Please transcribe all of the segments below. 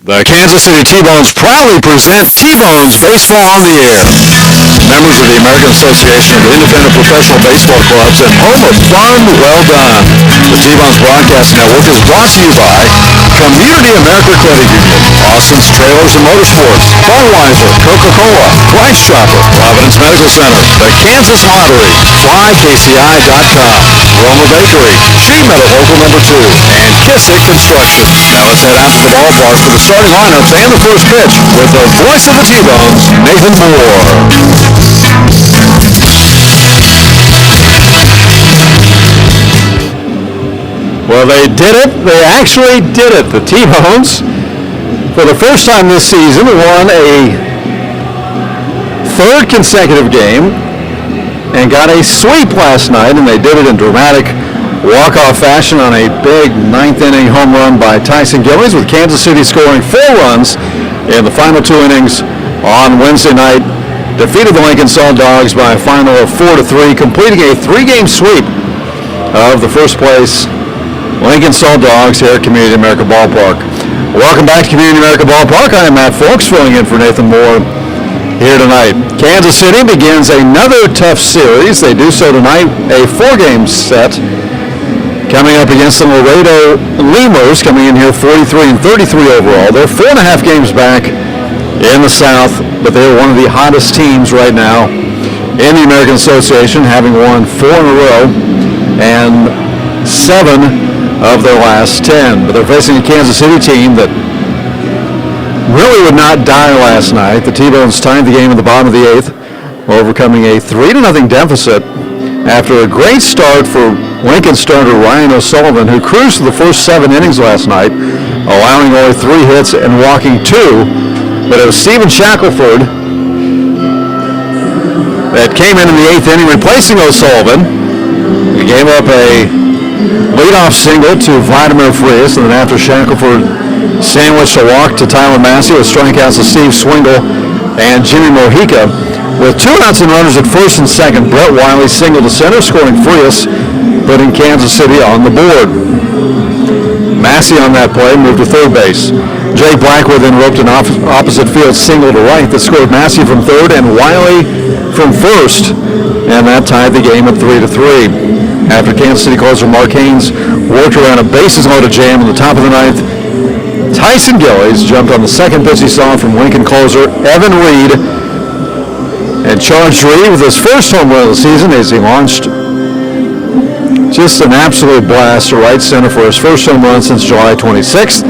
The Kansas City T-Bones proudly present T-Bones Baseball on the Air. Members of the American Association of Independent Professional Baseball Clubs and home of Fun Well Done. The T-Bones Broadcast Network is brought to you by Community America Credit Union, Austin's Trailers and Motorsports, Budweiser, Coca-Cola, Price Chopper, Providence Medical Center, the Kansas Lottery, FlyKCI.com, Roma Bakery, Sheet Metal Local Number 2, and Kissick Construction. Now let's head out to the ballpark for the starting lineups and the first pitch with the voice of the T-Bones, Nathan Moore. Well, they did it. They actually did it. The T-Bones, for the first time this season, won a third consecutive game and got a sweep last night, and they did it in dramatic walk-off fashion on a big ninth-inning home run by Tyson Gillies, with Kansas City scoring 4 runs in the final 2 innings on Wednesday night. Defeated the Lincoln Salt Dogs by a final of 4-3, completing a 3-game sweep of the first place Lincoln Salt Dogs here at Community America Ballpark. Welcome back to Community America Ballpark. I am Matt Folks, filling in for Nathan Moore here tonight. Kansas City begins another tough series. They do so tonight, a 4-game set, coming up against the Laredo Lemurs, coming in here 43 and 33 overall. They're 4.5 games back in the South, but they're one of the hottest teams right now in the American Association, having won 4 in a row and 7 of their last 10. But they're facing a Kansas City team that really would not die last night. The T-Bones tied the game in the bottom of the 8th, overcoming a 3-0 deficit after a great start for Lincoln starter Ryan O'Sullivan, who cruised the first 7 innings last night, allowing only 3 hits and walking 2. But it was Steven Shackelford that came in the 8th inning, replacing O'Sullivan. He gave up a leadoff single to Vladimir Frias, and then after Shackelford sandwiched a walk to Tyler Massey with strikeouts to Steve Swingle and Jimmy Mojica. With 2 outs and runners at first and second, Brett Wiley singled to center, scoring Frias, putting Kansas City on the board. Massey on that play moved to third base. Jay Blackwood then roped an opposite field single to right that scored Massey from third and Wiley from first, and that tied the game at 3-3. After Kansas City closer Mark Haynes worked around a bases-loaded jam in the top of the 9th, Tyson Gillies jumped on the second pitch he saw from Lincoln closer Evan Reed and charged Reed with his first home run of the season as he launched just an absolute blast to right center for his first home run since July 26th.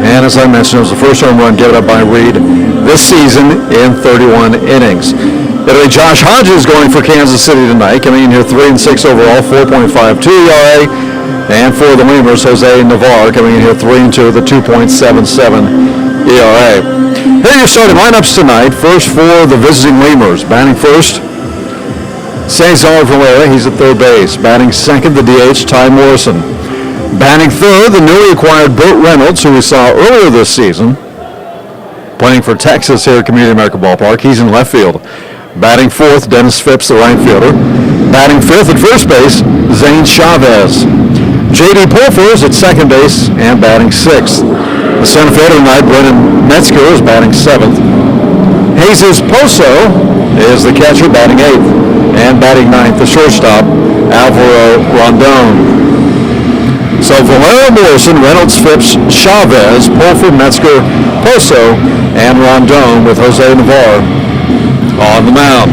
And as I mentioned, it was the first home run given up by Reed this season in 31 innings. It'll be Josh Hodges going for Kansas City tonight, coming in here 3-6 overall, 4.52 ERA. And for the Lemurs, Jose Navarre coming in here 3-2 with a 2.77 ERA. Here are your starting lineups tonight. First for the visiting Lemurs. Batting first, Cesar Valera. He's at third base. Batting second, the DH, Ty Morrison. Batting third, the newly acquired Burt Reynolds, who we saw earlier this season, playing for Texas here at Community America Ballpark. He's in left field. Batting fourth, Dennis Phipps, the right fielder. Batting fifth at first base, Zane Chavez. J.D. Pulfer is at second base and batting sixth. The center fielder tonight, Brendan Metzger, is batting seventh. Jesus Poso is the catcher, batting eighth. And batting ninth, the shortstop, Alvaro Rondon. So Valera, Morrison, Reynolds, Phipps, Chavez, Pulfer, Metzger, Poso, and Rondon with Jose Navarre on the mound.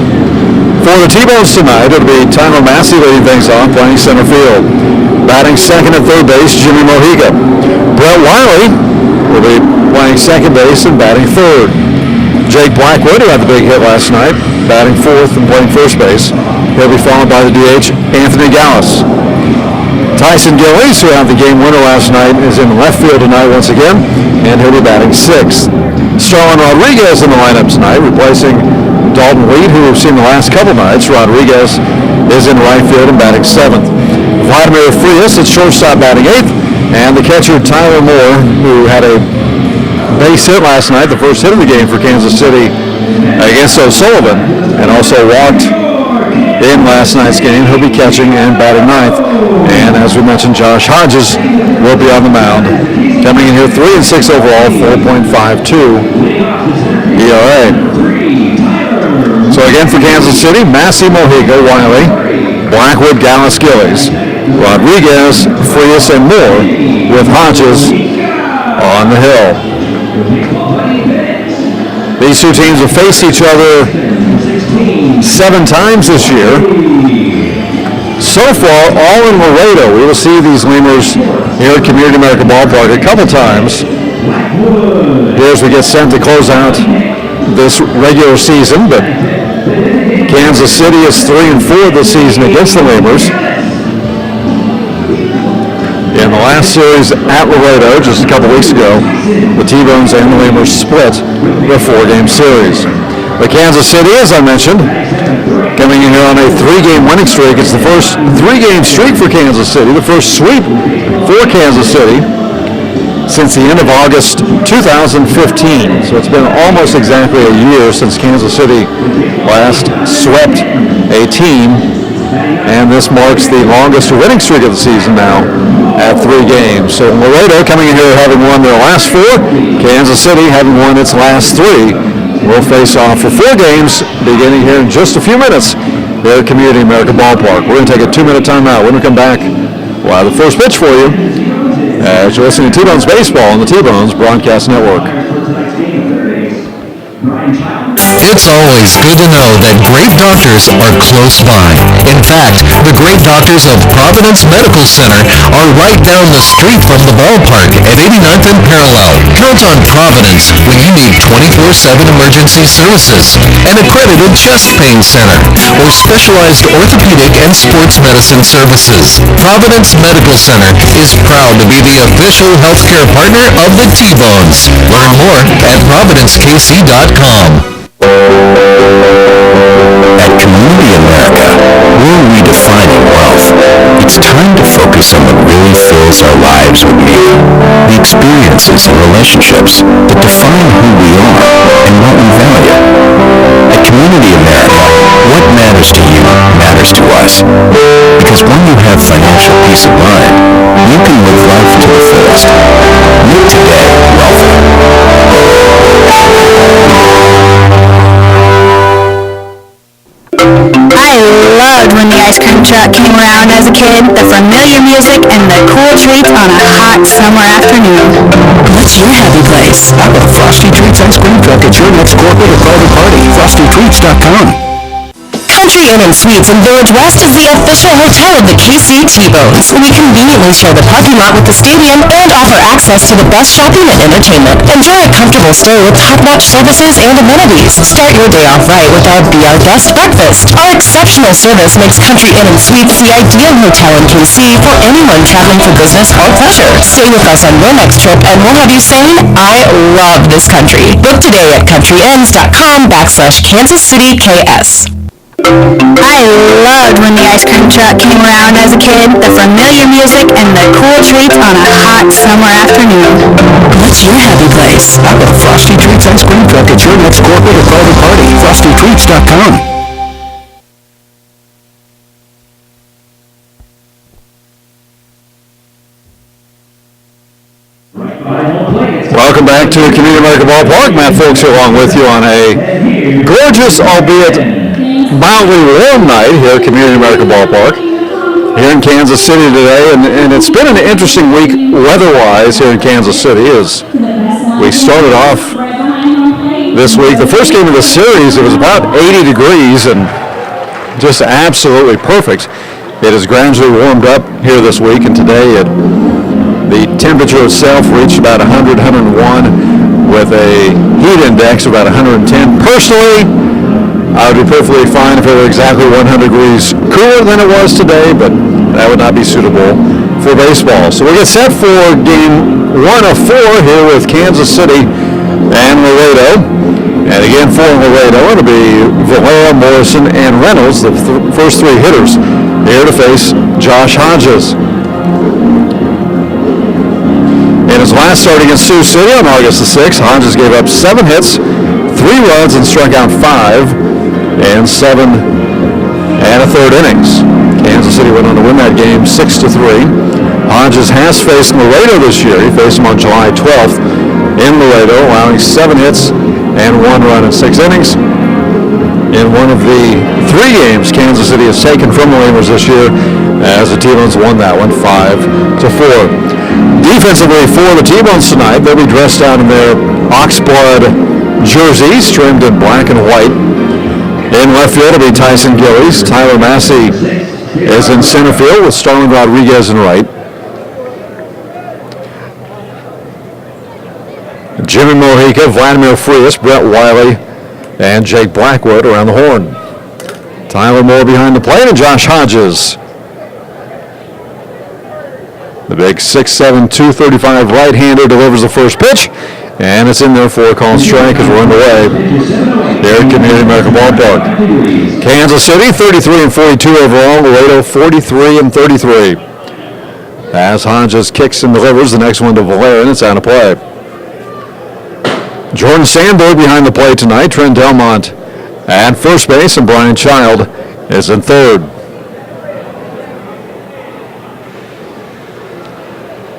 For the T-Bones tonight, it'll be Tyler Massey leading things off, playing center field. Batting second at third base, Jimmy Mojica. Brett Wiley will be playing second base and batting third. Jake Blackwood, who had the big hit last night, batting fourth and playing first base. He'll be followed by the DH, Anthony Gallus. Tyson Gillies, who had the game winner last night, is in left field tonight once again, and he'll be batting sixth. Starlin Rodriguez in the lineup tonight, replacing Dalton Wheat, who we've seen the last couple nights. Rodriguez is in right field and batting seventh. Vladimir Frias at shortstop, batting eighth, and the catcher Tyler Moore, who had a base hit last night, the first hit of the game for Kansas City against O'Sullivan, and also walked in last night's game. He'll be catching and batting ninth. And as we mentioned, Josh Hodges will be on the mound. Coming in here 3-6 overall, 4.52 ERA. So again for Kansas City, Massey, Mojica, Wiley, Blackwood, Gallus, Gillies, Rodriguez, Frias, and Moore with Hodges on the hill. These two teams have faced each other 7 times this year. So far, all in Laredo. We will see these Lemurs here at Community America Ballpark a couple times here as we get set to close out this regular season. But Kansas City is 3-4 this season against the Lemurs. In the last series at Laredo, just a couple weeks ago, the T-Bones and the Lemurs split the 4-game series. But Kansas City, as I mentioned, coming in here on a 3-game winning streak. It's the first 3-game streak for Kansas City, the first sweep for Kansas City since the end of August 2015. So it's been almost exactly a year since Kansas City last swept a team. And this marks the longest winning streak of the season now at 3 games. So Laredo coming in here having won their last 4, Kansas City having won its last 3. Will face off for 4 games beginning here in just a few minutes here at Community America Ballpark. We're going to take a 2-minute timeout. When we come back, we'll have the first pitch for you as you're listening to T-Bones Baseball on the T-Bones Broadcast Network. It's always good to know that great doctors are close by. In fact, the great doctors of Providence Medical Center are right down the street from the ballpark at 89th and Parallel. Count on Providence when you need 24/7 emergency services, an accredited chest pain center, or specialized orthopedic and sports medicine services. Providence Medical Center is proud to be the official healthcare partner of the T-Bones. Learn more at providencekc.com. At Community America, we're redefining wealth. It's time to focus on what really fills our lives with meaning. The experiences and relationships that define who we are and what we value. At Community America, what matters to you matters to us. Because when you have financial peace of mind, you can live life to the fullest. Make today wealthy. I loved when the ice cream truck came around as a kid, the familiar music and the cool treats on a hot summer afternoon. What's your happy place? How about Frosty Treats Ice Cream Truck at your next corporate or private party? FrostyTreats.com. Country Inn & Suites in Village West is the official hotel of the KC T-Bones. We conveniently share the parking lot with the stadium and offer access to the best shopping and entertainment. Enjoy a comfortable stay with top-notch services and amenities. Start your day off right with our Be Our Guest breakfast. Our exceptional service makes Country Inn & Suites the ideal hotel in KC for anyone traveling for business or pleasure. Stay with us on your next trip and we'll have you saying, I love this country. Book today at countryinns.com/Kansas City KS. I loved when the ice cream truck came around as a kid, the familiar music and the cool treats on a hot summer afternoon. What's your happy place? How about Frosty Treats Ice Cream Truck at your next corporate or private party? FrostyTreats.com. Welcome back to Community America Ballpark. Matt Folks here along with you on a gorgeous, albeit mildly warm night here at Community America Ballpark here in Kansas City today. And it's been an interesting week weather-wise here in Kansas City as we started off this week. The first game of the series, it was about 80 degrees and just absolutely perfect. It has gradually warmed up here this week, and today the temperature itself reached about 100, 101 with a heat index of about 110. Personally, I would be perfectly fine if it were exactly 100 degrees cooler than it was today, but that would not be suitable for baseball. So we get set for game 1 of 4 here with Kansas City and Laredo. And again, for Laredo, it'll be Valera, Morrison, and Reynolds, the first 3 hitters, here to face Josh Hodges. In his last start against Sioux City on August the 6th, Hodges gave up 7 hits, 3 runs, and struck out 5, and 7 and a third innings. Kansas City went on to win that game 6-3. Hodges has faced Laredo this year. He faced them on July 12th in Laredo, allowing 7 hits and 1 run in 6 innings. In one of the 3 games Kansas City has taken from the Lamers this year, as the T-Bones won that one 5-4. Defensively for the T-Bones tonight, they'll be dressed out in their oxblood jerseys, trimmed in black and white. In left field will be Tyson Gillies. Tyler Massey is in center field with Starlin Rodriguez in right. Jimmy Mojica, Vladimir Frias, Brett Wiley, and Jake Blackwood around the horn. Tyler Moore behind the plate, and Josh Hodges. The big 6'7", 235 right-hander delivers the first pitch, and it's in there for a called strike as we're underway here at Community American Ballpark. Kansas City 33-42 overall. Laredo 43-33. As Hodges kicks and delivers the next one to Valera, and it's out of play. Jordan Sandberg behind the plate tonight. Trent Delmont at first base, and Brian Child is in third.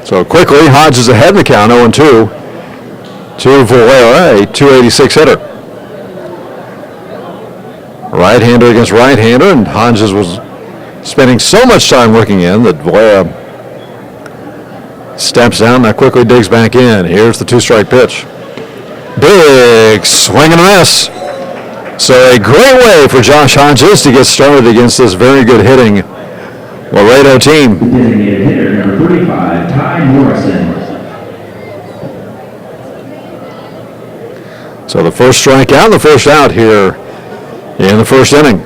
So quickly, Hodges ahead in the count, 0-2 to Valera, a 286 hitter. Right-hander against right-hander, and Hodges was spending so much time working in that Valera steps down, now quickly digs back in. Here's the 2-strike pitch. Big swing and a miss. So a great way for Josh Hodges to get started against this very good hitting Laredo team. Designated hitter number 35, Ty Morrison. So the first strikeout, the first out here in the first inning.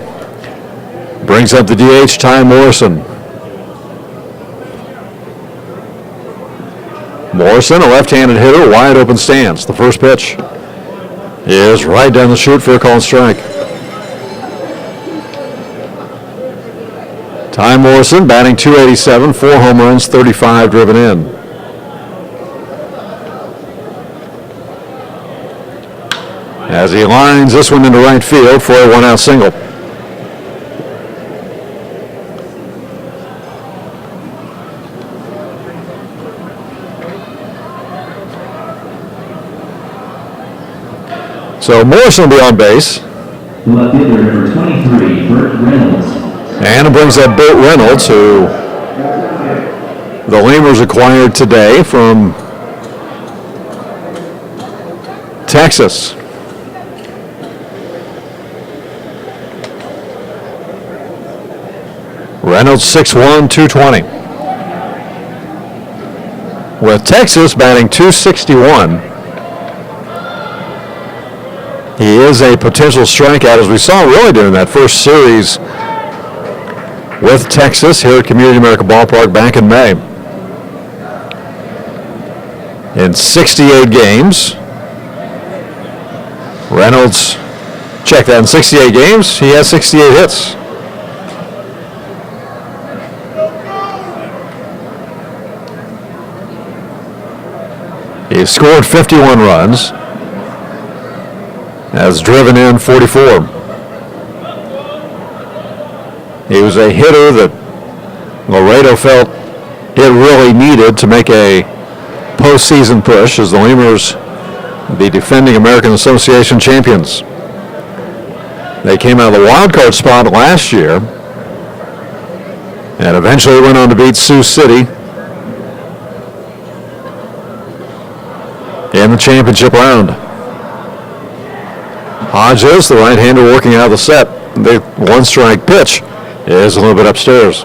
Brings up the DH, Ty Morrison. Morrison, a left-handed hitter, wide open stance. The first pitch is right down the chute for a called strike. Ty Morrison batting .287, 4 home runs, 35 driven in. As he lines this one into right field for a 1-out single. So Morrison will be on base. Left fielder number 23, Burt Reynolds. And it brings up Burt Reynolds, who the Lamers acquired today from Texas. Reynolds 6'1", 220. With Texas batting .261. He is a potential strikeout, as we saw really during that first series with Texas here at Community American Ballpark back in May. In 68 games, Reynolds, check that, in 68 games, he has 68 hits. He scored 51 runs, has driven in 44. He was a hitter that Laredo felt it really needed to make a postseason push as the Lamers, the defending American Association champions. They came out of the wild card spot last year and eventually went on to beat Sioux City in the championship round. Hodges, the right-hander, working out of the set. The 1-strike pitch is a little bit upstairs.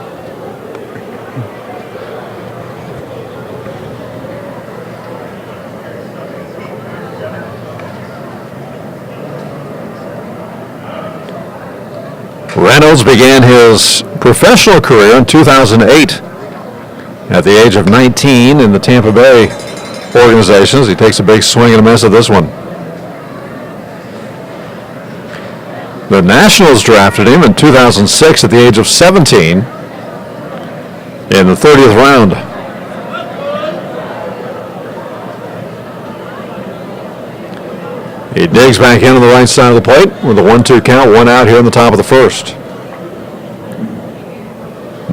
Reynolds began his professional career in 2008 at the age of 19 in the Tampa Bay organizations. He takes a big swing and a miss at this one. The Nationals drafted him in 2006 at the age of 17 in the 30th round. He digs back into the right side of the plate with a 1-2 count, 1 out here in the top of the first.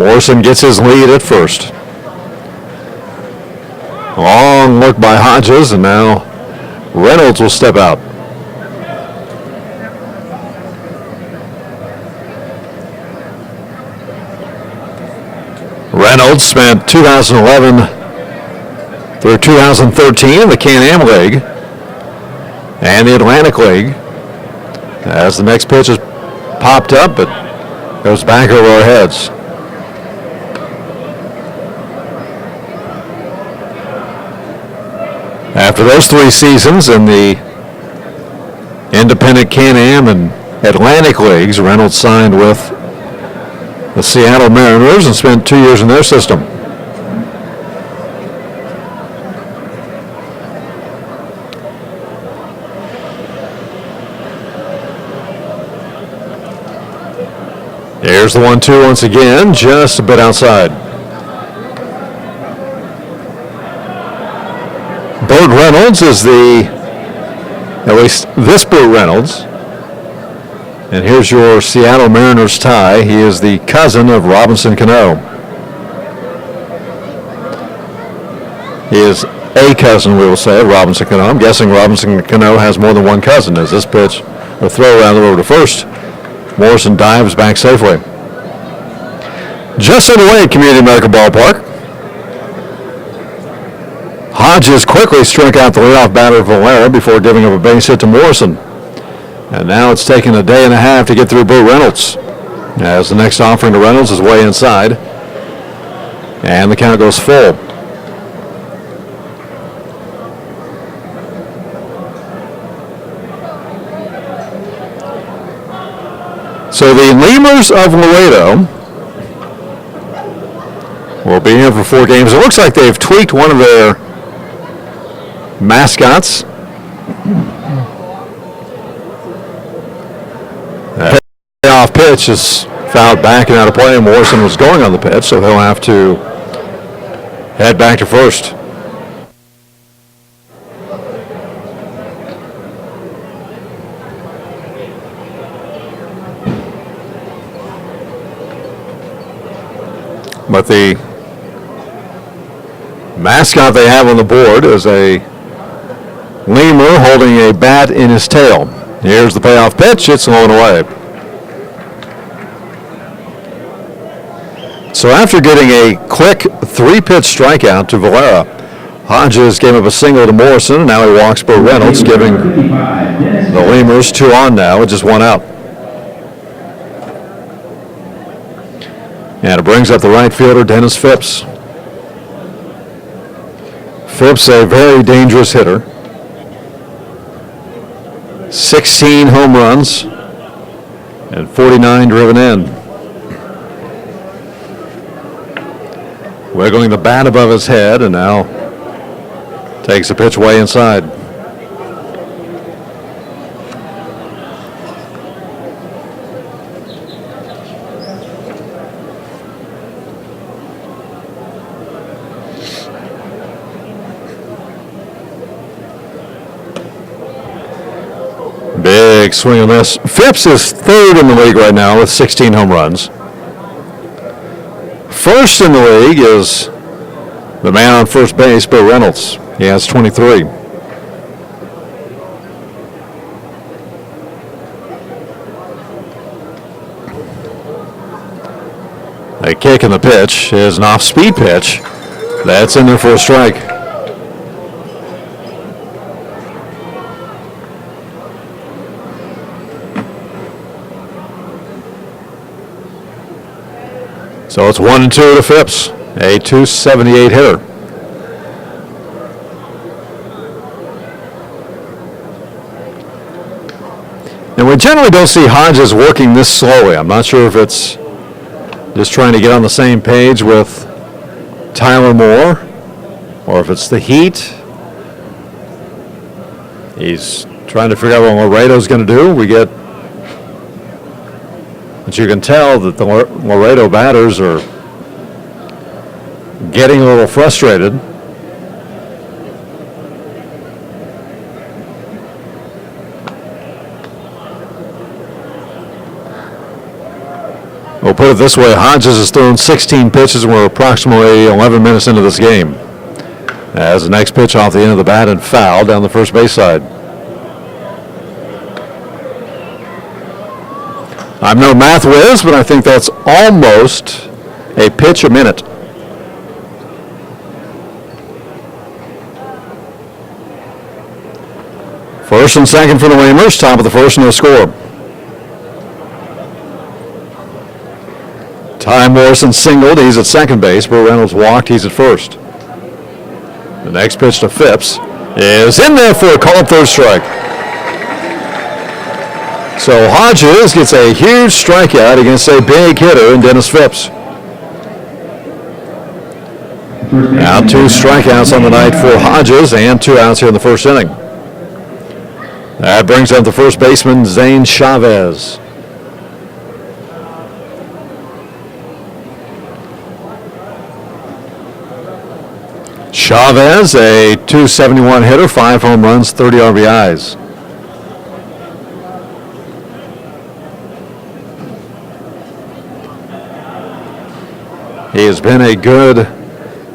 Morrison gets his lead at first. Long look by Hodges, and now Reynolds will step out. Reynolds spent 2011 through 2013 in the Can-Am League and the Atlantic League. As the next pitch is popped up, it goes back over our heads. After those 3 seasons in the independent Can-Am and Atlantic Leagues, Reynolds signed with the Seattle Mariners and spent 2 years in their system. There's the 1-2 once again, just a bit outside. Burt Reynolds is at least this Burt Reynolds. And here's your Seattle Mariners tie. He is the cousin of Robinson Cano. He is a cousin, we will say, of Robinson Cano. I'm guessing Robinson Cano has more than one cousin as this pitch, or throw around over to first. Morrison dives back safely. Just underway at Community Medical Ballpark. Hodges quickly struck out the leadoff batter Valera before giving up a base hit to Morrison. And now it's taken a day and a half to get through Burt Reynolds. As the next offering to Reynolds is way inside. And the count goes full. So the Lemurs of Laredo will be here for 4 games. It looks like they've tweaked one of their mascots. Payoff pitch is fouled back and out of play, and Morrison was going on the pitch, so he'll have to head back to first. But the mascot they have on the board is a lemur holding a bat in his tail. Here's the payoff pitch. It's low and away. So after getting a quick 3-pitch strikeout to Valera, Hodges gave up a single to Morrison, and now he walks Burt Reynolds, giving the Lemurs 2 on now with just 1 out. And it brings up the right fielder, Dennis Phipps. Phipps, a very dangerous hitter. 16 home runs and 49 driven in. Wiggling the bat above his head, and now takes the pitch way inside. Big swing on this. Phipps is 3rd in the league right now with 16 home runs. First in the league is the man on first base, Burt Reynolds. He has 23. A kick in the pitch is an off-speed pitch. That's in there for a strike. So it's 1-2 to Phipps, a .278 hitter. And we generally don't see Hodges working this slowly. I'm not sure if it's just trying to get on the same page with Tyler Moore, or if it's the heat. He's trying to figure out what Laredo's going to do. But you can tell that the Laredo batters are getting a little frustrated. We'll put it this way, Hodges has thrown 16 pitches and we're approximately 11 minutes into this game. As the next pitch off the end of the bat and foul down the first base side. I'm no math whiz, but I think that's almost a pitch a minute. First and second for the Lamers, top of the first, no score. Ty Morrison singled, he's at second base. Burt Reynolds walked, he's at first. The next pitch to Phipps is in there for a called third strike. So Hodges gets a huge strikeout against a big hitter in Dennis Phipps. Now 2 strikeouts on the night for Hodges and 2 outs here in the first inning. That brings up the first baseman, Zane Chavez. Chavez, a .271 hitter, 5 home runs, 30 RBIs. He has been a good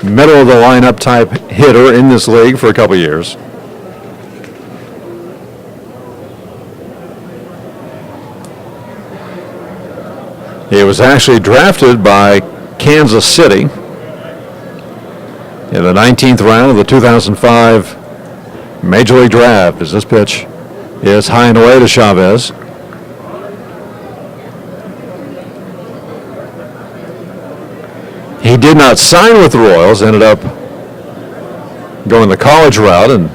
middle of the lineup type hitter in this league for a couple years. He was actually drafted by Kansas City in the 19th round of the 2005 Major League Draft. As this pitch is high and away to Chavez. He did not sign with the Royals, ended up going the college route and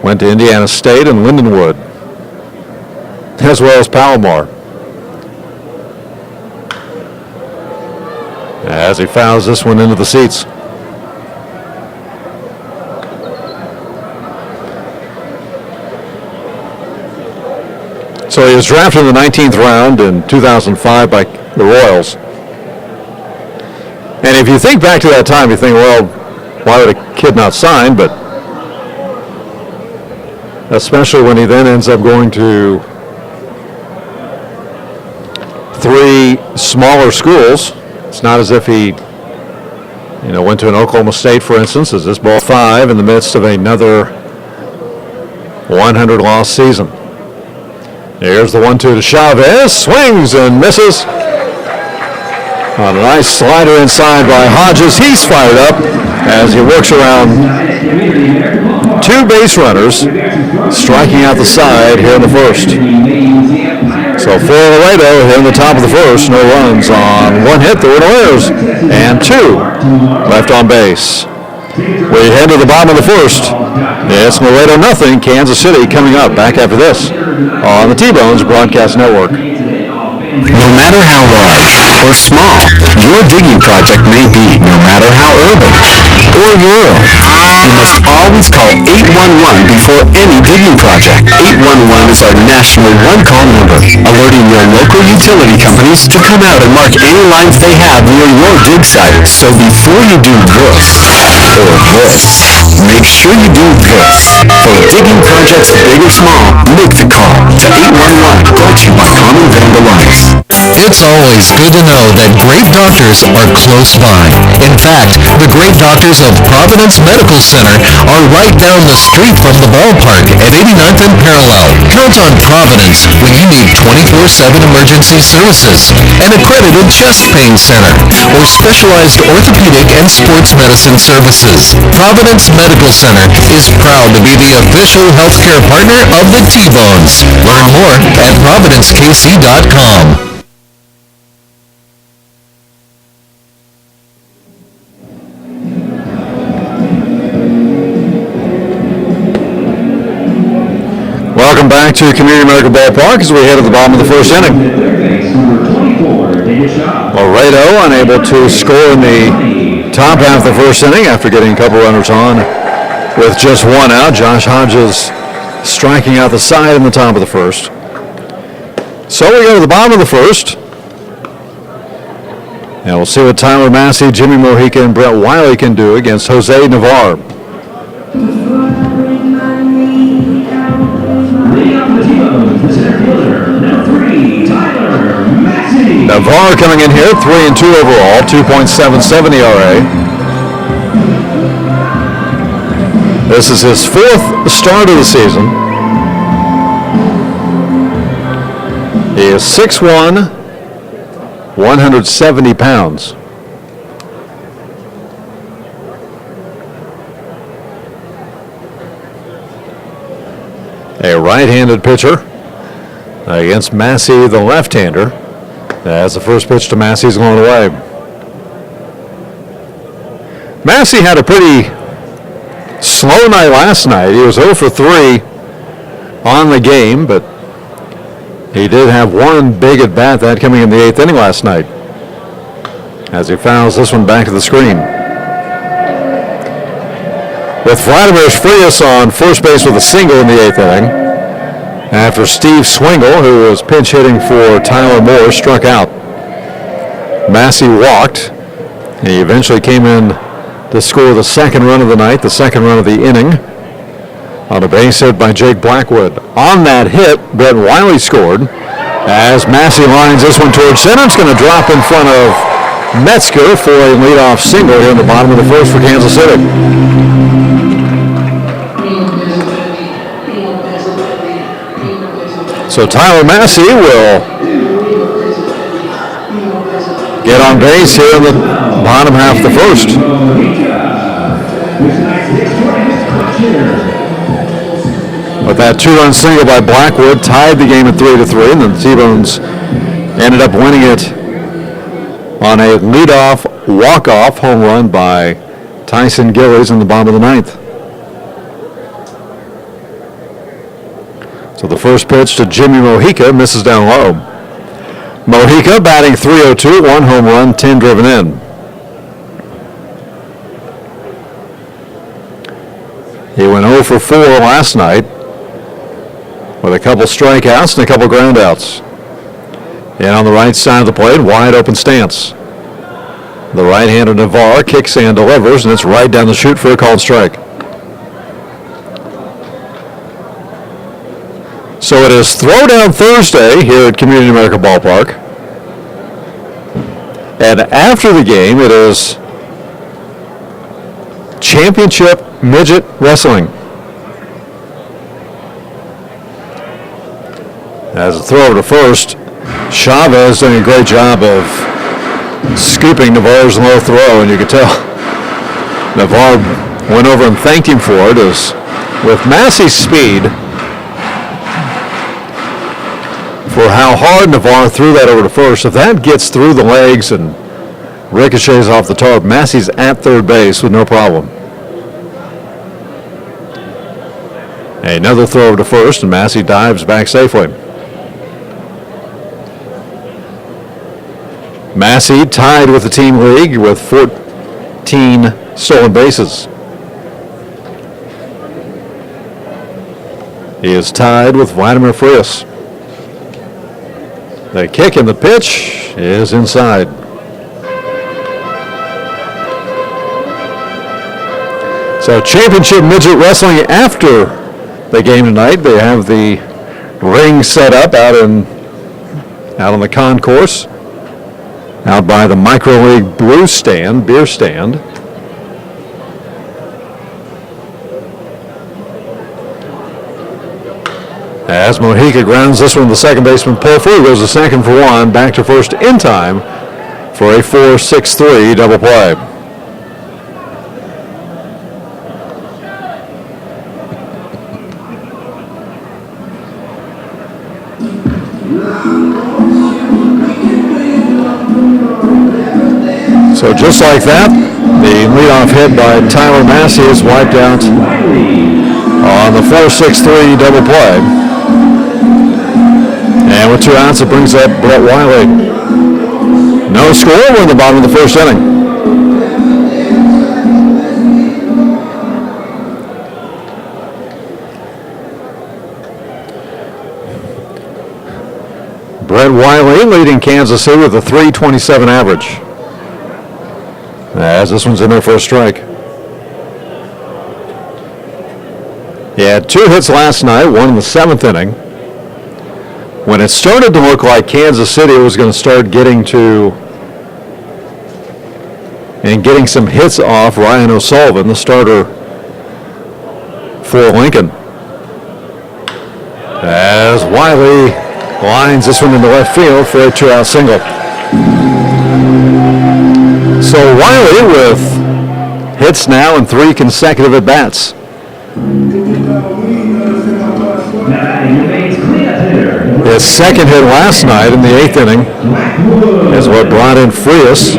went to Indiana State and Lindenwood, as well as Palomar. As he fouls this one into the seats. So he was drafted in the 19th round in 2005 by the Royals. And if you think back to that time, you think, well, why would a kid not sign? But especially when he then ends up going to 3 smaller schools. It's not as if he, went to an Oklahoma State, for instance, as this ball 5 in the midst of another 100-loss season. Here's the 1-2 to Chavez, swings and misses. On a nice slider inside by Hodges. He's fired up as he works around 2 base runners, striking out the side here in the first. So for Laredo here in the top of the first, no runs on 1 hit. There were no errors, and 2 left on base. We head to the bottom of the first. It's Laredo nothing, Kansas City coming up back after this on the T-Bones Broadcast Network. No matter how large or small your digging project may be, no matter how urban or rural, you must always call 811 before any digging project. 811 is our national one-call number, alerting your local utility companies to come out and mark any lines they have near your dig site. So before you do this, or this, make sure you do this. For digging projects big or small, make the call to 811, brought to you by Common Vandalize. It's always good to know that great doctors are close by. In fact, the great doctors of Providence Medical Center are right down the street from the ballpark at 89th and Parallel. Count on Providence when you need 24/7 emergency services, an accredited chest pain center, or specialized orthopedic and sports medicine services. Providence Medical Center is proud to be the official healthcare partner of the T-Bones. Learn more at providencekc.com. Welcome back to Community Medical Ballpark as we head to the bottom of the first inning. Laredo unable to score in the top half of the first inning after getting a couple runners on with just 1 out. Josh Hodges striking out the side in the top of the first. So we go to the bottom of the first. And we'll see what Tyler Massey, Jimmy Mojica, and Brett Wiley can do against Jose Navarre. Navarre coming in here, 3-2 overall, 2.77 ERA. This is his fourth start of the season. He is 6'1", 170 pounds. A right-handed pitcher against Massey, the left-hander. As the first pitch to Massey is going away. Massey had a pretty slow night last night. He was 0 for 3 on the game, but he did have one big at bat, that coming in the 8th inning last night, as he fouls this one back to the screen. With Vladimir Frias on first base with a single in the 8th inning, after Steve Swingle, who was pinch hitting for Tyler Moore, struck out. Massey walked. He eventually came in to score the second run of the night, the second run of the inning, on a base hit by Jake Blackwood. On that hit, Brett Wiley scored. As Massey lines this one towards center, it's going to drop in front of Metzger for a leadoff single here in the bottom of the first for Kansas City. So Tyler Massey will get on base here in the bottom half of the first. But that two-run single by Blackwood tied the game at 3-3, and then the T-Bones ended up winning it on a leadoff walk-off home run by Tyson Gillies in the bottom of the 9th. So the first pitch to Jimmy Mojica misses down low. Mojica batting .302, 1 home run, 10 driven in. He went 0 for 4 last night with a couple strikeouts and a couple groundouts. And on the right side of the plate, wide open stance. The right-hander Navarre kicks and delivers, and it's right down the chute for a called strike. So it is Throwdown Thursday here at Community America Ballpark. And after the game, it is Championship Midget Wrestling. As a throw over to first, Chavez doing a great job of scooping Navarre's low throw, and you could tell Navarre went over and thanked him for it. As with Massey's speed, for how hard Navarre threw that over to first, if that gets through the legs and ricochets off the tarp, Massey's at third base with no problem. Another throw over to first, and Massey dives back safely. Massey tied with the team league with 14 stolen bases. He is tied with Vladimir Frias. The kick and the pitch is inside. So Championship Midget Wrestling after the game tonight. They have the ring set up out on the concourse, out by the Micro League beer stand. As Mojica grounds this one, the second baseman Pulfer goes to second for one, back to first in time for a 4-6-3 double play. So just like that, the leadoff hit by Tyler Massey is wiped out on the 4-6-3 double play. And with 2 outs, it brings up Brett Wiley. No score. We're in the bottom of the first inning. Brett Wiley leading Kansas City with a .327 average. As this one's in there for a strike. He had 2 hits last night, one in the 7th inning. when it started to look like Kansas City was going to start getting some hits off Ryan O'Sullivan, the starter for Lincoln. As Wiley lines this one into left field for a 2-out single. So Wiley with hits now in 3 consecutive at-bats. His second hit last night in the 8th inning is what brought in Frias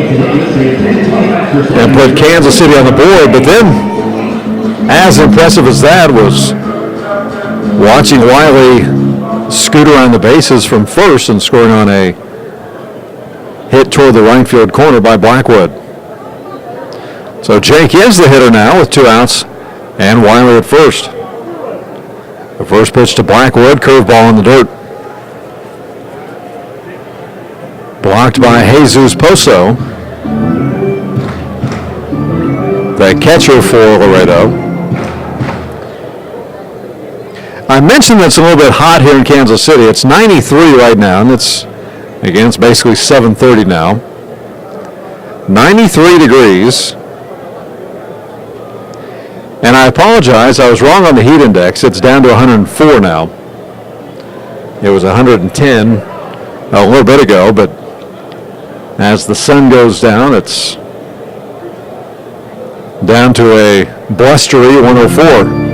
and put Kansas City on the board. But then, as impressive as that was watching Wiley scoot around the bases from first and scoring on a hit toward the right field corner by Blackwood. So Jake is the hitter now with 2 outs and Wiley at first. The first pitch to Blackwood, curveball in the dirt. Blocked by Jesus Poso, the catcher for Laredo. I mentioned that it's a little bit hot here in Kansas City. It's 93 right now, and it's basically 7:30 now. 93 degrees. And I apologize, I was wrong on the heat index. It's down to 104 now. It was 110 a little bit ago, but as the sun goes down, it's down to a blustery 104.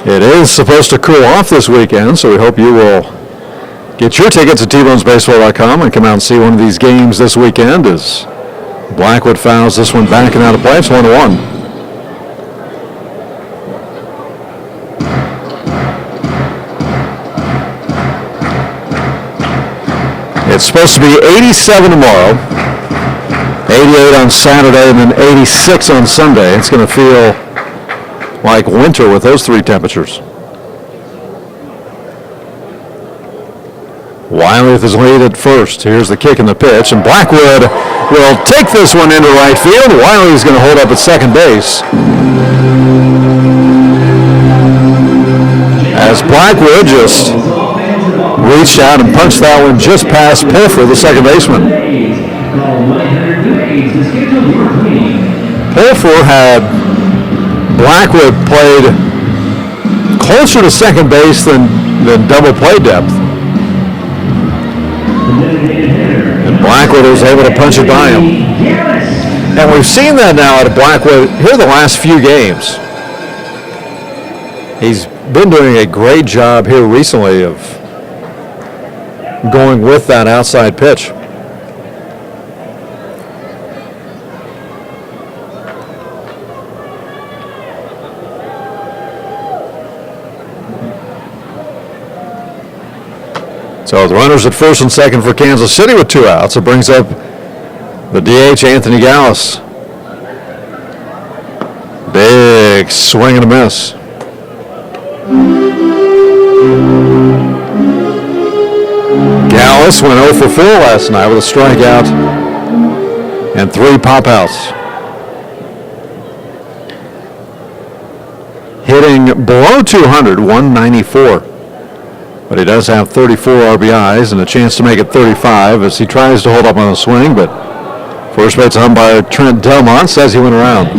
It is supposed to cool off this weekend, so we hope you will get your tickets at tbonesbaseball.com and come out and see one of these games this weekend as Blackwood fouls this one back and out of play. It's 1-1. It's supposed to be 87 tomorrow, 88 on Saturday, and then 86 on Sunday. It's going to feel like winter with those 3 temperatures. Wiley with his lead at first. Here's the kick and the pitch, and Blackwood will take this one into right field. Wiley's going to hold up at second base. As Blackwood just reached out and punched that one just past Pulfer, the second baseman. Pulfer had Blackwood played closer to second base than double play depth. And Blackwood was able to punch it by him. And we've seen that now out of Blackwood here the last few games. He's been doing a great job here recently of going with that outside pitch. So the runners at first and second for Kansas City with 2 outs. It brings up the DH, Anthony Gallus. Big swing and a miss. Gallus went 0 for 4 last night with a strikeout and 3 pop-outs. Hitting below 200, 194. But he does have 34 RBIs and a chance to make it 35 as he tries to hold up on the swing, but first base umpire Trent Delmont says he went around.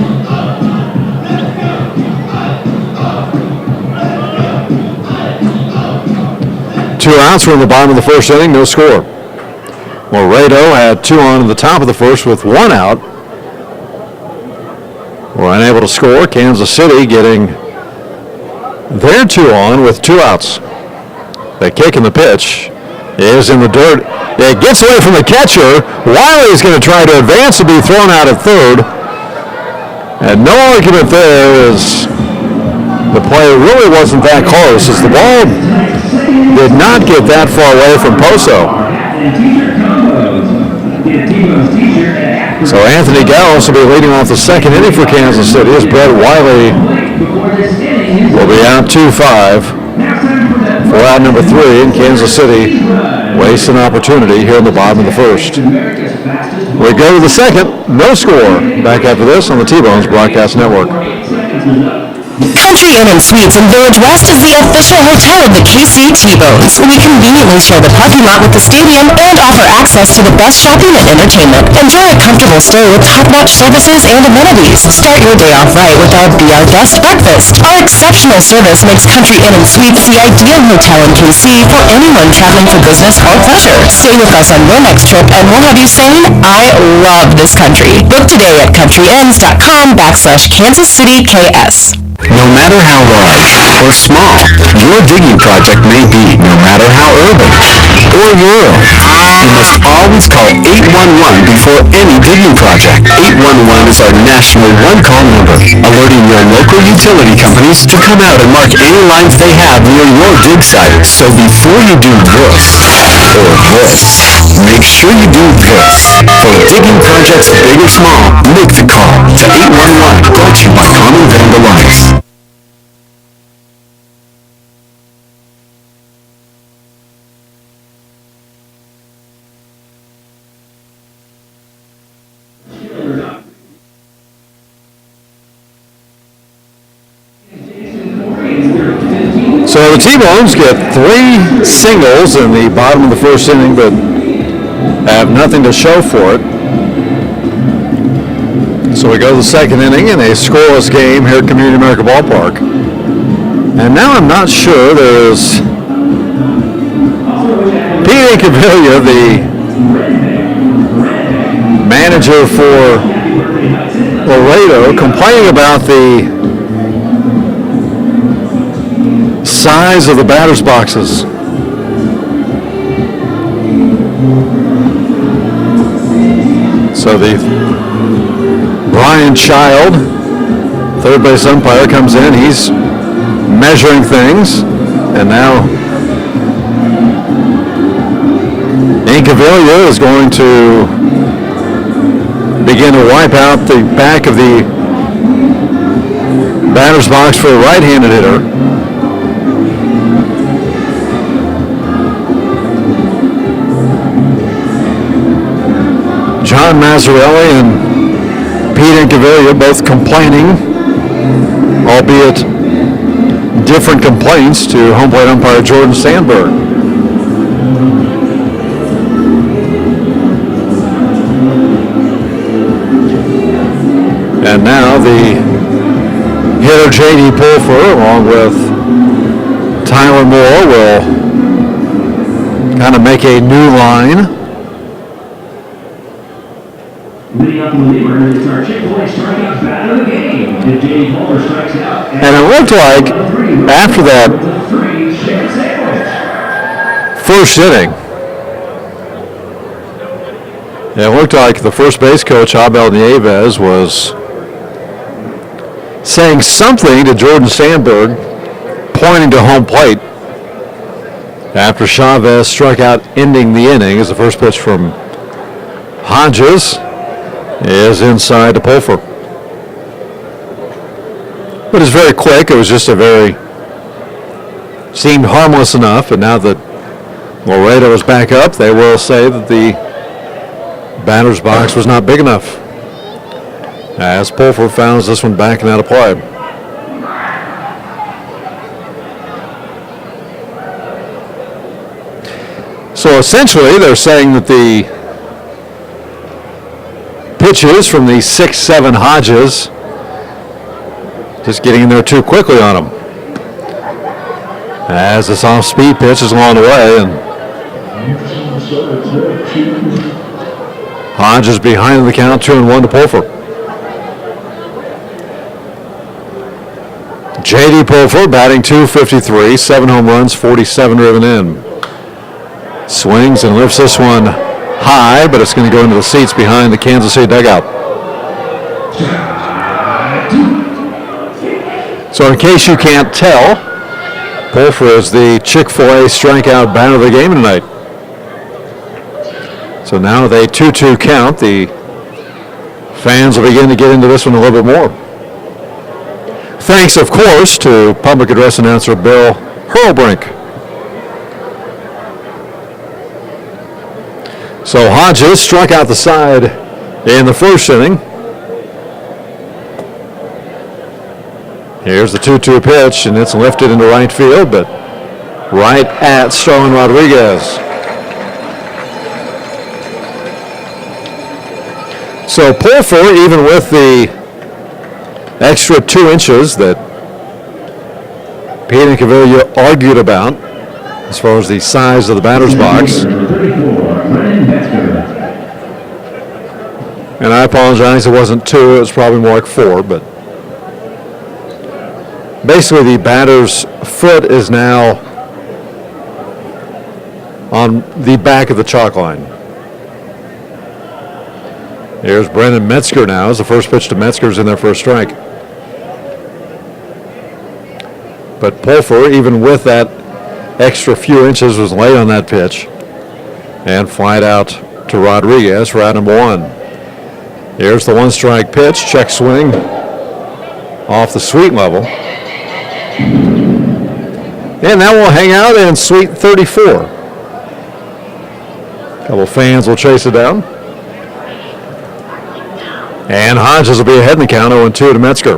Two outs from the bottom of the first inning, no score. Laredo had 2 on in the top of the first with 1 out. Were unable to score. Kansas City getting their 2 on with 2 outs. The kick and the pitch is in the dirt. It gets away from the catcher. Wiley's going to try to advance and be thrown out at third. And no argument there as the play really wasn't that close as the ball did not get that far away from Poso. So Anthony Gallus will be leading off the second inning for Kansas City as Brett Wiley will be out 2-5 for for out number 3, and Kansas City wastes an opportunity here in the bottom of the first. We go to the second, no score. Back after this on the T-Bones Broadcast Network. Country Inn and Suites in Village West is the official hotel of the KC T-Bones. We conveniently share the parking lot with the stadium and offer access to the best shopping and entertainment. Enjoy a comfortable stay with top-notch services and amenities. Start your day off right with our Be Our Guest breakfast. Our exceptional service makes Country Inn and Suites the ideal hotel in KC for anyone traveling for business or pleasure. Stay with us on your next trip and we'll have you saying, I love this country. Book today at countryinns.com/Kansas City KS. No matter how large or small your digging project may be, no matter how urban or rural, you must always call 811 before any digging project. 811 is our national one-call number, alerting your local utility companies to come out and mark any lines they have near your dig site. So before you do this or this, make sure you do this. For digging projects big or small, make the call to 811, brought to you by Common Vandal Lights. So the T-Bones get 3 singles in the bottom of the first inning, but have nothing to show for it. So we go to the second inning in a scoreless game here at Community America Ballpark. And now I'm not sure there's Pete Incaviglia, the manager for Laredo, complaining about the size of the batter's boxes. So the Brian Child, third base umpire, comes in. He's measuring things, and now Incaviglia is going to begin to wipe out the back of the batter's box for a right-handed hitter. John Mazzarelli and Pete Incaviglia both complaining, albeit different complaints, to home plate umpire Jordan Sandberg. And now the hitter J.D. Pulfer, along with Tyler Moore, will kind of make a new line. Leading up the reliever is our Chick-fil-A strikeout bat of the game. And J.D. Pulver strikes out. And it looked like after that first inning, it looked like the first base coach, Abel Nieves, was saying something to Jordan Sandberg, pointing to home plate after Chavez struck out, ending the inning, as the first pitch from Hodges is inside to Pulfer. But it's very quick. It was just seemed harmless enough, and now that Laredo is back up, they will say that the batter's box was not big enough, as Pulfer fouls this one back and out of play. So essentially, they're saying that the pitches from the 6-7 Hodges just getting in there too quickly on him, as this off-speed pitch is along the way, and Hodges behind in the count, 2-1 to Pulfer. J.D. Pulfer batting .253, 7 home runs, 47 driven in. Swings and lifts this one high, but it's going to go into the seats behind the Kansas City dugout. So in case you can't tell, Pulfer is the Chick-fil-A strikeout batter of the game tonight. So now with a 2-2 count, the fans will begin to get into this one a little bit more. Thanks, of course, to public address announcer Bill Hurlbrink. So Hodges struck out the side in the first inning. Here's the 2-2 pitch, and it's lifted into right field, but right at Starlin Rodriguez. So Pulfer, even with the extra 2 inches that Pete and Cavilla argued about as far as the size of the batter's box. And I apologize, it wasn't 2, it was probably more like 4, but basically the batter's foot is now on the back of the chalk line. Here's Brendan Metzger now as the first pitch to Metzger's in their first strike. But Pulfer, even with that extra few inches, was late on that pitch and flied out to Rodriguez for out number 1. Here's the 1-strike pitch, check swing off the sweet level. And that will hang out in sweet 34. A couple fans will chase it down. And Hodges will be ahead in the count, 0-2 to Metzger.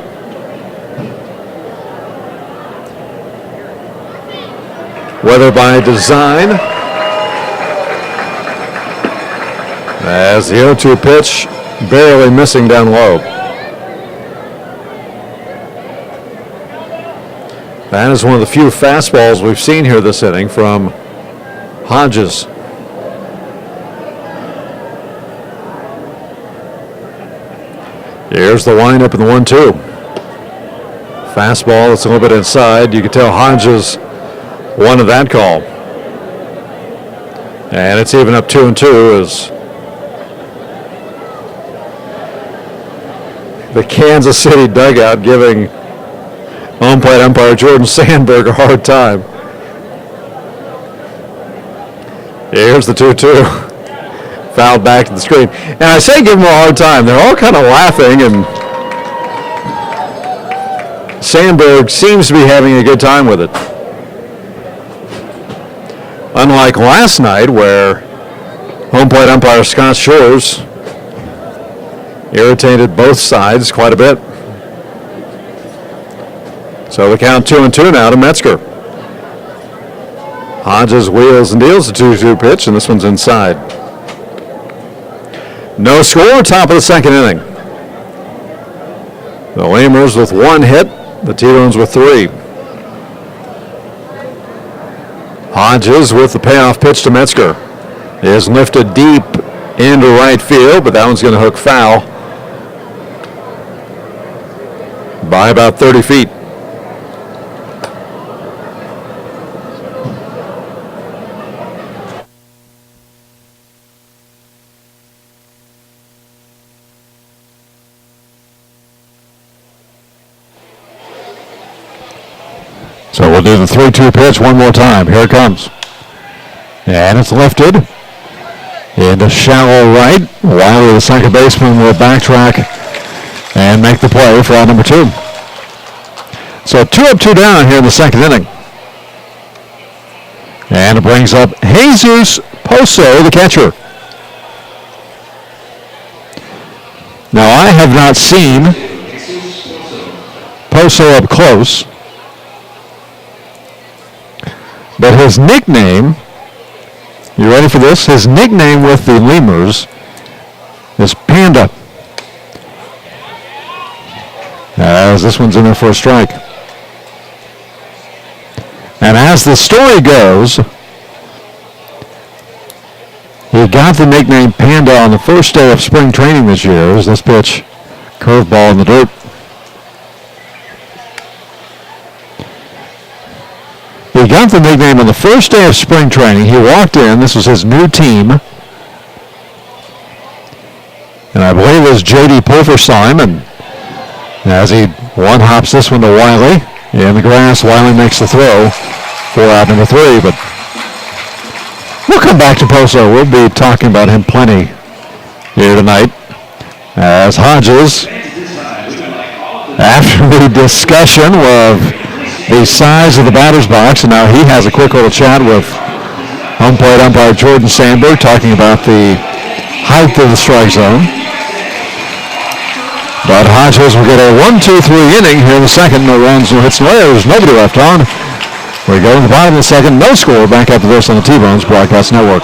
Whether by design, as the 0-2 pitch barely missing down low. That is one of the few fastballs we've seen here this inning from Hodges. Here's the windup in the 1-2. Fastball that's a little bit inside. You can tell Hodges wanted that call. And it's even up 2-2 as the Kansas City dugout giving home plate umpire Jordan Sandberg a hard time. Here's the 2-2. Fouled back to the screen. And I say give them a hard time. They're all kind of laughing, and Sandberg seems to be having a good time with it. Unlike last night where home plate umpire Scott Shores irritated both sides quite a bit. So the count 2-2 now to Metzger. Hodges wheels and deals the 2-2 pitch, and this one's inside. No score, top of the second inning. The Lamers with 1 hit, the T-Bones with 3. Hodges with the payoff pitch to Metzger. Is lifted deep into right field, but that one's going to hook foul by about 30 feet. So we'll do the 3-2 pitch one more time. Here it comes. And it's lifted into shallow right. Wiley, the second baseman, will backtrack and make the play for out number 2. So 2 up, 2 down here in the second inning. And it brings up Jesus Poso, the catcher. Now I have not seen Poso up close, but his nickname, you ready for this? His nickname with the Lemurs is Panda. As this one's in there for a strike. And as the story goes, he got the nickname Panda on the first day of spring training this year. As this pitch, curveball in the dirt. He got the nickname on the first day of spring training. He walked in. This was his new team. And I believe it was J.D. Pulver saw him. And as he one-hops this one to Wiley. In the grass, Wiley makes the throw for out number 3. But we'll come back to Poso. We'll be talking about him plenty here tonight. As Hodges, after the discussion of the size of the batter's box, and now he has a quick little chat with Home plate umpire Jordan Sandberg talking about the height of the strike zone. But Hodges will get a 1-2-3 inning here in the second. No runs, no hits, no errors. Nobody left on. We go to the bottom of the second. No score. Back after this on the T-Bones Broadcast Network.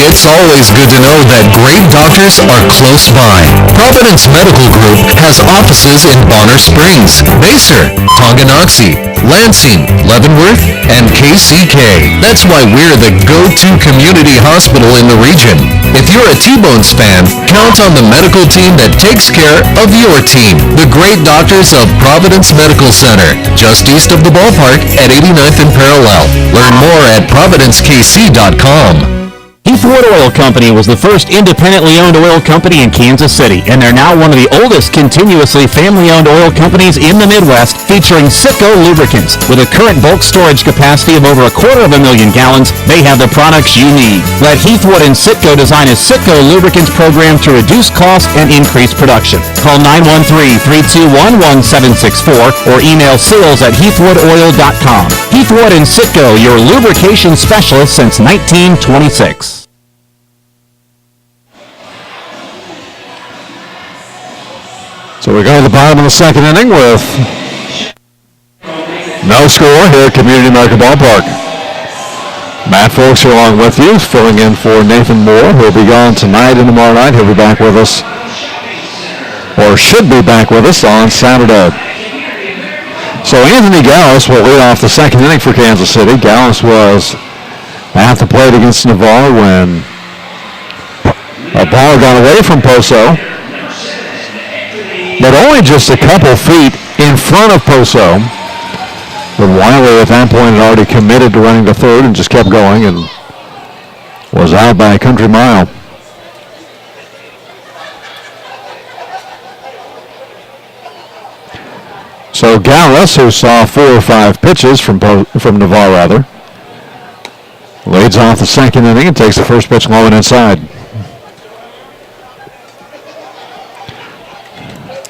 It's always good to know that great doctors are close by. Providence Medical Group has offices in Bonner Springs, Basehor, Tonganoxie, Lansing, Leavenworth, and KCK. That's why we're the go-to community hospital in the region. If you're a T-Bones fan, count on the medical team that takes care of your team. The great doctors of Providence Medical Center, just east of the ballpark at 89th and Parallel. Learn more at providencekc.com. Heathwood Oil Company was the first independently owned oil company in Kansas City, and they're now one of the oldest continuously family-owned oil companies in the Midwest, featuring Citgo lubricants. With a current bulk storage capacity of over 250,000 gallons, they have the products you need. Let Heathwood and Citgo design a Citgo lubricants program to reduce cost and increase production. Call 913-321-1764 or email sales@heathwoodoil.com. Heathwood and Citgo, your lubrication specialist since 1926. So we go to the bottom of the second inning with no score here at Community American Ballpark. Matt Folks here along with you, filling in for Nathan Moore, who will be gone tonight and tomorrow night. He'll be back with us, or should be back with us, on Saturday. So Anthony Gallus will lead off the second inning for Kansas City. Gallus was at the plate against Navarre when a ball got away from Poso, but only just a couple feet in front of Poso. But Wiley at that point had already committed to running to third and just kept going and was out by a country mile. So Gallus, who saw 4 or 5 pitches from Navarre, leads off the second inning and takes the first pitch low and inside.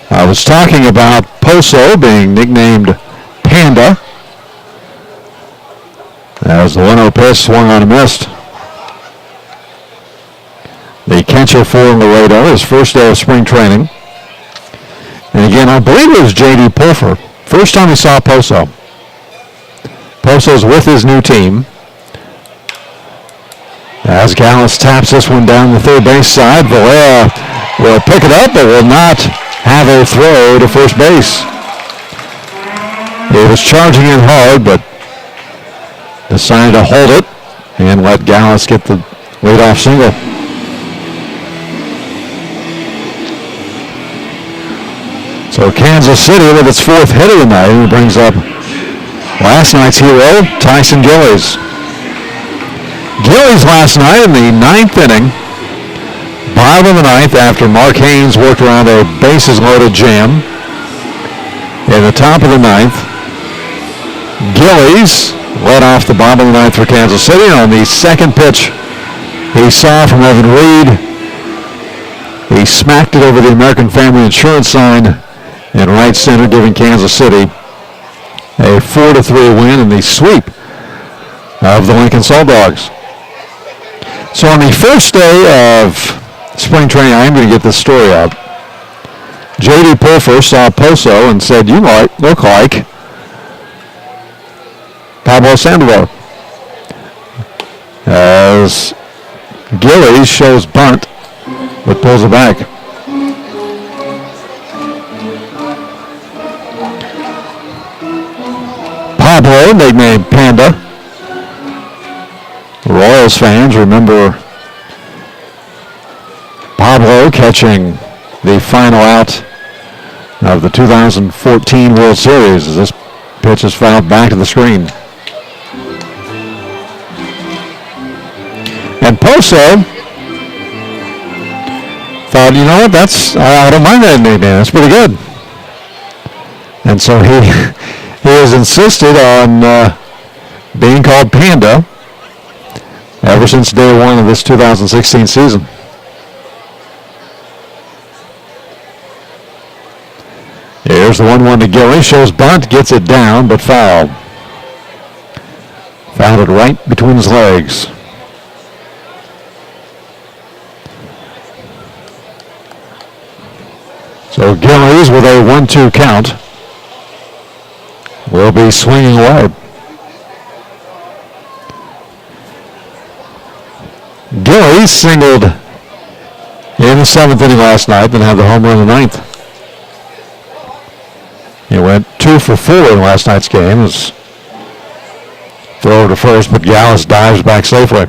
I was talking about Poso being nicknamed Panda, as the 1-0 pitch swung on and missed. The catcher for Laredo, his first day of spring training. And again, I believe it was J.D. Pulfer. First time he saw Poso. Poso's with his new team. As Gallus taps this one down the third base side, Valera will pick it up but will not have a throw to first base. He was charging in hard, but decided to hold it and let Gallus get the leadoff single. So Kansas City with its 4th hit of the night, and brings up last night's hero, Tyson Gillies. Gillies last night in the 9th inning, bottom of the 9th, after Mark Haynes worked around a bases-loaded jam. In the top of the 9th, Gillies led off the bottom of the 9th for Kansas City. On the second pitch he saw from Evan Reed, he smacked it over the American Family Insurance sign in right center, giving Kansas City a 4-3 win in the sweep of the Lincoln Salt Dogs. So on the first day of spring training, I'm going to get this story out. J.D. Pulfer saw Poso and said, "You might look like Pablo Sandoval." As Gillies shows bunt, but pulls it back. Pablo, nicknamed Panda. Royals fans remember Pablo catching the final out of the 2014 World Series as this pitch is fouled back to the screen. And Poso thought, you know what, I don't mind that nickname, that's pretty good. And so he has insisted on being called Panda ever since day one of this 2016 season. Here's the 1-1 to Gillies, shows bunt, gets it down, but foul. Found it right between his legs. So Gillies with a 1-2 count will be swinging wide. Gillies singled in the 7th inning last night, then had the home run in the 9th. He went 2 for 4 in last night's game. It was throw over to first, but Gallus dives back safely.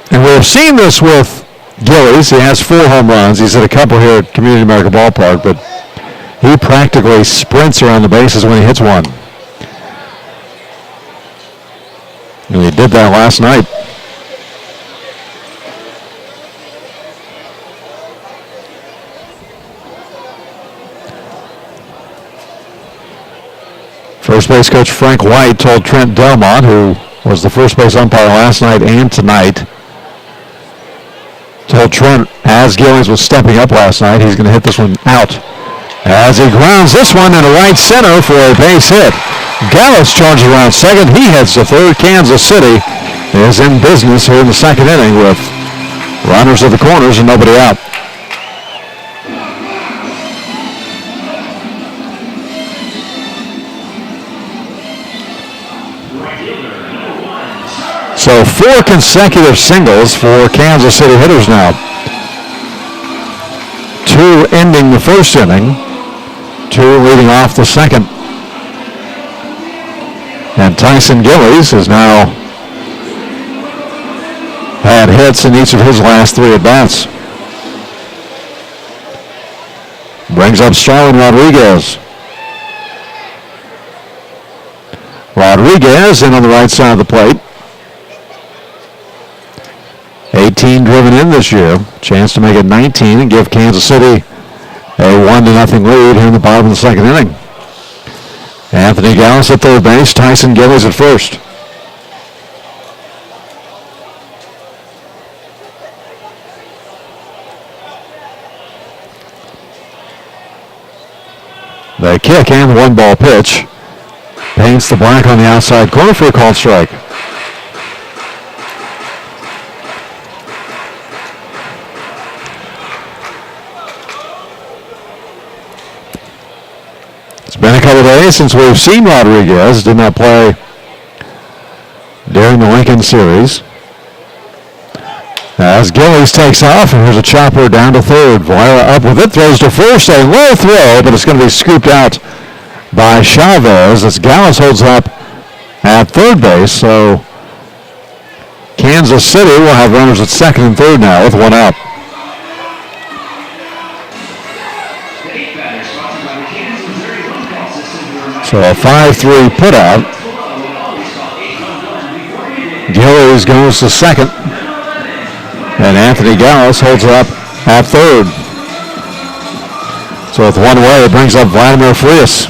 And we've seen this with Gillies. He has 4 home runs. He's hit a couple here at Community America Ballpark, but he practically sprints around the bases when he hits one. And he did that last night. First base coach Frank White told Trent Delmont, who was the first base umpire last night and tonight, told Trent as Gillies was stepping up last night, he's going to hit this one out. As he grounds this one into right center for a base hit. Gallus charges around second. He heads to third. Kansas City is in business here in the 2nd inning with runners at the corners and nobody out. So 4 consecutive singles for Kansas City hitters now. 2 ending the 1st inning, 2 leading off the 2nd. And Tyson Gillies has now had hits in each of his last 3 at-bats. Brings up Starlin Rodriguez. Rodriguez in on the right side of the plate. 18 driven in this year. Chance to make it 19 and give Kansas City a 1-0 lead here in the bottom of the 2nd inning. Anthony Gallus at third base. Tyson Gillies at first. The kick and the 1-ball pitch. Paints the black on the outside corner for a called strike. It's been a couple of days since we've seen Rodriguez. Did not play during the Lincoln series. As Gillies takes off, and here's a chopper down to third. Valera up with it, throws to first, a low throw, but it's going to be scooped out by Chavez as Gallus holds up at third base. So Kansas City will have runners at second and third now with 1 out. So a 5-3 putout. Gillies goes to second. And Anthony Gallus holds up at third. So with 1 away, it brings up Vladimir Frias.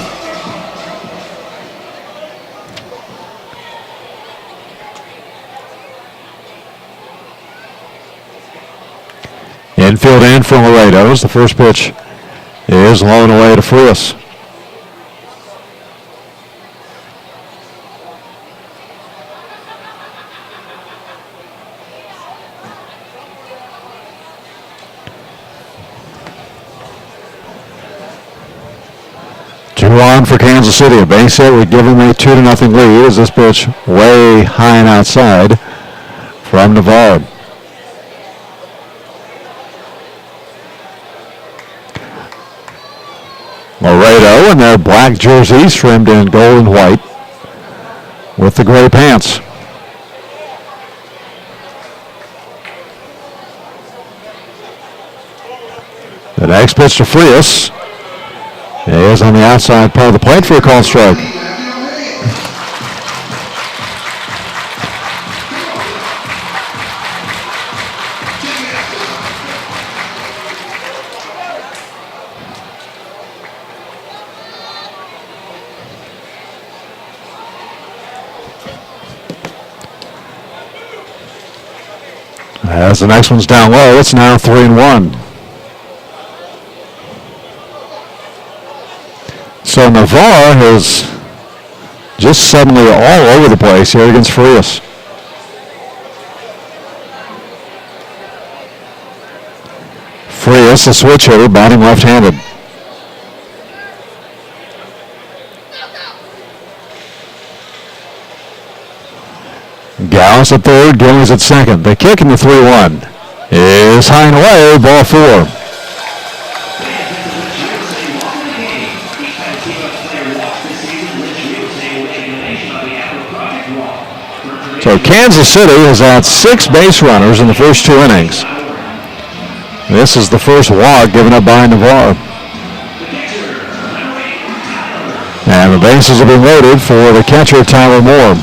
Infield in for Laredo. The first pitch is low and away to Frias. On for Kansas City. A base hit would give them a 2-0 lead as this pitch way high and outside from Navarre. Laredo in their black jerseys trimmed in gold and white with the gray pants. The next pitch to Frias is on the outside part of the plate for a called strike. As the next one's down low, it's now 3-1. So Navarre is just suddenly all over the place here against Frias. Frias, a switch hitter, batting left-handed. Gallus at third, Gillings at second. The kick in the 3-1 is high and away, ball 4. So Kansas City has had 6 base runners in the first 2 innings. This is the first walk given up by Navarre. And the bases will be loaded for the catcher, Tyler Moore.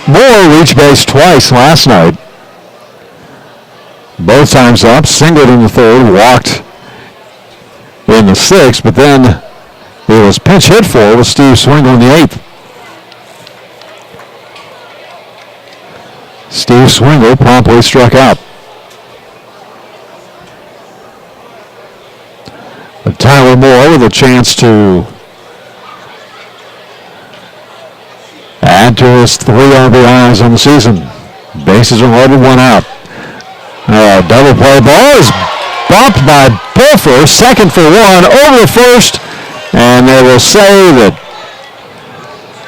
Moore reached base twice last night. Both times up, singled in the 3rd, walked in the 6th, but then it was pinch hit for with Steve Swingle in the 8th. Steve Swingle promptly struck out. But Tyler Moore with a chance to add to his 3 RBIs on the season. Bases are loaded, 1 out. Double play ball is bumped by Pulfer, second for 1, over the first, and they will say that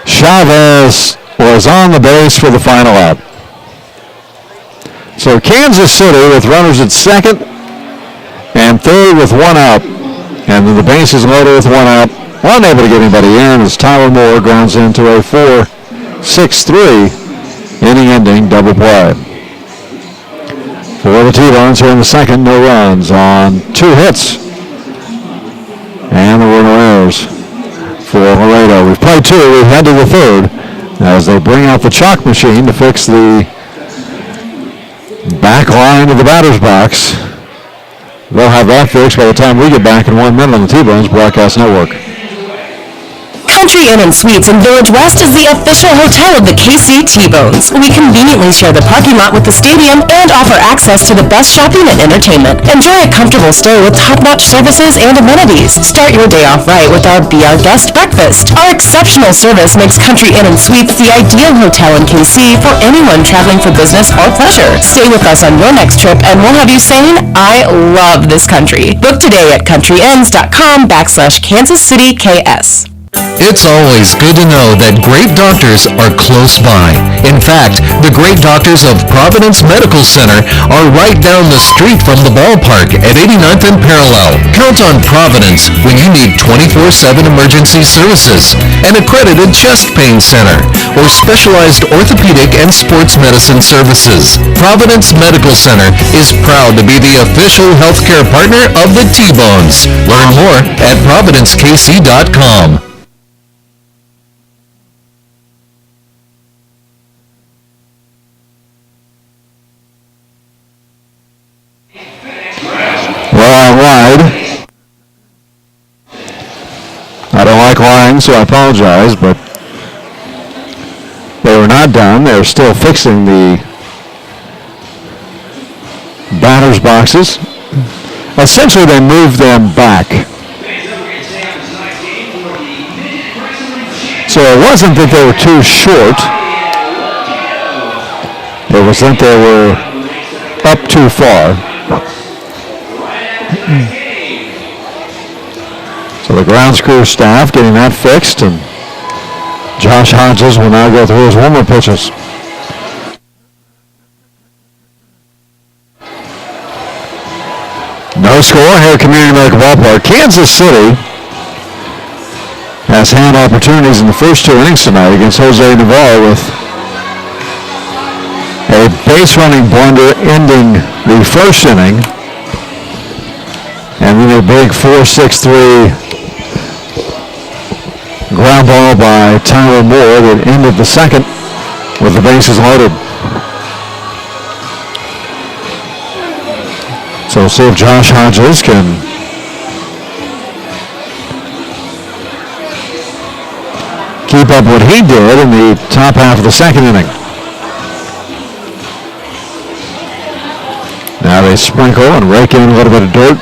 Chavez was on the base for the final out. So Kansas City with runners at second and third with 1 out, and then the bases loaded with 1 out, unable to get anybody in as Tyler Moore grounds into a 4-6-3 inning-ending double play. For the T-Bones here in the second, no runs on 2 hits. And there were no errors for Laredo. We've played 2. We've head to the 3rd as they bring out the chalk machine to fix the back line of the batter's box. They'll have that fixed by the time we get back in 1 minute on the T-Bones Broadcast Network. Country Inn & Suites in Village West is the official hotel of the KC T-Bones. We conveniently share the parking lot with the stadium and offer access to the best shopping and entertainment. Enjoy a comfortable stay with top-notch services and amenities. Start your day off right with our Be Our Guest breakfast. Our exceptional service makes Country Inn & Suites the ideal hotel in KC for anyone traveling for business or pleasure. Stay with us on your next trip and we'll have you saying, I love this country. Book today at countryinns.com/Kansas City KS. It's always good to know that great doctors are close by. In fact, the great doctors of Providence Medical Center are right down the street from the ballpark at 89th and Parallel. Count on Providence when you need 24/7 emergency services, an accredited chest pain center, or specialized orthopedic and sports medicine services. Providence Medical Center is proud to be the official healthcare partner of the T-Bones. Learn more at providencekc.com. Well, I lied. I don't like lying, so I apologize, but they were not done. They're still fixing the batter's boxes. Essentially, they moved them back. So it wasn't that they were too short. It was that they were up too far. So the grounds crew staff getting that fixed, and Josh Hodges will now go through his warm-up pitches. No score here at Community American Ballpark. Kansas City has had opportunities in the first 2 innings tonight against Jose Navarre with a base-running blunder ending the first inning. And then a big 4-6-3 ground ball by Tyler Moore that ended the second with the bases loaded. So we'll see if Josh Hodges can keep up what he did in the top half of the second inning. Now they sprinkle and rake in a little bit of dirt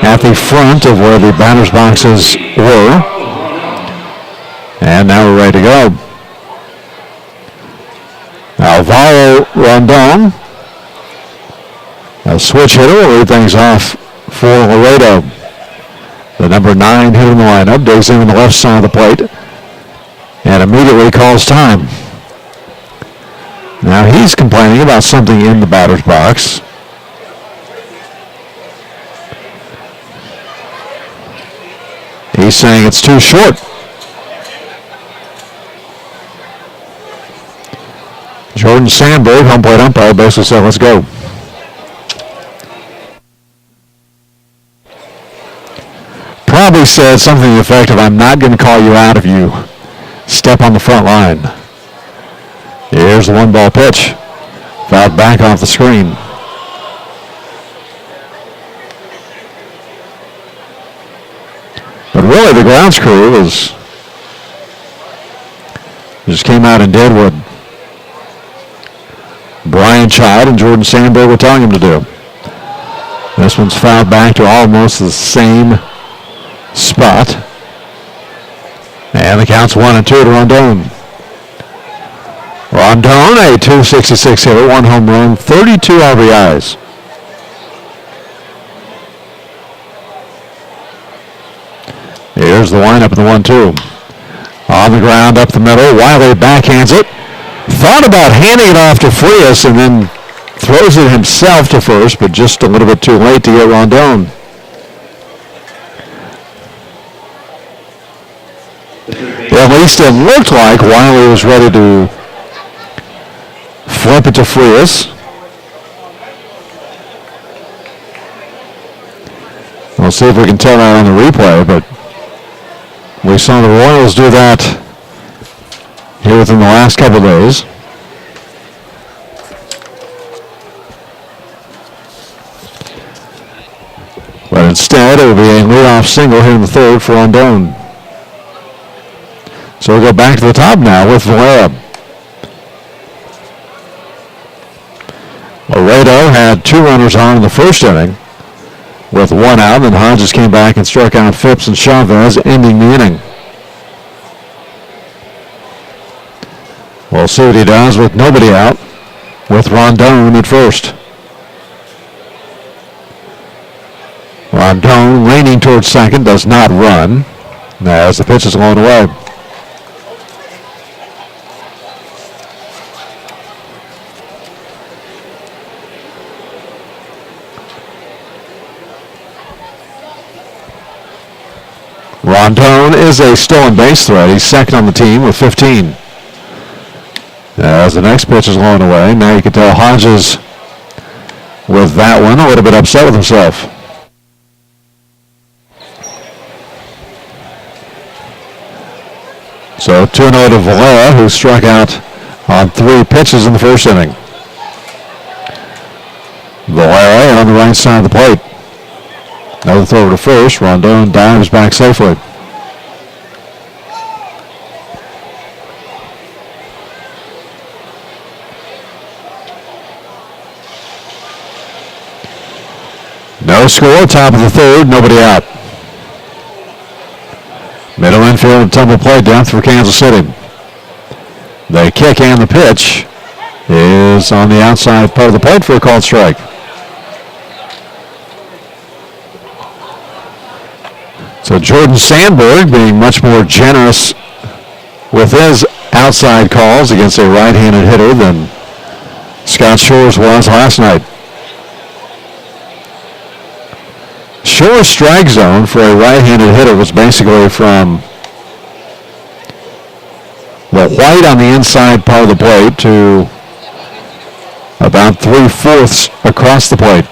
at the front of where the batter's boxes were. And now we're ready to go. Alvaro Rondon, a switch hitter, will lead things off for Laredo. The number 9 hitter in the lineup digs in on the left side of the plate and immediately calls time. Now he's complaining about something in the batter's box. He's saying it's too short. Jordan Sandberg, home plate umpire, basically said, let's go. Probably said something to the effect of, I'm not going to call you out if you step on the front line. Here's the 1-ball pitch. Fouled back off the screen. But really the grounds crew just came out and did what Brian Child and Jordan Sandberg were telling him to do. This one's fouled back to almost the same spot. And the count's 1-2 to Rondon. Rondon, a .266 hitter, 1 home run, 32 RBIs. Here's the windup of the 1-2. On the ground, up the middle. Wiley backhands it. Thought about handing it off to Frias and then throws it himself to first, but just a little bit too late to get Rondon. At least it looked like Wiley was ready to flip it to Frias. We'll see if we can tell that on the replay, but we saw the Royals do that here within the last couple of days. But instead, it will be a leadoff single here in the third for Rondon. So we'll go back to the top now with Valera. Laredo had 2 runners on in the first inning with 1 out, and then Hodges came back and struck out Phipps and Chavez, ending the inning. We'll see what he does with nobody out, with Rondon at first. Rondon leaning towards second, does not run as the pitch is blown away. Rondon is a stolen base threat. He's second on the team with 15. As the next pitch is blown away, now you can tell Hodges with that one a little bit upset with himself. So 2-0 to Valera, who struck out on 3 pitches in the first inning. Valera on the right side of the plate. Another throw to first. Rondon dives back safely. No score, top of the third, nobody out. Middle infield, tumble play depth for Kansas City. The kick and the pitch is on the outside part of the plate for a called strike. So Jordan Sandberg being much more generous with his outside calls against a right-handed hitter than Scott Shores was last night. Shore's strike zone for a right-handed hitter was basically from the white on the inside part of the plate to about 3/4 across the plate.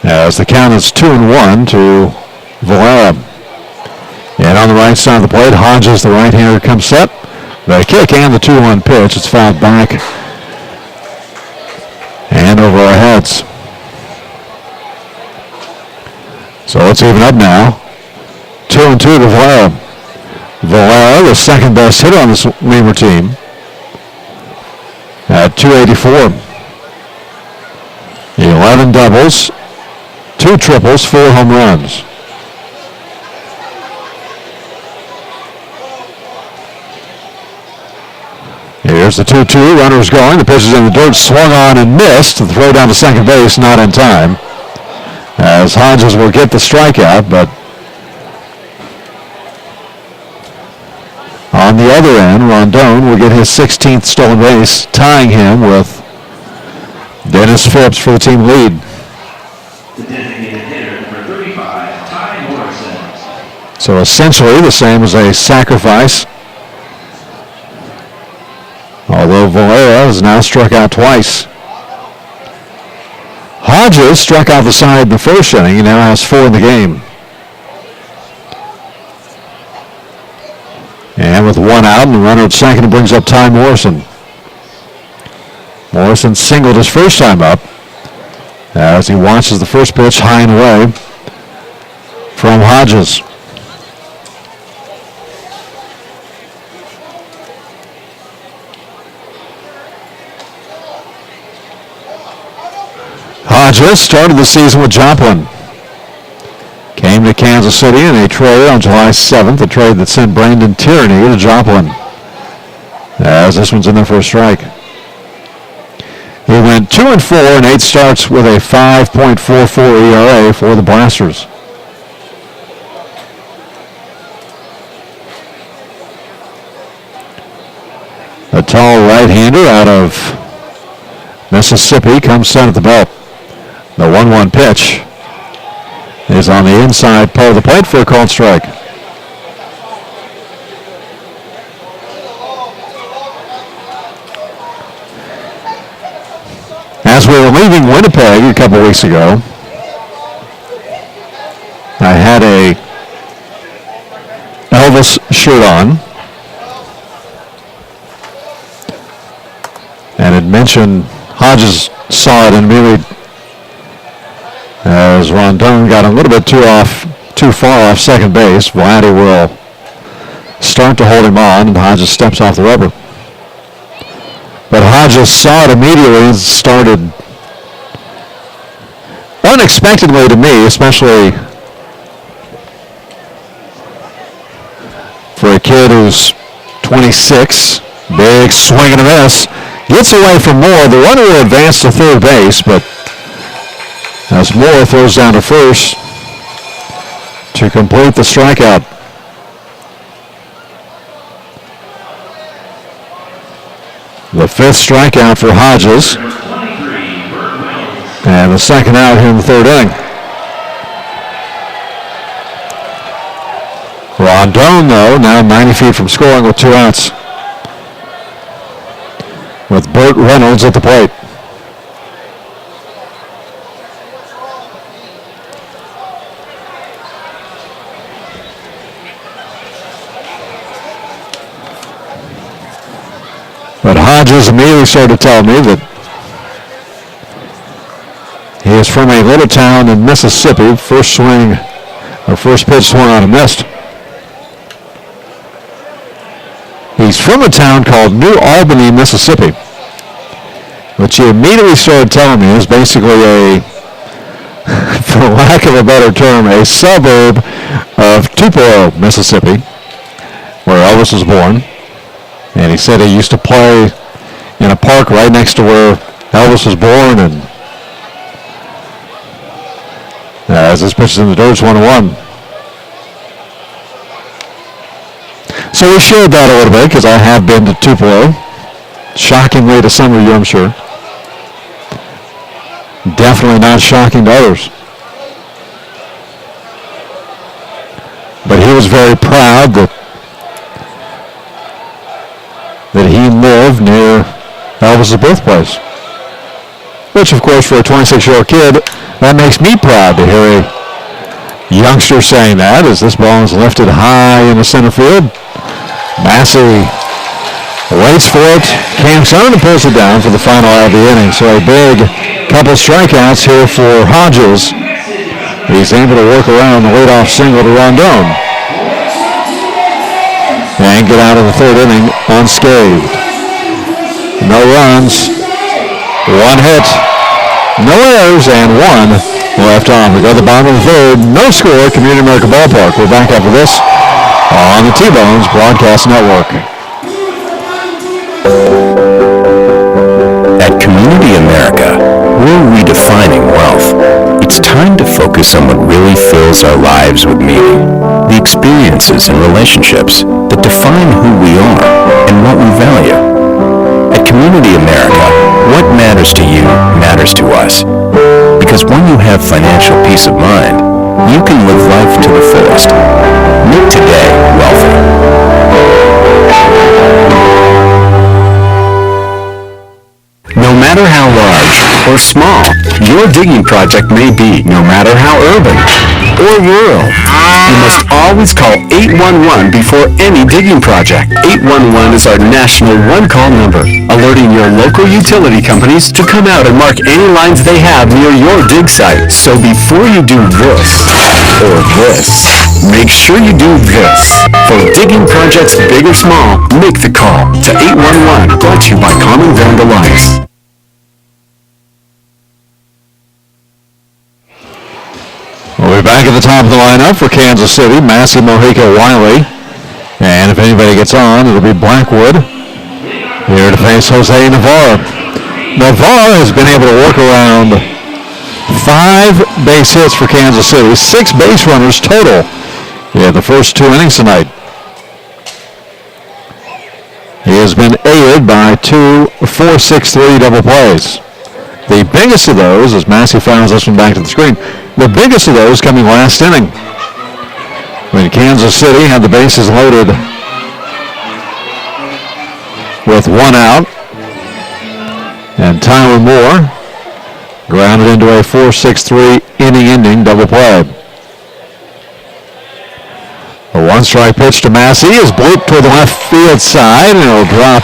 As the count is 2-1 to Valera. And on the right side of the plate, Hodges, the right-hander, comes set. The kick and the 2-1 pitch. It's fouled back and over our heads. So it's even up now. 2-2 to Valera. Valera, the second best hitter on this Lemur team, at 284. 11 doubles, 2 triples, 4 home runs. Here's the 2-2, runners going, the pitch is in the dirt, swung on and missed. The throw down to second base, not in time, as Hodges will get the strikeout, but on the other end, Rondon will get his 16th stolen base, tying him with Dennis Phipps for the team lead. The designated hitter, number 35, Ty Morrison. So essentially the same as a sacrifice, although Valera has now struck out twice. Hodges struck out the side in the first inning. He now has 4 in the game. And with 1 out and the runner at second, it brings up Ty Morrison. Morrison singled his first time up as he watches the first pitch high and away from Hodges. Hodges started the season with Joplin. Came to Kansas City in a trade on July 7th, a trade that sent Brandon Tierney to Joplin, as this one's in there for a strike. He went 2-4 in 8 starts with a 5.44 ERA for the Blasters. A tall right-hander out of Mississippi comes set at the belt. The 1-1 pitch is on the inside part of the plate for a called strike. As we were leaving Winnipeg a couple weeks ago, I had a Elvis shirt on and had mentioned Hodges saw it and immediately, as Rondon got a little bit too far off second base, Vladdy will start to hold him on, and Hodges steps off the rubber. But Hodges saw it immediately and started unexpectedly to me, especially for a kid who's 26, big swing and a miss, gets away from Moore. The runner will advance to third base, but as Moore throws down to first to complete the strikeout. The 5th strikeout for Hodges, and the second out here in the 3rd inning. Rondon, though, now 90 feet from scoring with 2 outs, with Burt Reynolds at the plate. But Hodges immediately started to tell me that he is from a little town in Mississippi. First pitch swung on and missed. He's from a town called New Albany, Mississippi, which he immediately started telling me is basically a, for lack of a better term, a suburb of Tupelo, Mississippi, where Elvis was born. And he said he used to play in a park right next to where Elvis was born, and as this pitch is in the dirt, it's 1-1. So we shared that a little bit because I have been to Tupelo, shockingly to some of you, I'm sure. Definitely not shocking to others. But he was very proud that he lived near Elvis's birthplace. Which, of course, for a 26-year-old kid, that makes me proud to hear a youngster saying that as this ball is lifted high in the center field. Massey waits for it, camps on and pulls it down for the final out of the inning. So a big couple strikeouts here for Hodges He's able to work around the leadoff single to Rondon and get out of the third inning unscathed. No runs, one hit, no errors, and one left on. We go to the bottom of the third. No score, Community America Ballpark. We're back after this on the T-Bones Broadcast Network. At Community America, we're redefining wealth. It's time to focus on what really fills our lives with meaning. The experiences and relationships that define who we are and what we value. At Community America, what matters to you matters to us. Because when you have financial peace of mind, you can live life to the fullest. Make today wealthy. No matter how large or small your digging project may be, no matter how urban or rural, you must always call 811 before any digging project. 811 is our national one-call number, alerting your local utility companies to come out and mark any lines they have near your dig site. So before you do this or this, make sure you do this. For digging projects big or small, make the call to 811, brought to you by Common Vandal Lights. We'll be back at the top of the lineup for Kansas City. Massey, Mojica, Wiley. And if anybody gets on, it'll be Blackwood here to face Jose Navarre. Navarre has been able to work around 5 base hits for Kansas City, 6 base runners total in the first 2 innings tonight. He has been aided by 2 4-6-3 double plays. The biggest of those, as Massey fouls this one back to the screen, the biggest of those coming last inning, when Kansas City had the bases loaded with 1 out, and Tyler Moore grounded into a 4-6-3 inning-ending double play. A 1-strike pitch to Massey is blooped toward the left field side, and it'll drop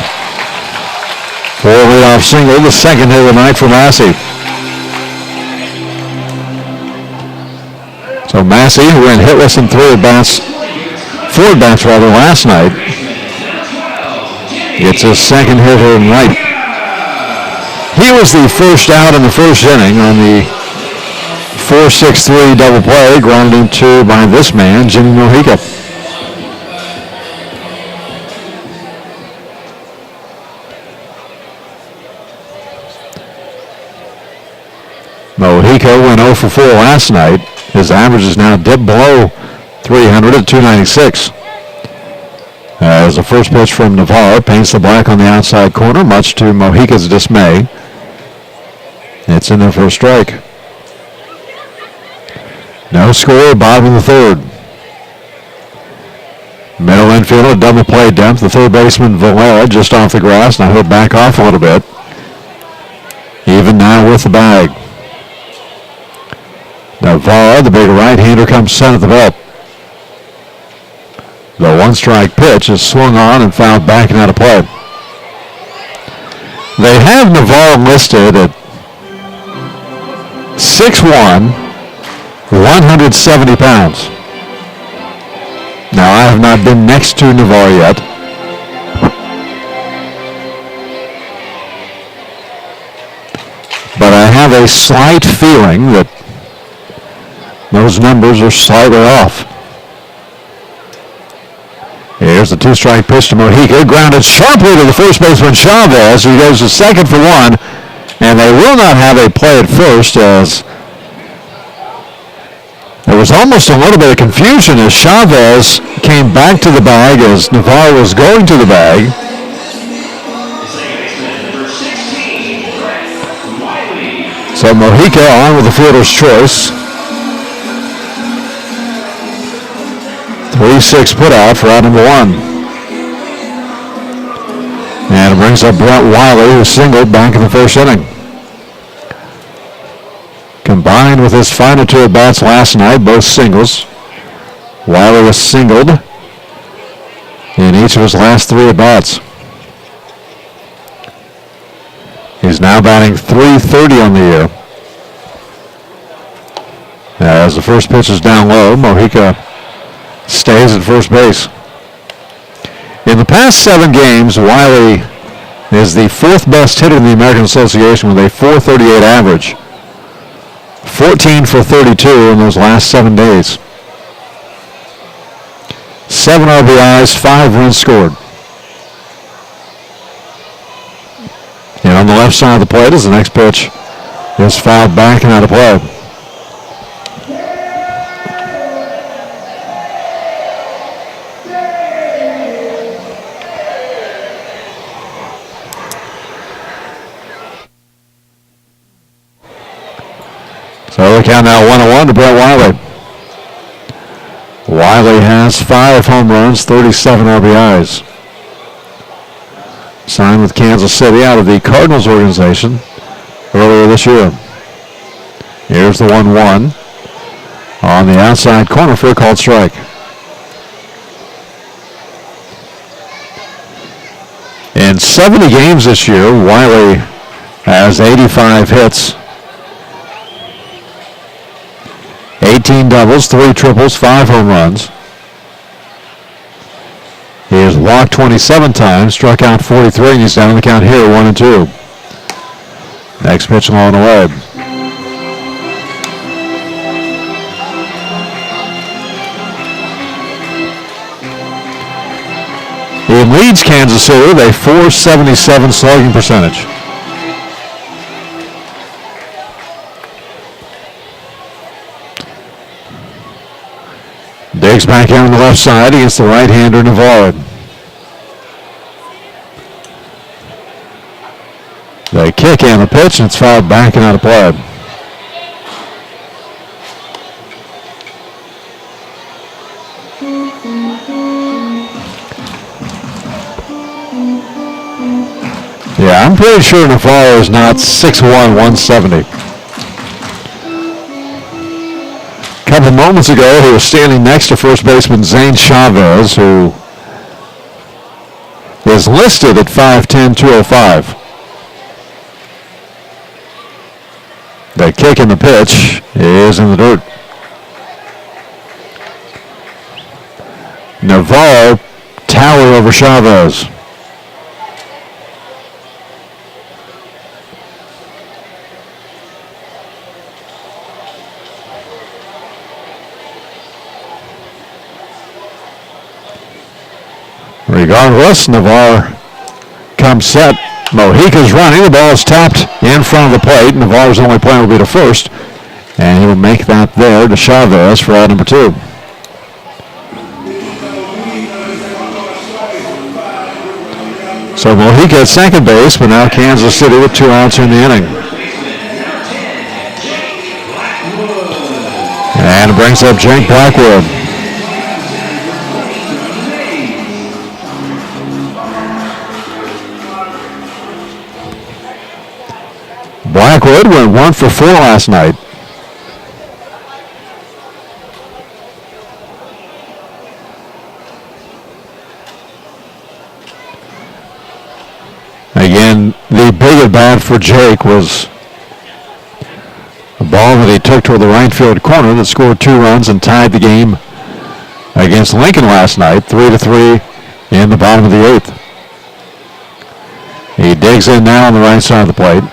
for a leadoff single, the second hit of the night for Massey. So Massey, who went hitless in 4 at-bats last night, gets his second hit here tonight. He was the first out in the first inning on the 4-6-3 double play, grounded into by this man, Jimmy Mojica. Mojica went 0 for 4 last night. His average is now dipped below 300 at 296. As the first pitch from Navarre paints the black on the outside corner, much to Mojica's dismay. It's in there for a strike. No score, bottom of the third. Middle infielder, double play depth. The third baseman, Valera, just off the grass. Now he'll back off a little bit. Even now with the bag. Navarre, the big right-hander, comes set at the belt. The 1-strike pitch is swung on and fouled back and out of play. They have Navarre listed at 6'1", 170 pounds. Now, I have not been next to Navarre yet. But I have a slight feeling that those numbers are slightly off. Here's the 2-strike pitch to Mojica, grounded sharply to the first baseman Chavez, who goes to second for 1, and they will not have a play at first, as there was almost a little bit of confusion as Chavez came back to the bag as Navarre was going to the bag. So Mojica on with the fielder's choice. 3-6 put out for out number 1. And it brings up Brent Wiley, who singled back in the first inning. Combined with his final 2 at-bats last night, both singles. Wiley was singled in each of his last 3 at-bats. He's now batting .330 on the year. As the first pitch is down low, Mojica stays at first base. In the past 7 games, Wiley is the 4th best hitter in the American Association with a .438 average. 14 for 32 in those last 7 days. 7 RBIs, 5 runs scored. And on the left side of the plate as the next pitch is fouled back and out of play. So we count now 1-1 to Brett Wiley. Wiley has 5 home runs, 37 RBIs. Signed with Kansas City out of the Cardinals organization earlier this year. Here's the 1-1 on the outside corner for a called strike. In 70 games this year, Wiley has 85 hits, 18 doubles, 3 triples, 5 home runs. He has walked 27 times, struck out 43, and he's down the count here, 1-2. Next pitch along the way. He leads Kansas City with a .477 slugging percentage. Diggs back here on the left side against the right-hander Navarro. They kick in the pitch and it's fouled back and out of play. Yeah, I'm pretty sure Navarro is not 6'1", 170. A couple moments ago, he was standing next to first baseman Zane Chavez, who is listed at 5'10", 205. The kick in the pitch is in the dirt. Navarro towered over Chavez. Regardless, Navarro comes set. Mojica's running. The ball is tapped in front of the plate. Navarro's only play will be to first. And he will make that there to Chavez for out number 2. So Mojica at second base, but now Kansas City with 2 outs in the inning. And it brings up Jake Blackwood. Blackwood went 1 for 4 last night. Again, the big at bat for Jake was a ball that he took toward the right field corner that scored 2 runs and tied the game against Lincoln last night, 3-3 in the bottom of the 8th. He digs in now on the right side of the plate.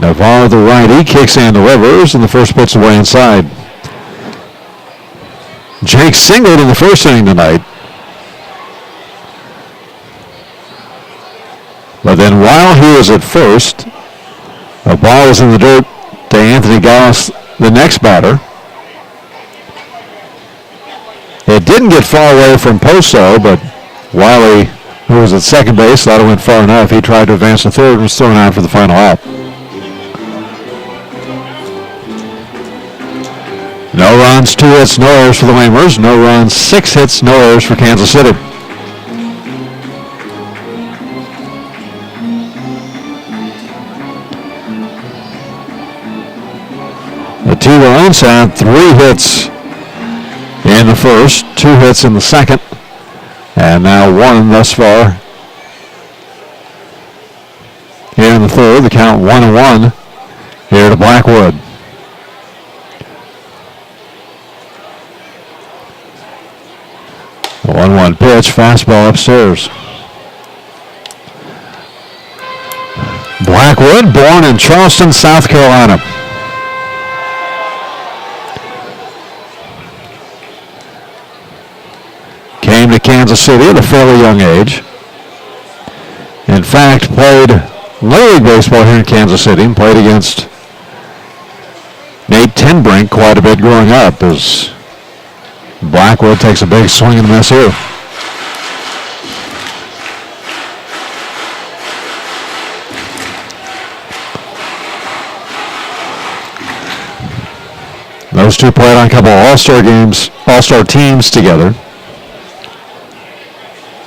Navarro, the righty, kicks in to Rivers, and the first pitch away inside. Jake singled in the first inning tonight. But then while he was at first, the ball was in the dirt to Anthony Gauss, the next batter. It didn't get far away from Poso, but Wiley, who was at second base, thought it went far enough. He tried to advance to third and was thrown out for the final out. No runs, 2 hits, no errors for the Lamers. No runs, 6 hits, no errors for Kansas City. The T-Rones had 3 hits in the first, 2 hits in the second, and now 1 thus far Here in the third, the count 1-1 here to Blackwood. The 1-1 pitch, fastball upstairs. Blackwood, born in Charleston, South Carolina. Came to Kansas City at a fairly young age. In fact, played Little League baseball here in Kansas City and played against Nate Tenbrink quite a bit growing up as Blackwood takes a big swing and a miss here. Those two played on a couple of All-Star games, All-Star teams together.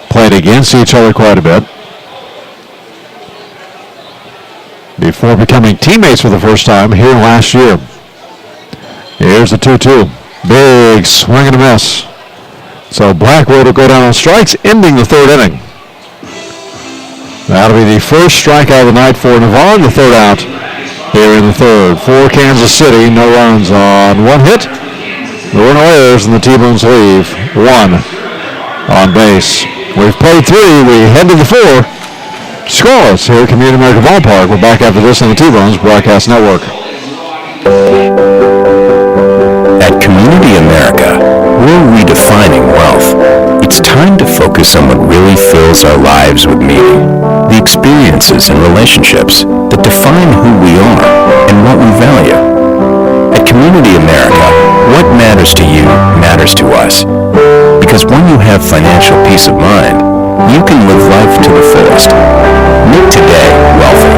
Played against each other quite a bit before becoming teammates for the first time here last year. Here's the 2-2. Big swing and a miss. So Blackwood will go down on strikes, ending the third inning. That'll be the first strikeout of the night for Navarre, the third out here in the third. For Kansas City, no runs on one hit. There were no errors, and the T-Bones leave one on base. We've played three. We head to the four. Scoreless here at Community America Ballpark. We're back after this on the T-Bones Broadcast Network. At Community America, we're redefining wealth. It's time to focus on what really fills our lives with meaning. The experiences and relationships that define who we are and what we value. At Community America, what matters to you matters to us. Because when you have financial peace of mind, you can live life to the fullest. Make today wealthy.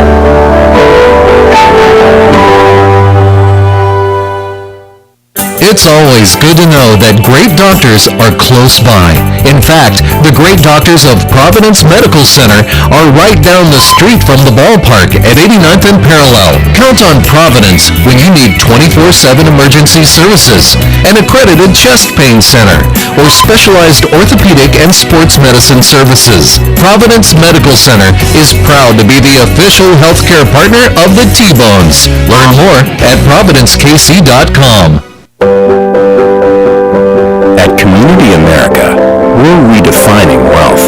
It's always good to know that great doctors are close by. In fact, the great doctors of Providence Medical Center are right down the street from the ballpark at 89th and Parallel. Count on Providence when you need 24/7 emergency services, an accredited chest pain center, or specialized orthopedic and sports medicine services. Providence Medical Center is proud to be the official healthcare partner of the T-Bones. Learn more at providencekc.com. At Community America, we're redefining wealth.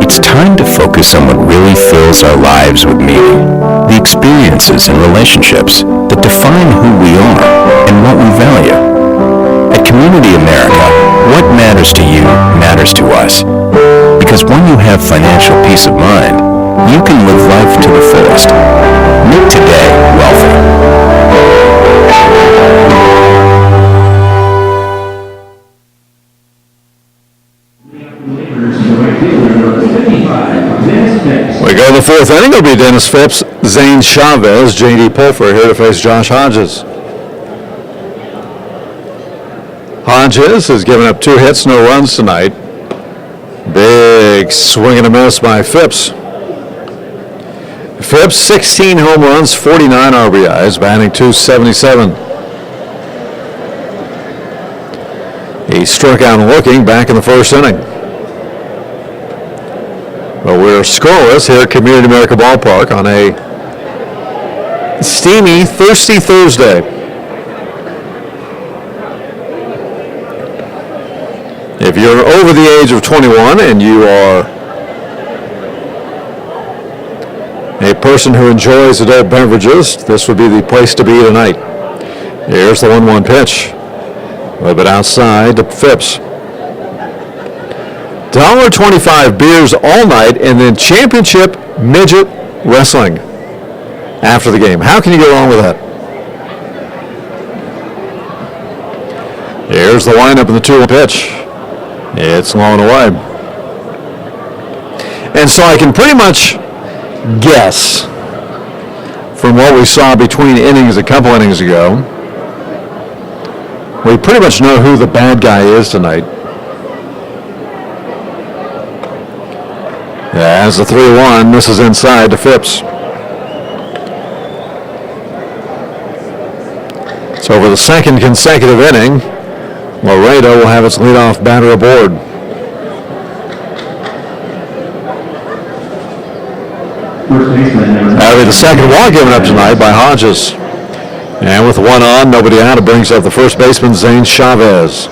It's time to focus on what really fills our lives with meaning. The experiences and relationships that define who we are and what we value. At Community America, what matters to you matters to us. Because when you have financial peace of mind, you can live life to the fullest. Make today wealthy. We go to the fourth inning. It'll be Dennis Phipps, Zane Chavez, J.D. Pulfer here to face Josh Hodges. Hodges has given up 2 hits, no runs tonight. Big swing and a miss by Phipps. Phipps, 16 home runs, 49 RBIs, batting .277. He struck out looking back in the first inning. But we're scoreless here at Community America Ballpark on a steamy, thirsty Thursday. If you're over the age of 21 and you are a person who enjoys adult beverages, this would be the place to be tonight. Here's the 1-1 pitch. A little bit outside to Phipps. $1.25 beers all night, and then championship midget wrestling after the game. How can you go wrong with that? Here's the windup in the 2-1 pitch. It's long away. And so I can pretty much guess from what we saw between innings a couple innings ago. We pretty much know who the bad guy is tonight. As the 3-1, this is inside to Phipps. So for the second consecutive inning, Laredo will have its leadoff batter aboard. That'll be the second walk given up tonight by Hodges. And with one on, nobody out, it brings up the first baseman, Zane Chavez.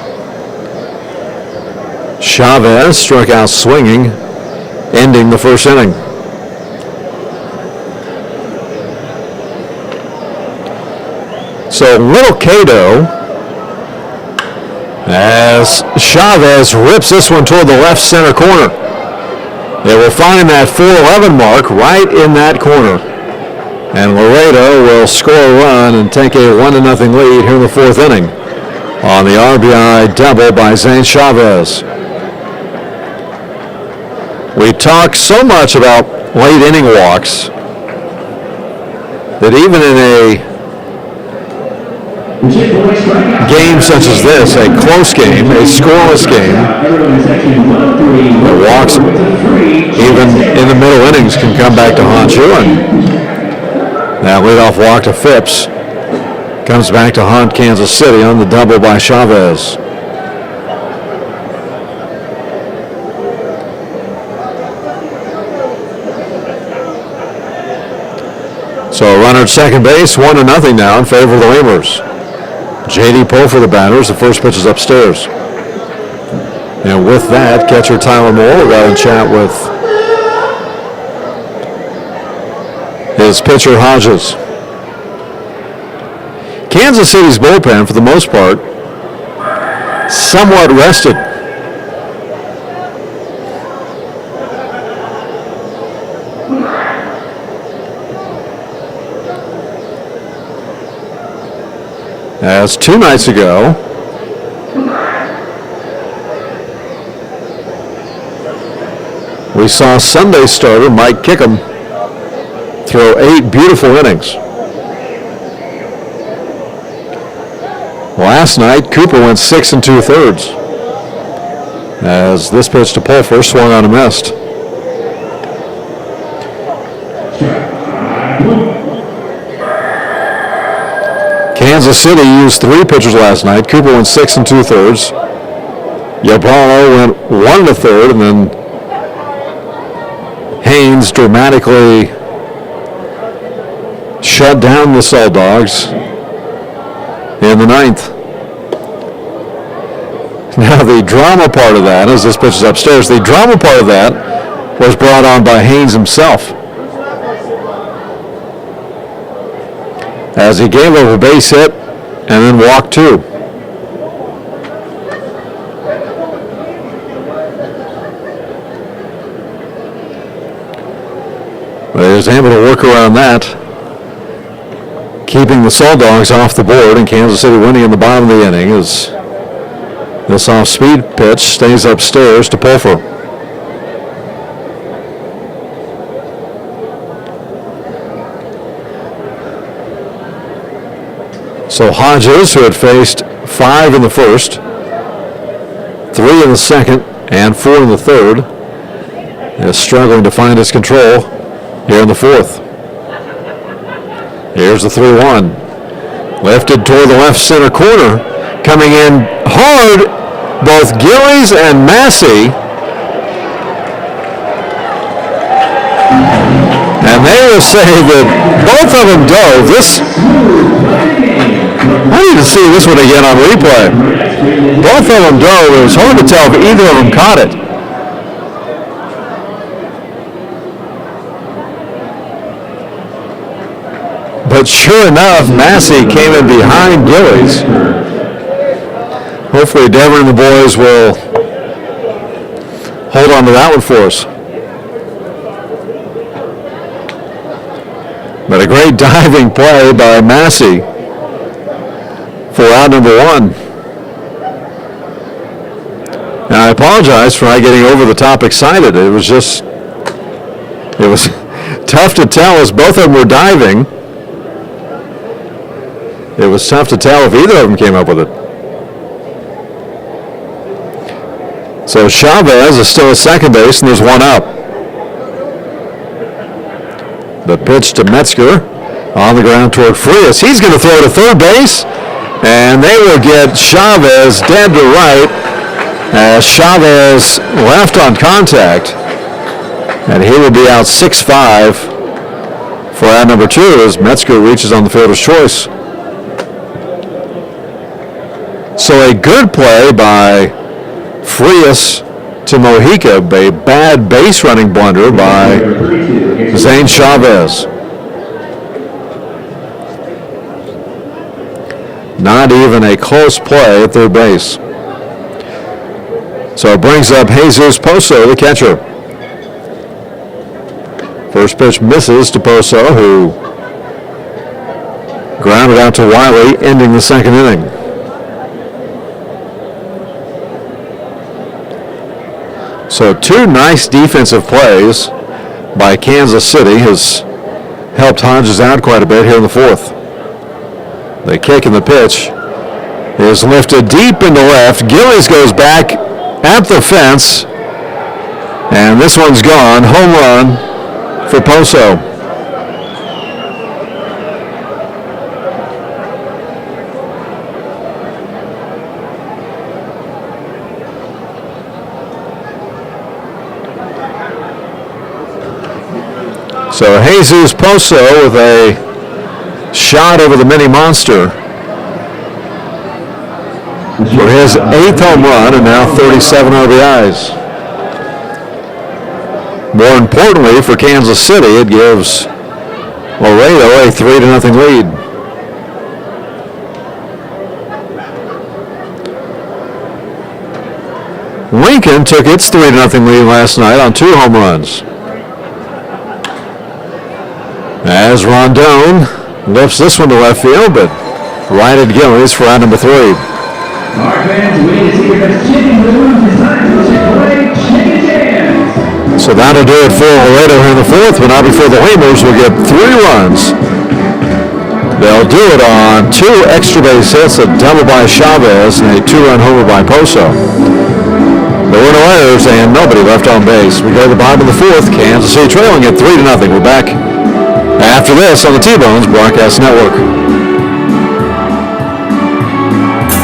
Chavez struck out swinging, ending the first inning. So Little Cato, as Chavez rips this one toward the left center corner. They will find that 411 mark right in that corner. And Laredo will score a run and take a 1-0 lead here in the fourth inning on the RBI double by Zane Chavez. We talk so much about late inning walks that even in a game such as this, a close game, a scoreless game, the walks even in the middle innings can come back to haunt you, and that leadoff walk to Phipps comes back to haunt Kansas City on the double by Chavez. So a runner at second base, 1-0 now in favor of the Lamers. J.D. Poe for the batters. The first pitch is upstairs. And with that, catcher Tyler Moore will go and chat with his pitcher Hodges. Kansas City's bullpen, for the most part, somewhat rested. As 2 nights ago, we saw Sunday starter Mike Kickham throw 8 beautiful innings. Last night, Cooper went 6 2/3. As this pitch to Pulfer swung on and missed. Kansas City used 3 pitchers last night. Cooper went 6 2/3. Yabalo went 1 1/3, and then Haynes dramatically shut down the Salt Dogs in the 9th. Now the drama part of that, as this pitch is upstairs, the drama part of that was brought on by Haynes himself, as he gave up a base hit and then walked 2. But he was able to work around that, keeping the Salt Dogs off the board, and Kansas City winning in the bottom of the inning as this off-speed pitch stays upstairs to Pulfer. So Hodges, who had faced 5 in the first, 3 in the second, and 4 in the third, is struggling to find his control here in the fourth. Here's the 3-1. Lifted toward the left center corner. Coming in hard, both Gillies and Massey. And they will say that both of them dove. I need to see this one again on replay. Both of them dove. It was hard to tell if either of them caught it. But sure enough, Massey came in behind Gillies. Hopefully Dever and the boys will hold on to that one for us. But a great diving play by Massey for out number 1. And I apologize for not getting over the top excited. It was tough to tell as both of them were diving. It was tough to tell if either of them came up with it. So Chavez is still at second base, and there's one up. The pitch to Metzger on the ground toward Frias. He's going to throw to third base, and they will get Chavez dead to right as Chavez left on contact, and he will be out 6-5 for out number 2 as Metzger reaches on the fielder's choice. So a good play by Frias to Mojica, a bad base running blunder by Zane Chavez. Not even a close play at third base. So it brings up Jesus Poso, the catcher. First pitch misses to Poso, who grounded out to Wiley, ending the second inning. So 2 nice defensive plays by Kansas City has helped Hodges out quite a bit here in the fourth. The kick and the pitch is lifted deep into left. Gillies goes back at the fence, and this one's gone. Home run for Poso. So Jesus Poso with a shot over the mini monster for his 8th home run and now 37 RBIs. More importantly for Kansas City, it gives Laredo a 3-0 lead. Lincoln took its 3-0 lead last night on 2 home runs. As Rondon lifts this one to left field, but righted Gillies for out number 3. Our fans waiting to see your best chicken wings designed for Chick-fil-A Chicken Jams. So that'll do it for Laredo here in the fourth, but not before the Lemurs will get 3 runs. They'll do it on 2 extra base hits, a double by Chavez and a 2-run homer by Poso. There were no errors and nobody left on base. We go to the bottom of the fourth, Kansas City trailing at 3-0. We're back after this on the T-Bones Broadcast Network.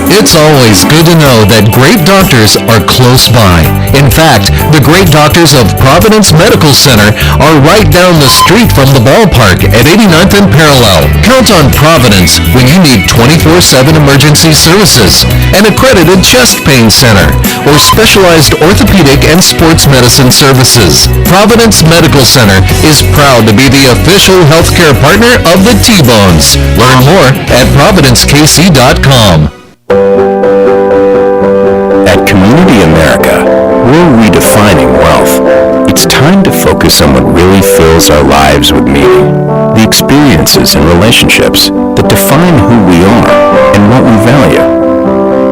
It's always good to know that great doctors are close by. In fact, the great doctors of Providence Medical Center are right down the street from the ballpark at 89th and Parallel. Count on Providence when you need 24/7 emergency services, an accredited chest pain center, or specialized orthopedic and sports medicine services. Providence Medical Center is proud to be the official healthcare partner of the T-Bones. Learn more at providencekc.com. At Community America, we're redefining wealth. It's time to focus on what really fills our lives with meaning. The experiences and relationships that define who we are and what we value.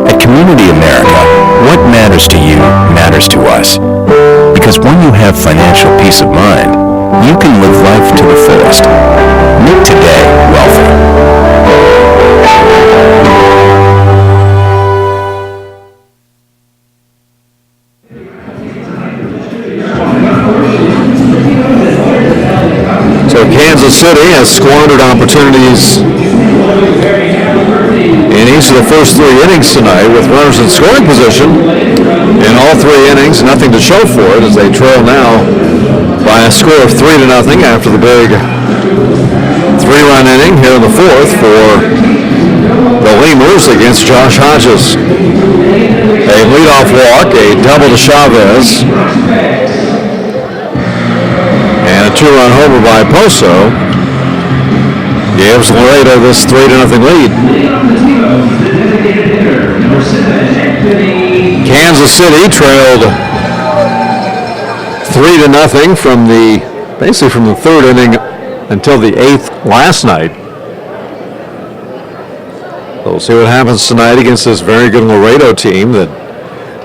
At Community America, what matters to you matters to us. Because when you have financial peace of mind, you can live life to the fullest. Make today wealthy. So Kansas City has squandered opportunities in each of the first 3 innings tonight with runners in scoring position. In all 3 innings, nothing to show for it as they trail now by a score of 3-0 after the big 3-run inning here in the fourth for the Lemurs against Josh Hodges. A leadoff walk, a double to Chavez, and a 2-run homer by Poso gives Laredo this 3-0 lead. Kansas City trailed 3-0 from basically from the 3rd inning until the 8th last night. So we'll see what happens tonight against this very good Laredo team that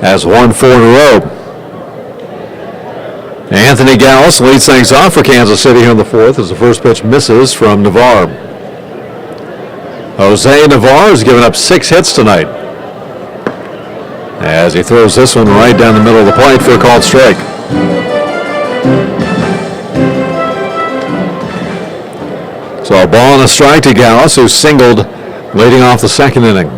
has won 4 in a row. Anthony Gallus leads things off for Kansas City here in the fourth as the first pitch misses from Navarre. Jose Navarre has given up 6 hits tonight as he throws this one right down the middle of the plate for a called strike. So a ball and a strike to Gallus, who singled leading off the second inning.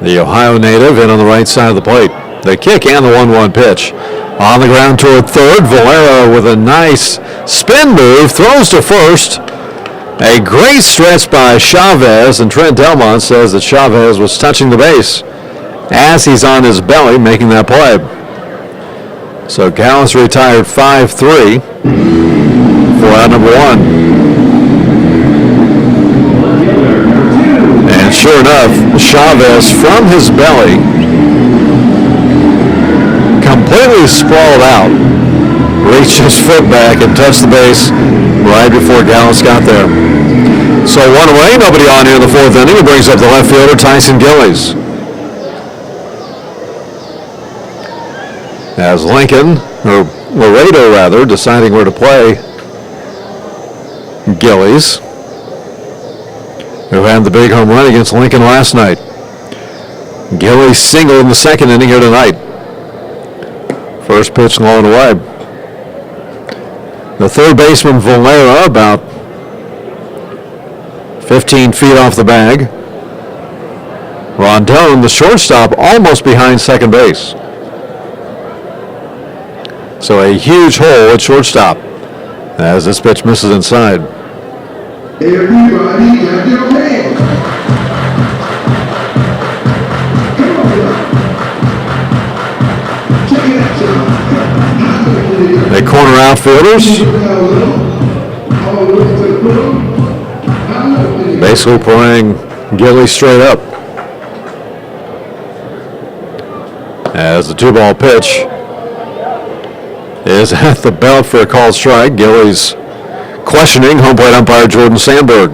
The Ohio native in on the right side of the plate. The kick and the 1-1 pitch. On the ground toward third, Valera with a nice Spin move, throws to first. A great stretch by Chavez, and Trent Delmont says that Chavez was touching the base as he's on his belly making that play. So Gallus retired 5-3 for out number 1. And sure enough, Chavez from his belly completely sprawled out, reached his foot back and touched the base right before Gallus got there. So 1 away, nobody on here in the 4th inning. It brings up the left fielder, Tyson Gillies. As Lincoln, or Laredo rather, deciding where to play Gillies, who had the big home run against Lincoln last night. Gillies single in the 2nd inning here tonight. First pitch low and away. The third baseman, Valera, about 15 feet off the bag. Rondon, the shortstop, almost behind second base. So a huge hole at shortstop as this pitch misses inside. Everybody clap your hands. Come on, check it out, y'all. They corner outfielders. Basically playing Gilly straight up. As the 2-ball pitch is at the belt for a called strike. Gillies questioning home plate umpire Jordan Sandberg.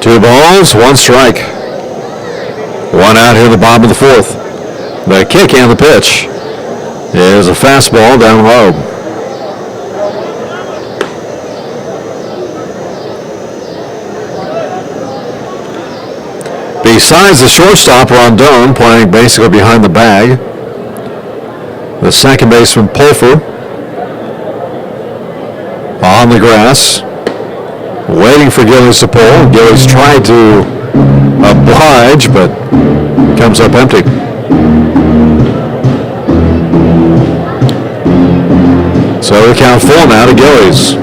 Two balls, 1 strike. 1 out here at the bottom of the 4th. The kick and the pitch is a fastball down low. Besides the shortstop, Rondon, playing basically behind the bag. The second baseman, Pulfer, on the grass, waiting for Gillies to pull. Gillies tried to oblige, but comes up empty. So the count full now to Gillies.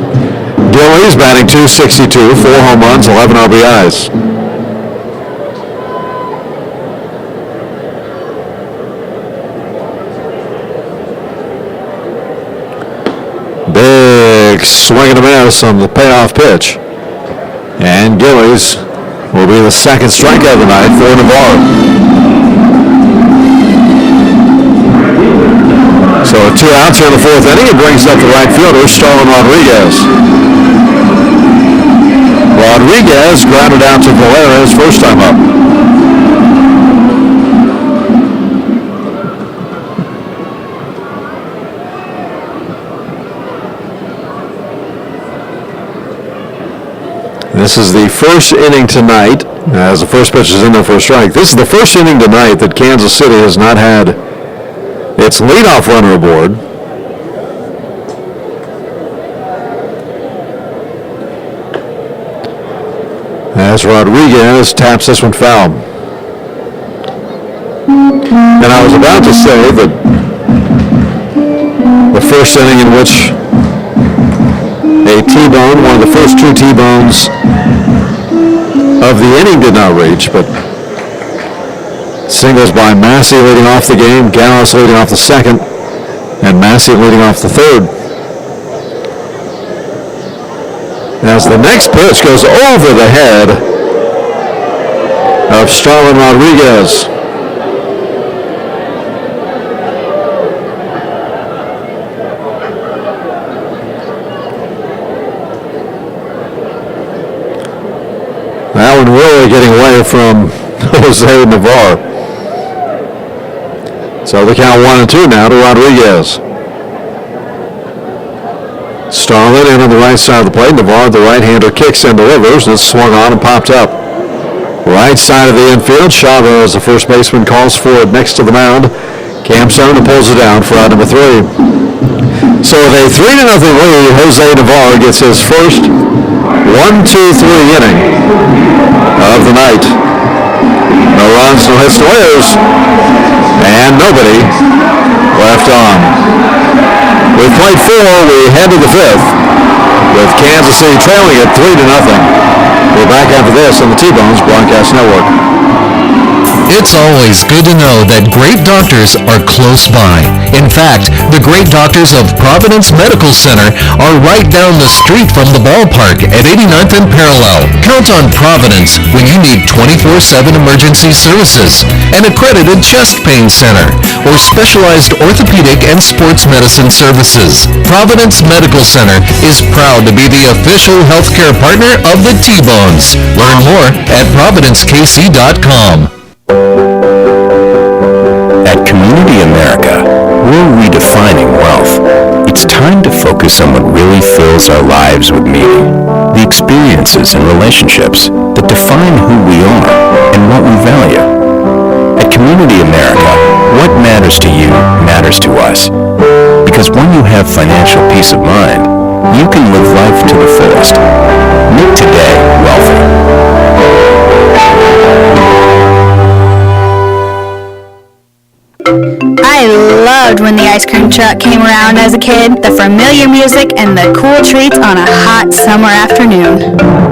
Gillies batting .262, 4 home runs, 11 RBIs. Big swing and a miss on the payoff pitch. And Gillies will be the second strikeout of the night for Navarre. So 2 outs here in the 4th inning. It brings up the right fielder, Starlin Rodriguez. Rodriguez grounded out to Valera his first time up. This is the first inning tonight, as the first pitch is in there for a strike. This is the first inning tonight that Kansas City has not had its leadoff runner aboard. As Rodriguez taps this one foul. And I was about to say that the first inning in which a T-bone, one of the first 2 T-bones of the inning did not reach, but singles by Massey leading off the game, Gallus leading off the second, and Massey leading off the third. As the next pitch goes over the head of Starlin Rodriguez. That one really getting away from Jose Navarre. So the count 1-2 now to Rodriguez. Starlin in on the right side of the plate. Navarre, the right-hander, kicks and delivers, and it's swung on and popped up. Right side of the infield. Chavez, the first baseman, calls for it next to the mound. Camstone and pulls it down for out number 3. So with a 3-0 lead, Jose Navarre gets his first 1-2-3 inning of the night. No runs, no hits, no errors. nobody left on. We've played 4. We head to the 5th with Kansas City trailing at 3-0. We're back after this on the T-Bones Broadcast Network. It's always good to know that great doctors are close by. In fact, the great doctors of Providence Medical Center are right down the street from the ballpark at 89th and Parallel. Count on Providence when you need 24/7 emergency services, an accredited chest pain center, or specialized orthopedic and sports medicine services. Providence Medical Center is proud to be the official healthcare partner of the T-Bones. Learn more at providencekc.com. At Community America, we're redefining wealth. It's time to focus on what really fills our lives with meaning. The experiences and relationships that define who we are and what we value. At Community America, what matters to you matters to us. Because when you have financial peace of mind, you can live life to the fullest. Make today wealthy. I loved when the ice cream truck came around as a kid, the familiar music and the cool treats on a hot summer afternoon.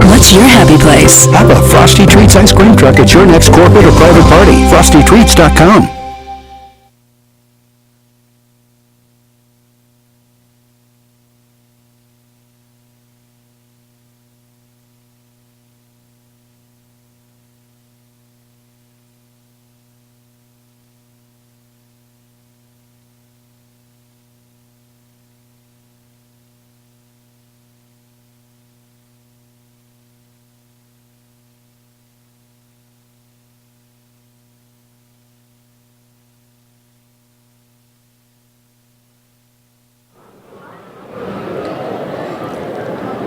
What's your happy place? Have a Frosty Treats ice cream truck at your next corporate or private party. FrostyTreats.com.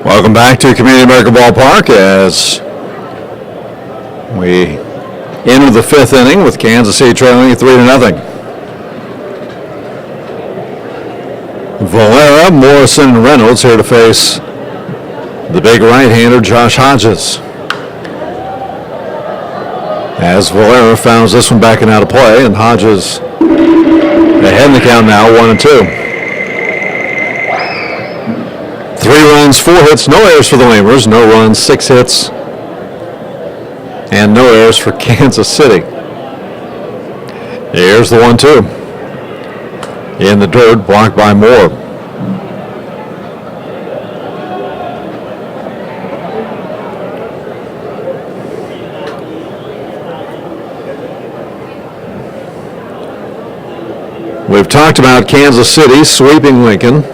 Welcome back to Community America Ballpark as we enter the 5th inning with Kansas City trailing 3-0. Valera, Morrison, and Reynolds here to face the big right-hander Josh Hodges. As Valera fouls this one back and out of play, and Hodges ahead in the count now, 1-2. 3 runs, 4 hits, no errors for the Lamers, no runs, 6 hits, and no errors for Kansas City. Here's the 1-2. In the dirt, blocked by Moore. We've talked about Kansas City sweeping Lincoln.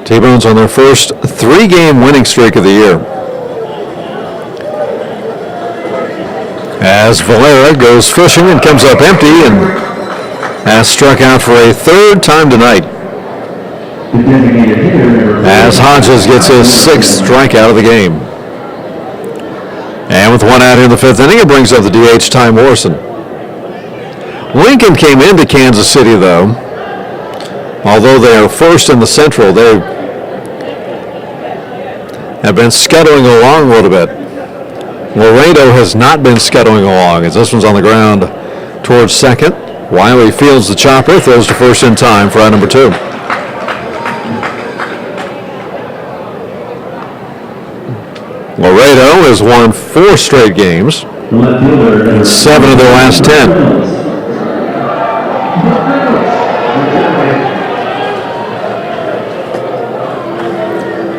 T-Bones on their first 3-game winning streak of the year. As Valera goes fishing and comes up empty and has struck out for a 3rd time tonight. As Hodges gets his 6th strikeout of the game. And with 1 out here in the 5th inning, it brings up the DH Ty Morrison. Lincoln came into Kansas City, though. Although they are first in the Central, they have been scuttling along a little bit. Laredo has not been scuttling along as this one's on the ground towards second. Wiley fields the chopper, throws to first in time for out number 2. Laredo has won 4 straight games and 7 of their last 10.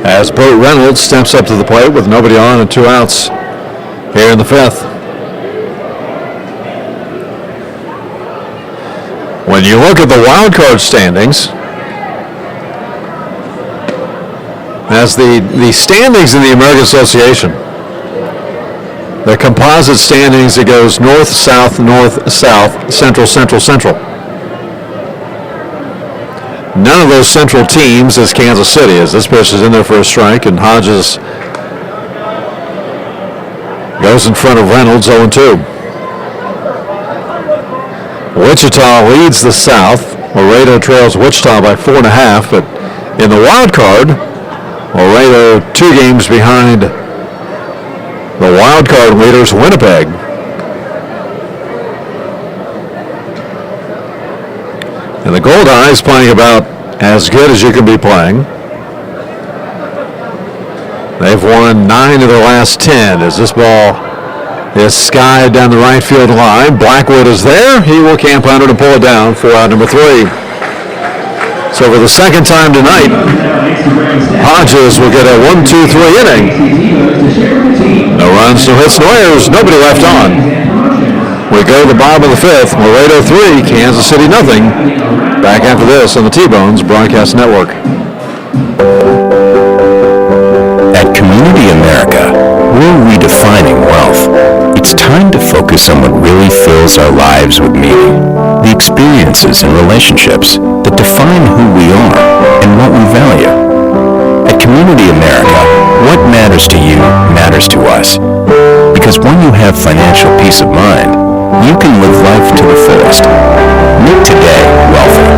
As Burt Reynolds steps up to the plate with nobody on and 2 outs here in the 5th. When you look at the wild card standings, as the standings in the American Association, the composite standings, it goes north, south, central, central, central. None of those central teams is Kansas City, as this pitch is in there for a strike, and Hodges goes in front of Reynolds, 0-2. Wichita leads the South. Laredo trails Wichita by 4.5, but in the wild card, Laredo 2 games behind the wild card leaders, Winnipeg. And the Gold Eyes playing about as good as you can be playing. They've won 9 of their last 10 as this ball is skied down the right field line. Blackwood is there. He will camp on it and pull it down for out number 3. So for the second time tonight, Hodges will get a 1-2-3 inning. No runs, no hits, no errors, nobody left on. We go to the bottom of the 5th. Laredo 3, Kansas City nothing. Back after this on the T-Bones Broadcast Network. At Community America, we're redefining wealth. It's time to focus on what really fills our lives with meaning. The experiences and relationships that define who we are and what we value. At Community America, what matters to you matters to us. Because when you have financial peace of mind, you can live life to the fullest. Make today wealthy.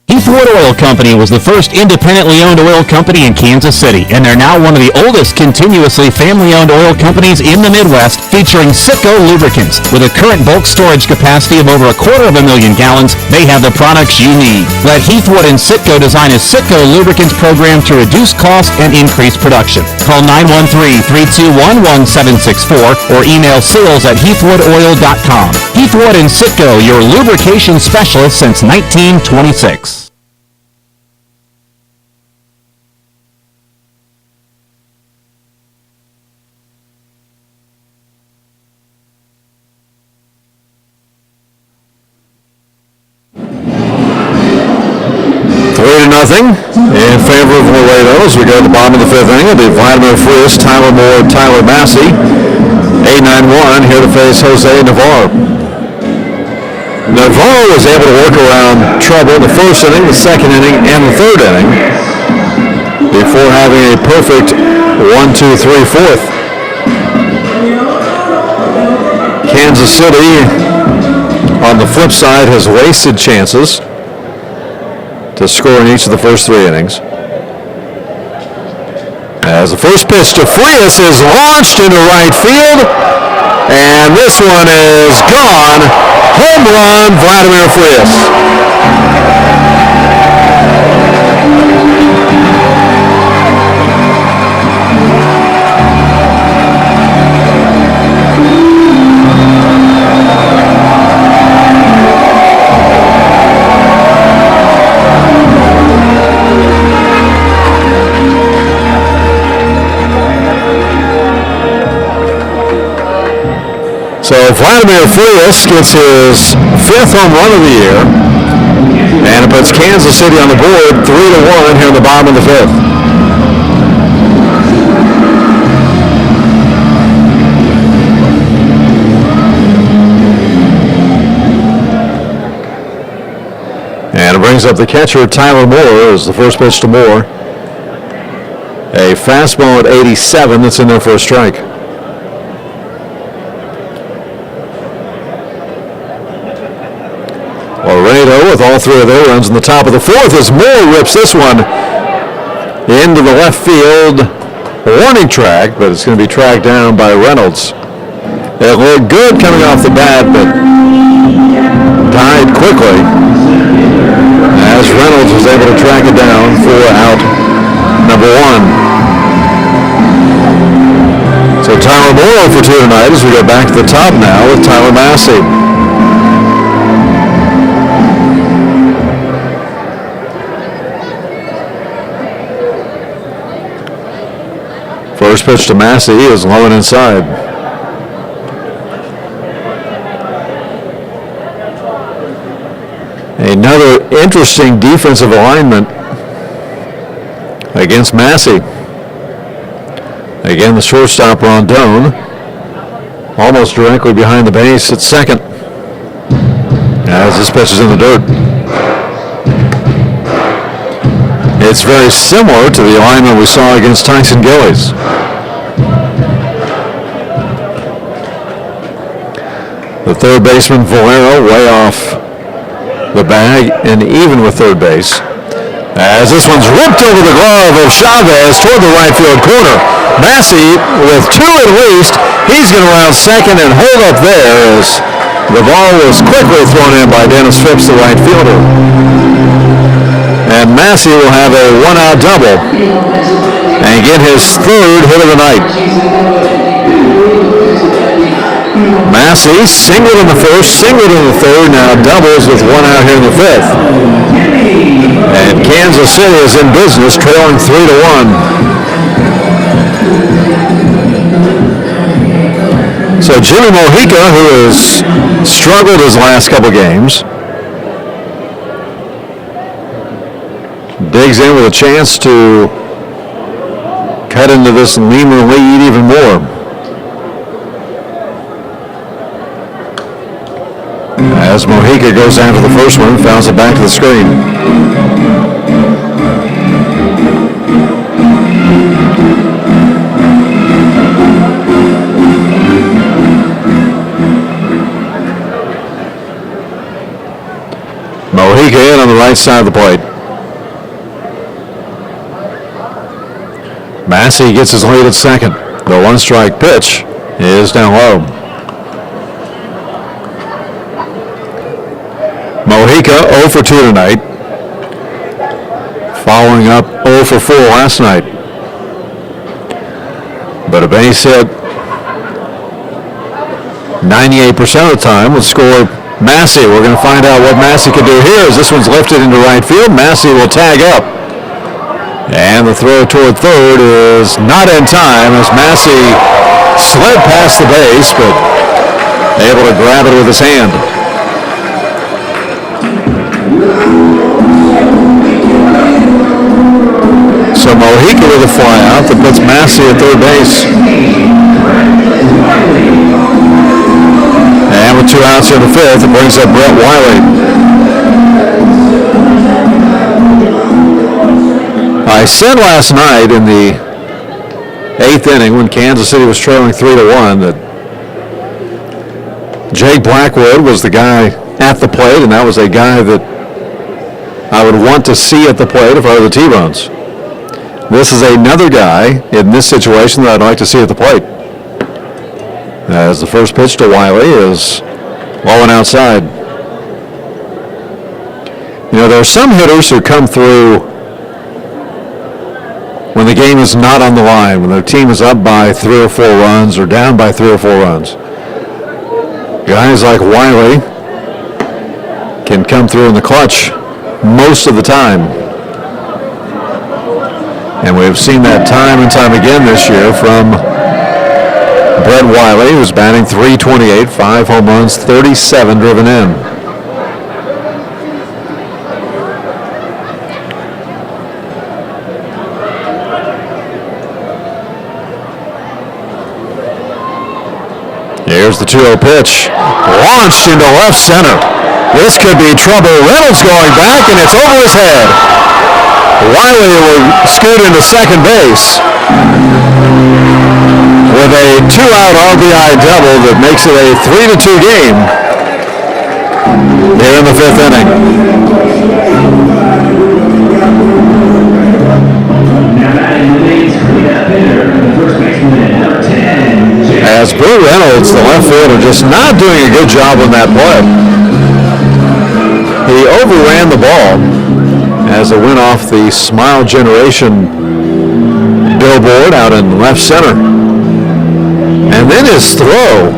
Heathwood Oil Company was the first independently owned oil company in Kansas City, and they're now one of the oldest continuously family-owned oil companies in the Midwest, featuring Citgo lubricants. With a current bulk storage capacity of over 250,000 gallons, they have the products you need. Let Heathwood and Citgo design a Citgo lubricants program to reduce cost and increase production. Call 913-321-1764 or email sales@heathwoodoil.com. Heathwood and Citgo, your lubrication specialist since 1926. Nothing in favor of Laredo as we go to the bottom of the 5th inning. It'll be Vladimir Frias, Tyler Moore, Tyler Massey. 8-9-1 here to face Jose Navarro. Navarro was able to work around trouble in the first inning, the second inning, and the third inning before having a perfect 1-2-3 fourth. Kansas City, on the flip side, has wasted chances to score in each of the first 3 innings. As the first pitch to Frias is launched into right field, and this one is gone. Home run, Vladimir Frias. So Vladimir Frias gets his 5th home run of the year, and it puts Kansas City on the board 3-1 here in the bottom of the 5th. And it brings up the catcher, Tyler Moore, as the first pitch to Moore. A fastball at 87 that's in there for a strike. Laredo with all 3 of their runs in the top of the 4th as Moore rips this one into the left field warning track, but it's going to be tracked down by Reynolds. It looked good coming off the bat, but died quickly as Reynolds was able to track it down for out number 1. So Tyler Moore for 2 tonight as we go back to the top now with Tyler Massey. First pitch to Massey is low and inside. Another interesting defensive alignment against Massey. Again, the shortstop Rondon almost directly behind the base at second as this pitch is in the dirt. It's very similar to the alignment we saw against Tyson Gillies. The third baseman, Valero, way off the bag and even with third base. As this one's ripped over the glove of Chavez toward the right field corner. Massey with two at least. He's going to round second and hold up there as the ball was quickly thrown in by Dennis Phipps, the right fielder. And Massey will have a one-out double and get his third hit of the night. Massey singled in the first, singled in the third, now doubles with one out here in the fifth. And Kansas City is in business, trailing 3-1. So Jimmy Mojica, who has struggled his last couple games, digs in with a chance to cut into this Lemur lead even more. As Mojica goes after the first one, fouls it back to the screen. Mojica in on the right side of the plate. Massey gets his lead at second. The one-strike pitch is down low. Mojica 0 for 2 tonight, following up 0 for 4 last night. But a base hit 98% of the time would score Massey. We're going to find out what Massey can do here as this one's lifted into right field. Massey will tag up. And the throw toward third is not in time as Massey slid past the base, but able to grab it with his hand. So Mojica with a fly out that puts Massey at third base. And with 2 outs in the fifth, it brings up Brett Wiley. I said last night in the 8th inning when Kansas City was trailing 3-1 that Jake Blackwood was the guy at the plate, and that was a guy that I would want to see at the plate if I were the T-Bones. This is another guy in this situation that I'd like to see at the plate. As the first pitch to Wiley is low and outside. You know, there are some hitters who come through when the game is not on the line, when their team is up by 3 or 4 runs or down by 3 or 4 runs. Guys like Wiley can come through in the clutch most of the time. And we've seen that time and time again this year from Brett Wiley, who's batting .328, 5 home runs, 37 driven in. Here's the 2-0 pitch, launched into left center. This could be trouble. Reynolds going back, and it's over his head. Wiley will scoot into second base with a 2-out RBI double that makes it a 3-2 game here in the 5th inning. As Boo Reynolds, the left fielder, just not doing a good job on that play. He overran the ball as it went off the Smile Generation billboard out in left center. And then his throw.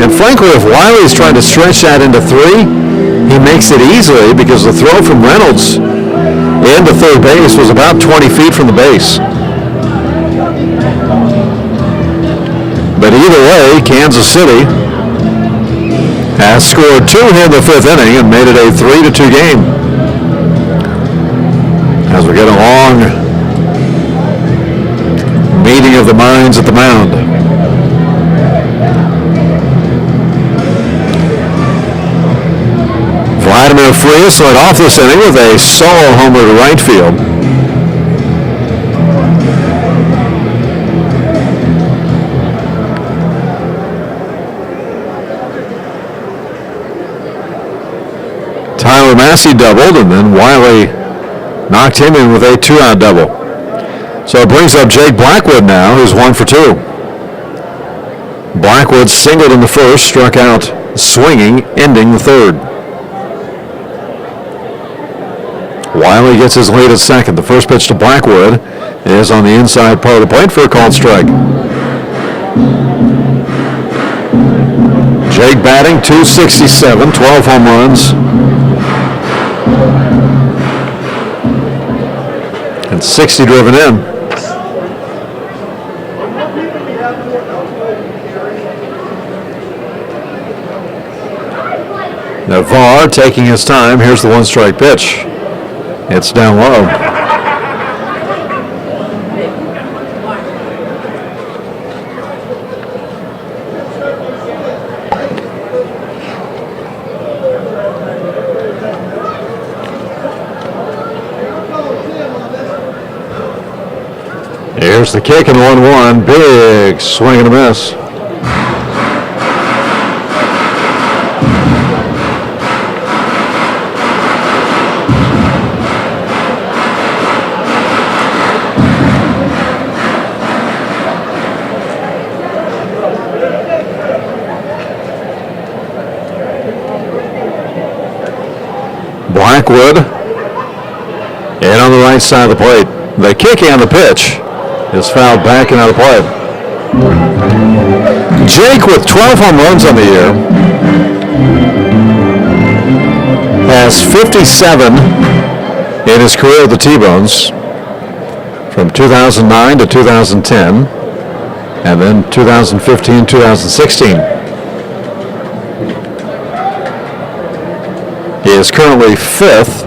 And frankly, if Wiley's trying to stretch that into 3, he makes it easily because the throw from Reynolds into third base was about 20 feet from the base. But either way, Kansas City has scored 2 here in the 5th inning and made it a 3-2 game. As we get a long meeting of the minds at the mound. Vladimir Frias led off this inning with a solo homer to right field. Massey doubled, and then Wiley knocked him in with a 2-out double. So it brings up Jake Blackwood now, who's 1 for 2. Blackwood singled in the first, struck out swinging, ending the third. Wiley gets his lead at second. The first pitch to Blackwood is on the inside part of the plate for a called strike. Jake batting .267, 12 home runs, and 60 driven in. Navarre taking his time. Here's the 1-strike pitch. It's down low. Here's the kick and 1-1. Big swing and a miss. Blackwood in on the right side of the plate. The kick and the pitch is fouled back and out of play. Jake, with 12 home runs on the year, has 57 in his career with the T-Bones from 2009 to 2010, and then 2015, 2016. He is currently 5th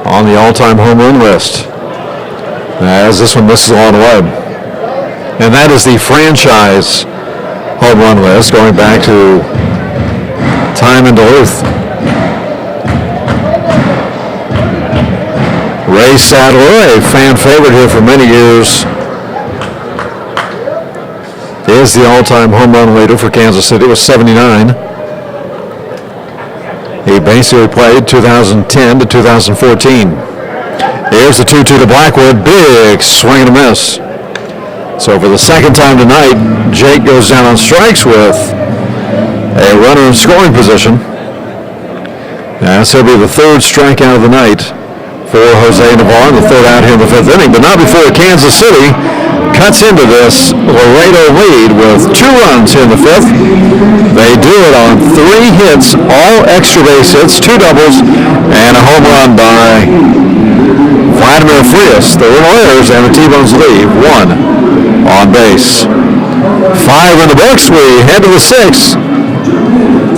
on the all-time home run list, as this one misses along the way. And that is the franchise home run list going back to time in Duluth. Ray Sadler, a fan favorite here for many years, is the all-time home run leader for Kansas City with 79. He basically played 2010 to 2014. Here's the 2-2 to Blackwood. Big swing and a miss. So for the second time tonight, Jake goes down on strikes with a runner in scoring position. That's going to be the third strikeout of the night for Jose Navarre, the third out here in the 5th inning. But not before Kansas City cuts into this Laredo lead with 2 runs here in the 5th. They do it on 3 hits, all extra base hits, 2 doubles, and a home run by Vladimir Frias. The Warriors and the T-Bones leave 1 on base. 5 in the books. We head to the 6th.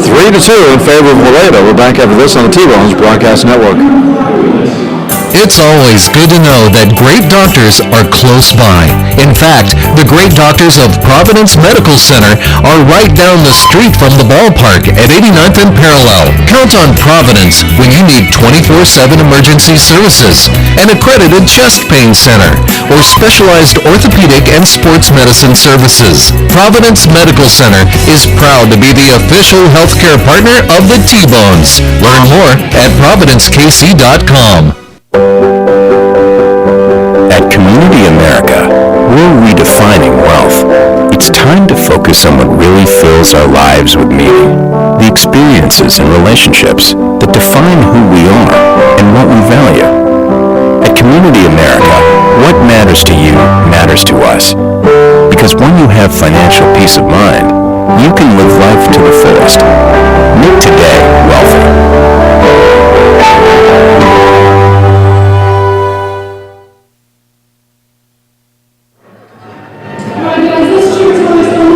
3-2 in favor of Laredo. We're back after this on the T-Bones Broadcast Network. It's always good to know that great doctors are close by. In fact, the great doctors of Providence Medical Center are right down the street from the ballpark at 89th and Parallel. Count on Providence when you need 24/7 emergency services, an accredited chest pain center, or specialized orthopedic and sports medicine services. Providence Medical Center is proud to be the official healthcare partner of the T-Bones. Learn more at providencekc.com. At Community America, we're redefining wealth. It's time to focus on what really fills our lives with meaning. The experiences and relationships that define who we are and what we value. At Community America, what matters to you matters to us. Because when you have financial peace of mind, you can live life to the fullest. Make today wealthy.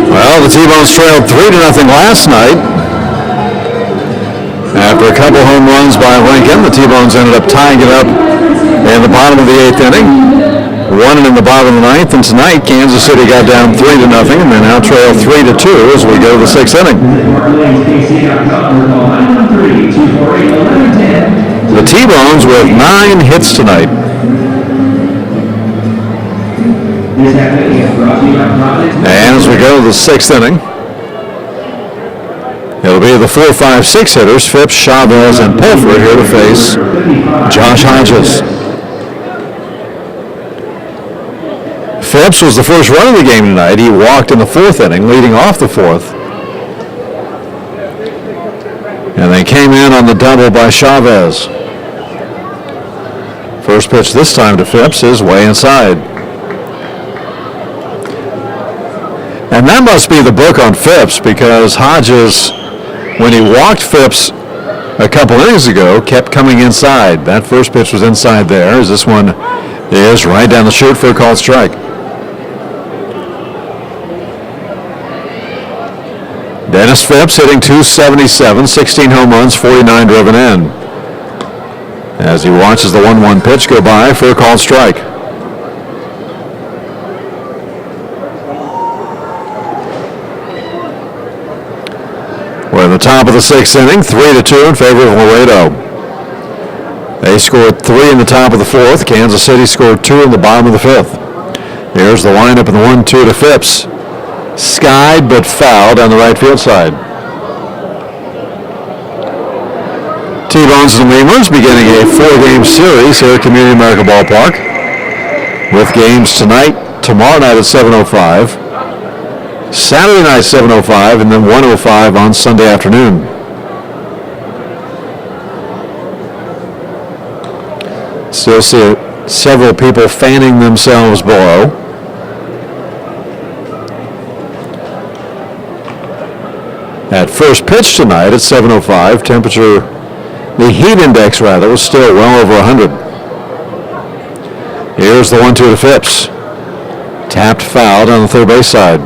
Well, the T-Bones trailed 3-0 last night. After a couple home runs by Lincoln, the T-Bones ended up tying it up in the bottom of the 8th inning. Won it in the bottom of the 9th, and tonight Kansas City got down 3-0 and they now trail 3-2 as we go to the 6th inning. The T-Bones with 9 hits tonight. And as we go to the 6th inning, It'll be the 4, 5, 6 hitters, Phipps, Chavez, and Pulford here to face Josh Hodges. Phipps was the first run of the game tonight. He walked in the 4th inning, leading off the 4th. And they came in on the double by Chavez. First pitch this time to Phipps is way inside. And that must be the book on Phipps, because Hodges, when he walked Phipps a couple innings ago, kept coming inside. That first pitch was inside there, as this one is right down the chute for a called strike. Dennis Phipps hitting .277, 16 home runs, 49 driven in. As he watches the 1-1 pitch go by for a called strike. We're at the top of the 6th inning, 3-2 in favor of Laredo. They scored 3 in the top of the 4th. Kansas City scored 2 in the bottom of the 5th. Here's the lineup in the 1-2 to Phipps. Skied but fouled on the right field side. T-Bones and Lemurs beginning a 4-game series here at Community America Ballpark, with games tonight, tomorrow night at 7:05, Saturday night 7:05, and then 1:05 on Sunday afternoon. Still see several people fanning themselves below. At first pitch tonight at 7:05, temperature, the heat index rather, was still well over 100. Here's the 1-2 to Phipps. Tapped fouled on the third base side.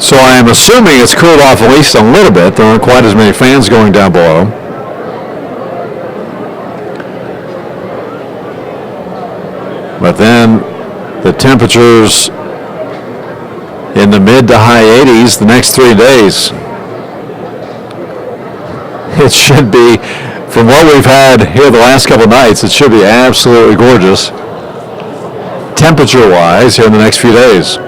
So I am assuming it's cooled off at least a little bit. There aren't quite as many fans going down below. But then the temperatures in the mid to high 80s the next 3 days. It should be, from what we've had here the last couple of nights, it should be absolutely gorgeous temperature-wise here in the next few days.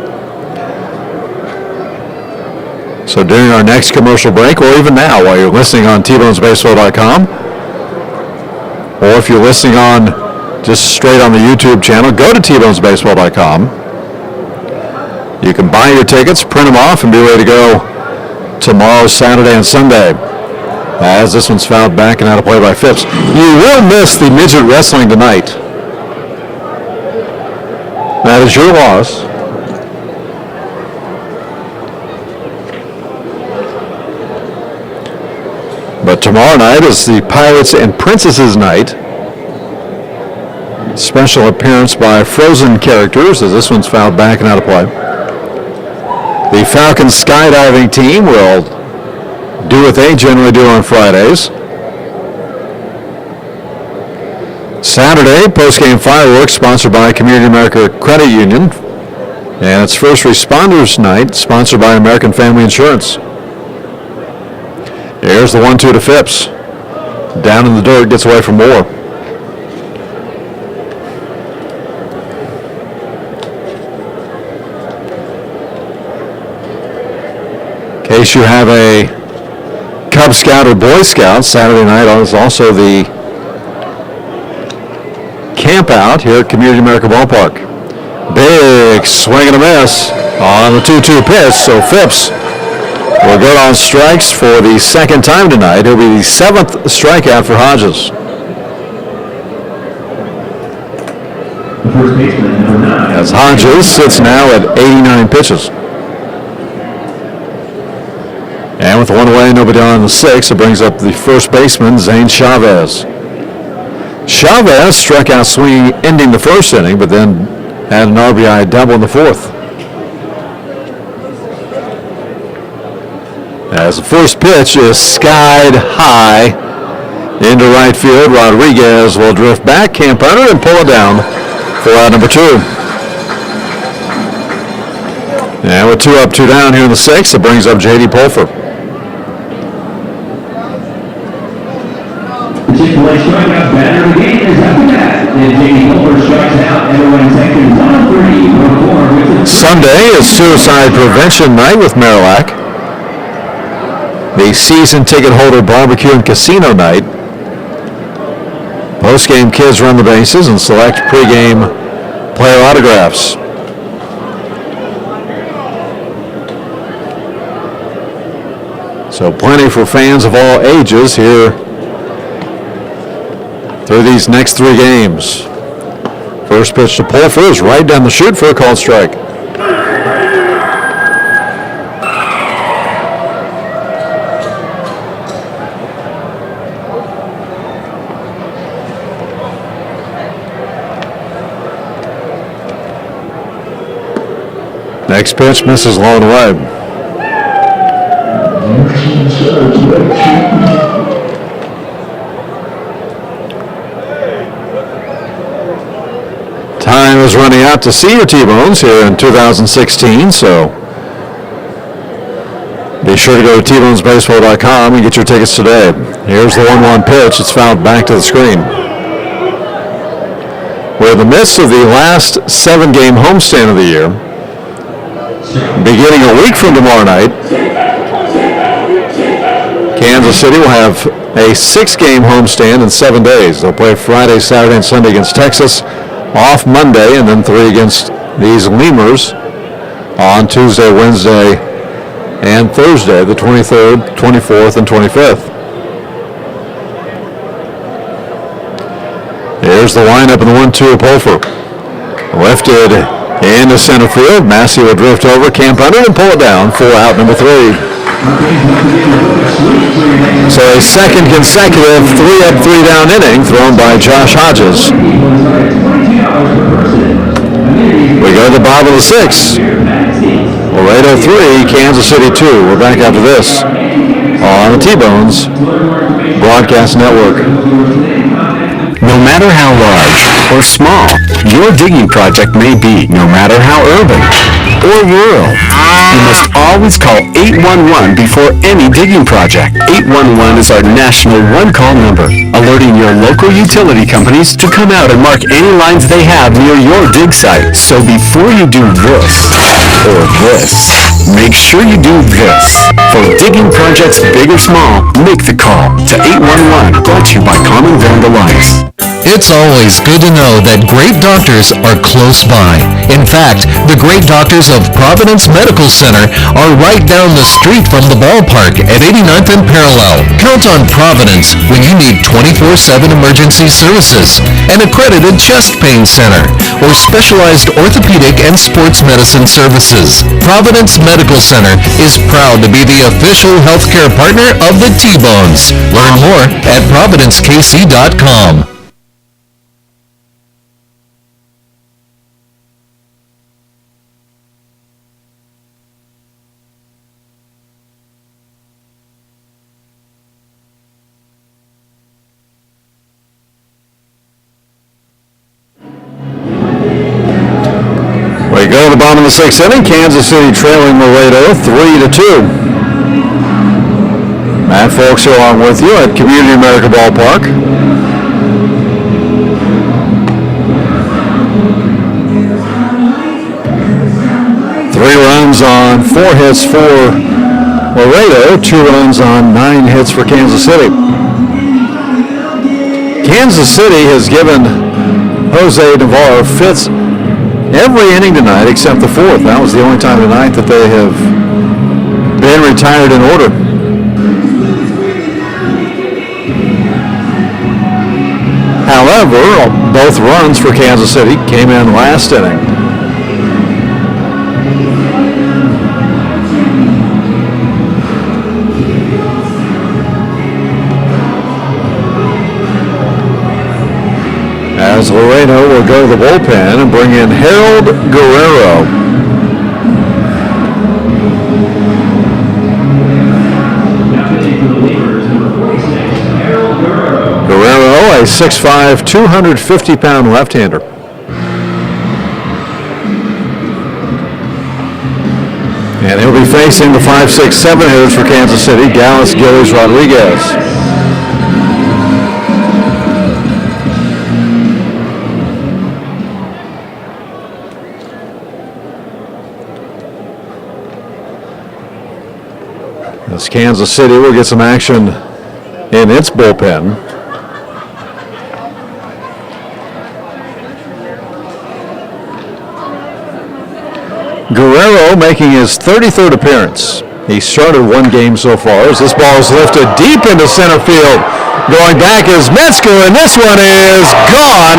So during our next commercial break, or even now while you're listening on tbonesbaseball.com, or if you're listening on just straight on the YouTube channel, go to tbonesbaseball.com. You can buy your tickets, print them off, and be ready to go tomorrow, Saturday, and Sunday. As this one's fouled back and out of play by Phipps. You will miss the midget wrestling tonight. That is your loss. But tomorrow night is the Pirates and Princesses night. Special appearance by Frozen characters, as this one's fouled back and out of play. The Falcon skydiving team will do what they generally do on Fridays. Saturday, post-game fireworks sponsored by Community America Credit Union. And it's First Responders Night, sponsored by American Family Insurance. Here's the 1-2 to Phipps. Down in the dirt, gets away from Moore. In case you have a Cub Scout or Boy Scout, Saturday night is also the camp out here at Community America Ballpark. Big swing and a miss on the 2-2 pitch, so Phipps will go on strikes for the second time tonight. It'll be the 7th strikeout for Hodges. First baseman, number 9. As Hodges sits now at 89 pitches. And with one away, nobody on in the 6th, it brings up the first baseman, Zane Chavez. Chavez struck out swinging, ending the first inning, but then had an RBI double in the 4th. As the first pitch is skied high into right field, Rodriguez will drift back, camp under, and pull it down for out number 2. And with 2 up, 2 down here in the 6th, it brings up J.D. Pulford. The Chick-fil-A strikeout batter of the game is after that. And J.D. Pulford strikes out. Everyone in second, 1-3. Sun Monday is Suicide Prevention Night with Marillac. The season ticket holder barbecue and casino night. Post-game, kids run the bases and select pre-game player autographs. So plenty for fans of all ages here through these next 3 games. First pitch to Pulfer is right down the chute for a called strike. Next pitch misses low and away. Time is running out to see your T-Bones here in 2016, so be sure to go to tbonesbaseball.com and get your tickets today. Here's the 1-1 pitch. It's fouled back to the screen. We're in the midst of the last 7-game homestand of the year. Beginning a week from tomorrow night, Kansas City will have a 6-game homestand in 7 days. They'll play Friday, Saturday, and Sunday against Texas, off Monday, and then 3 against these Lemurs on Tuesday, Wednesday, and Thursday, the 23rd, 24th, and 25th. Here's the lineup in the 1-2 Pulfer. Lifted into center field. Massey will drift over, camp under, and pull it down for out number 3. So a second consecutive 3-up, 3-down inning thrown by Josh Hodges. We go to the bottom of the 6th. Laredo 3, Kansas City 2. We're back after this on the T-Bones Broadcast Network. No matter how large or small your digging project may be, no matter how urban or rural, you must always call 811 before any digging project. 811 is our national one-call number, alerting your local utility companies to come out and mark any lines they have near your dig site. So before you do this or this, make sure you do this. For digging projects big or small, make the call to 811, brought to you by Common Vandalize. It's always good to know that great doctors are close by. In fact, the great doctors of Providence Medical Center are right down the street from the ballpark at 89th and Parallel. Count on Providence when you need 24/7 emergency services, an accredited chest pain center, or specialized orthopedic and sports medicine services. Providence Medical Center is proud to be the official healthcare partner of the T-Bones. Learn more at providencekc.com. We go to the bottom of the 6th inning. Kansas City trailing Laredo 3-2. Matt Folks here along with you at Community America Ballpark. Three runs on 4 hits for Laredo, 2 runs on 9 hits for Kansas City. Kansas City has given Jose Navarro fits every inning tonight except the 4th. That was the only time tonight that they have been retired in order. However, both runs for Kansas City came in last inning. As Laredo will go to the bullpen and bring in Harold Guerrero. Guerrero, a 6'5", 250-pound left-hander. And he'll be facing the 5'6", 7 hitters for Kansas City, Dallas Gillies Rodriguez. As Kansas City will get some action in its bullpen. Guerrero making his 33rd appearance. He started one game so far as this ball is lifted deep into center field. Going back is Metzger, and this one is gone.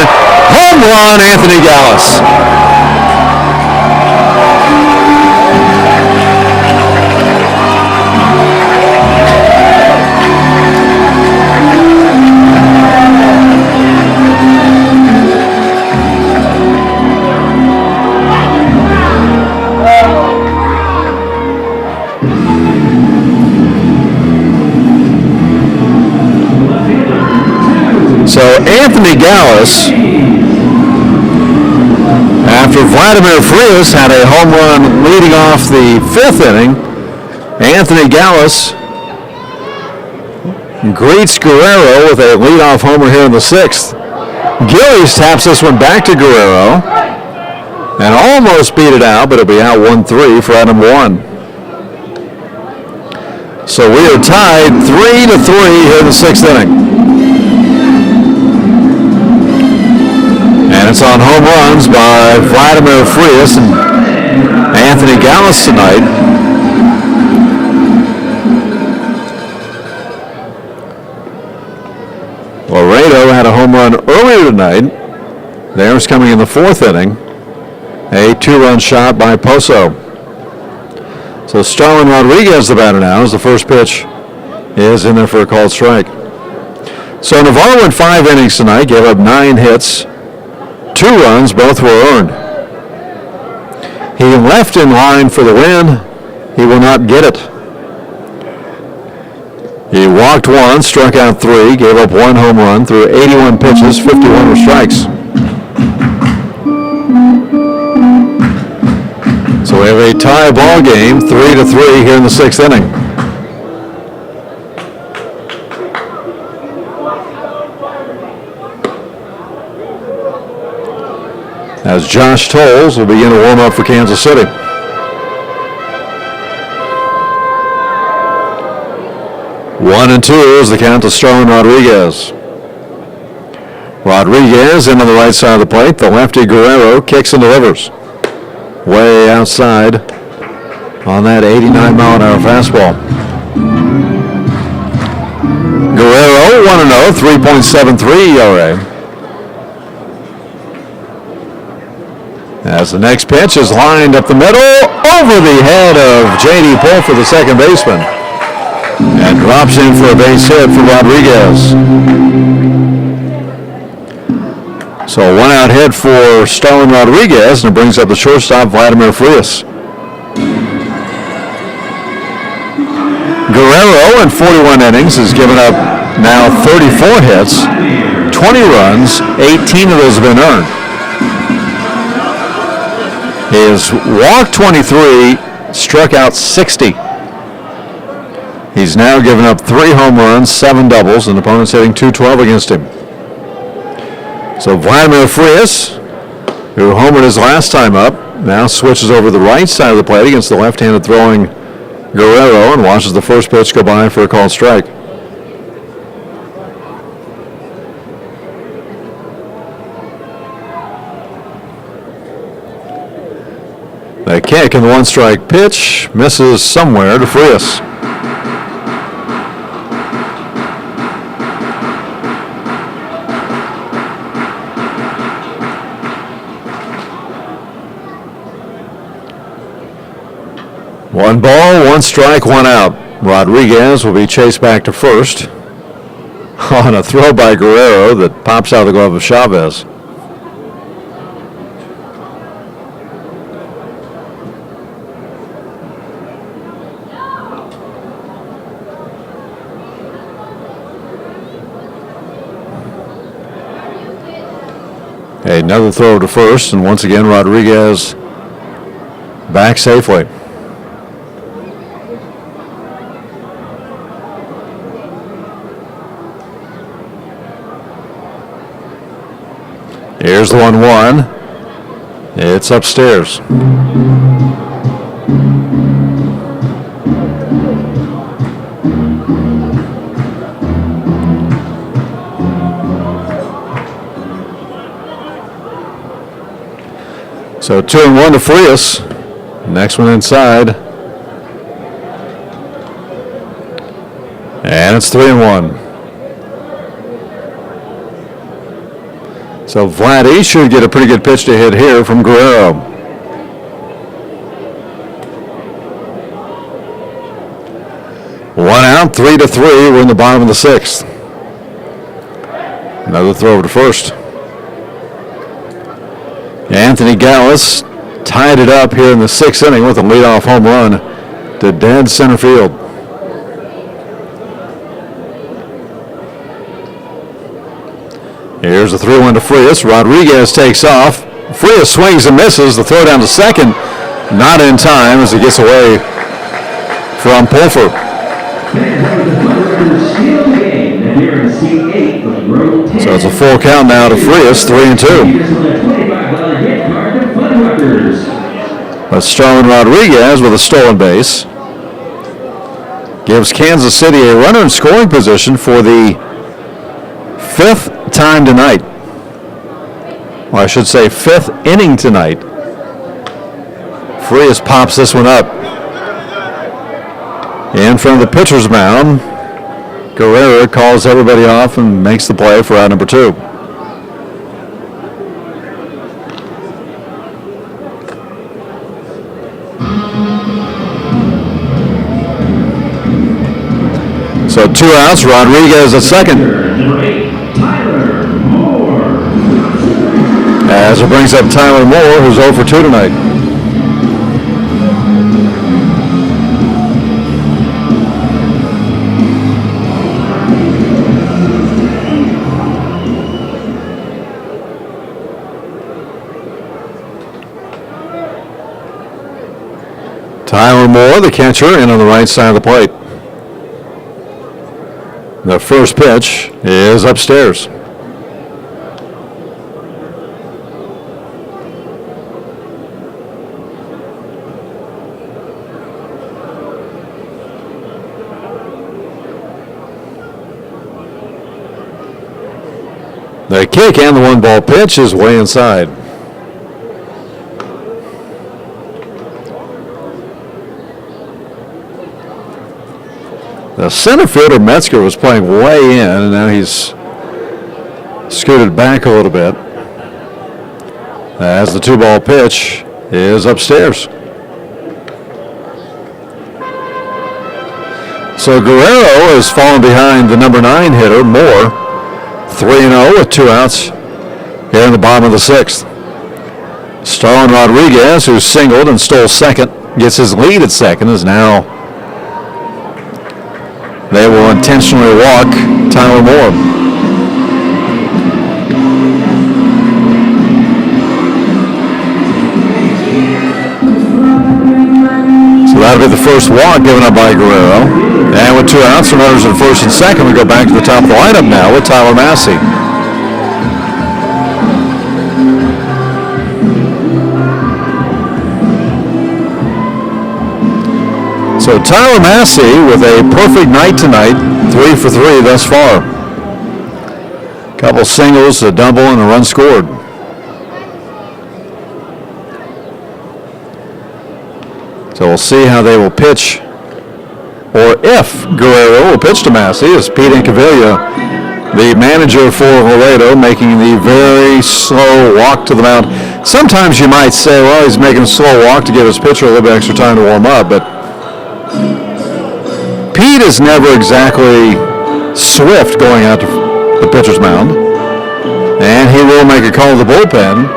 Home run, Anthony Gallus. So Anthony Gallus, after Vladimir Frias had a home run leading off the 5th inning, Anthony Gallus greets Guerrero with a leadoff homer here in the 6th. Gillies taps this one back to Guerrero and almost beat it out, but it'll be out 1-3 for Adam Warren. So we are tied 3-3 here in the 6th inning. And it's on home runs by Vladimir Frias and Anthony Gallus tonight. Laredo had a home run earlier tonight. Theirs coming in the 4th inning. A 2-run shot by Poso. So Starlin Rodriguez, the batter now, as the first pitch is in there for a called strike. So Navarro went 5 innings tonight, gave up 9 hits. 2 runs, both were earned. He left in line for the win. He will not get it. He walked 1, struck out 3, gave up 1 home run through 81 pitches, 51 were strikes. So we have a tie ball game, 3-3 here in the 6th inning. As Josh Tolles will begin to warm up for Kansas City. One and 2 is the count to Starlin Rodriguez. Rodriguez in on the right side of the plate. The lefty Guerrero kicks and delivers. Way outside on that 89-mile-an-hour fastball. Guerrero 1-0, 3.73 ERA. As the next pitch is lined up the middle, over the head of J.D. Pohl for the second baseman. And drops in for a base hit for Rodriguez. So a 1-out hit for Starlin Rodriguez, and it brings up the shortstop, Vladimir Frias. Guerrero in 41 innings has given up now 34 hits, 20 runs, 18 of those have been earned. He has walked 23, struck out 60. He's now given up 3 home runs, 7 doubles, and opponents hitting .212 against him. So Vladimir Frias, who homered his last time up, now switches over to the right side of the plate against the left-handed throwing Guerrero and watches the first pitch go by for a called strike. A kick and the 1-strike pitch misses somewhere to Frias. One ball, 1 strike, 1 out. Rodriguez will be chased back to first on a throw by Guerrero that pops out of the glove of Chavez. Another throw to first, and once again Rodriguez back safely. Here's the 1-1. It's upstairs. So 2-1 to Frias. Next one inside. And it's 3-1. So Vladdy should get a pretty good pitch to hit here from Guerrero. One out, 3-3. We're in the bottom of the sixth. Another throw over to first. Anthony Gallus tied it up here in the sixth inning with a leadoff home run to dead center field. Here's a 3-1 to Frias. Rodriguez takes off. Frias swings and misses. The throw down to second. Not in time as he gets away from Pulfer. So it's a full count now to Frias, 3-2. But Starlin Rodriguez with a stolen base gives Kansas City a runner in scoring position for the fifth time tonight. Well, I should say fifth inning tonight. Frias pops this one up. In front of the pitcher's mound, Guerrero calls everybody off and makes the play for out number 2. So 2 outs, Rodriguez at second. As it brings up Tyler Moore, who's 0 for 2 tonight. Tyler Moore, the catcher, in on the right side of the plate. The first pitch is upstairs. The kick and the 1-ball pitch is way inside. The center fielder Metzger was playing way in, and now he's scooted back a little bit as the 2-ball pitch is upstairs. So Guerrero has fallen behind the number 9 hitter, Moore, 3-0 with 2 outs here in the bottom of the sixth. Starlin Rodriguez, who singled and stole second, gets his lead at second, is now they will intentionally walk Tyler Moore. So that'll be the first walk given up by Guerrero. And with 2 outs, runners at first and second, we go back to the top of the lineup now with Tyler Massey. So Tyler Massey with a perfect night tonight, 3 for 3 thus far. Couple singles, a double, and a run scored. So we'll see how they will pitch, or if Guerrero will pitch to Massey, as Pete Incaviglia, the manager for Laredo, making the very slow walk to the mound. Sometimes you might say, well, he's making a slow walk to give his pitcher a little bit extra time to warm up, but Pete is never exactly swift going out to the pitcher's mound, and he will make a call to the bullpen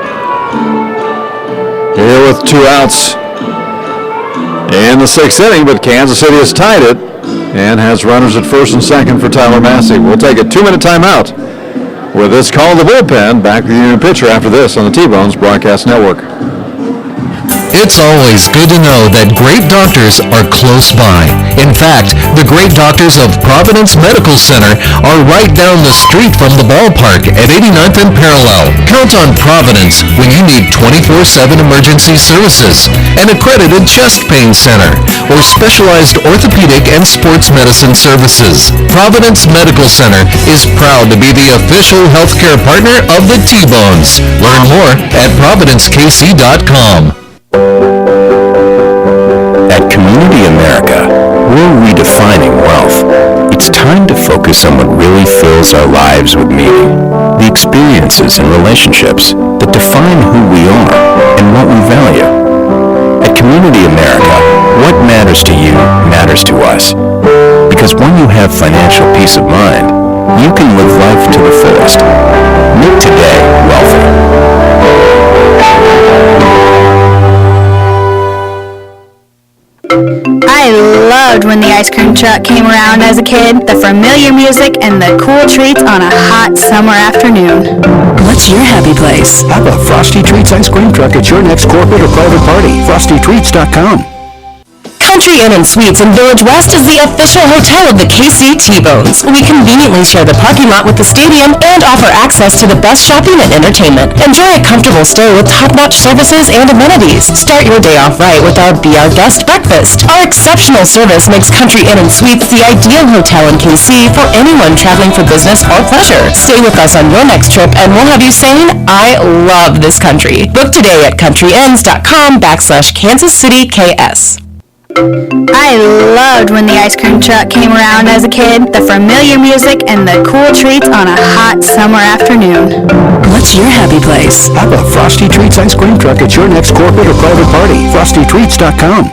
here with 2 outs in the 6th inning, but Kansas City has tied it and has runners at first and second for Tyler Massey. We'll take a 2-minute timeout with this call to the bullpen. Back to the Union pitcher after this on the T-Bones Broadcast Network. It's always good to know that great doctors are close by. In fact, the great doctors of Providence Medical Center are right down the street from the ballpark at 89th and Parallel. Count on Providence when you need 24/7 emergency services, an accredited chest pain center, or specialized orthopedic and sports medicine services. Providence Medical Center is proud to be the official healthcare partner of the T-Bones. Learn more at providencekc.com. At Community America, we're redefining wealth. It's time to focus on what really fills our lives with meaning. The experiences and relationships that define who we are and what we value. At Community America, what matters to you matters to us. Because when you have financial peace of mind, you can live life to the fullest. Make today wealthy. I loved when the ice cream truck came around as a kid, the familiar music and the cool treats on a hot summer afternoon. What's your happy place? Have a Frosty Treats ice cream truck at your next corporate or private party. FrostyTreats.com. Country Inn & Suites in Village West is the official hotel of the KC T-Bones. We conveniently share the parking lot with the stadium and offer access to the best shopping and entertainment. Enjoy a comfortable stay with top-notch services and amenities. Start your day off right with our Be Our Guest breakfast. Our exceptional service makes Country Inn & Suites the ideal hotel in KC for anyone traveling for business or pleasure. Stay with us on your next trip and we'll have you saying, I love this country. Book today at countryinns.com/Kansas City KS. I loved when the ice cream truck came around as a kid, the familiar music and the cool treats on a hot summer afternoon. What's your happy place? Have a Frosty Treats ice cream truck at your next corporate or private party. FrostyTreats.com.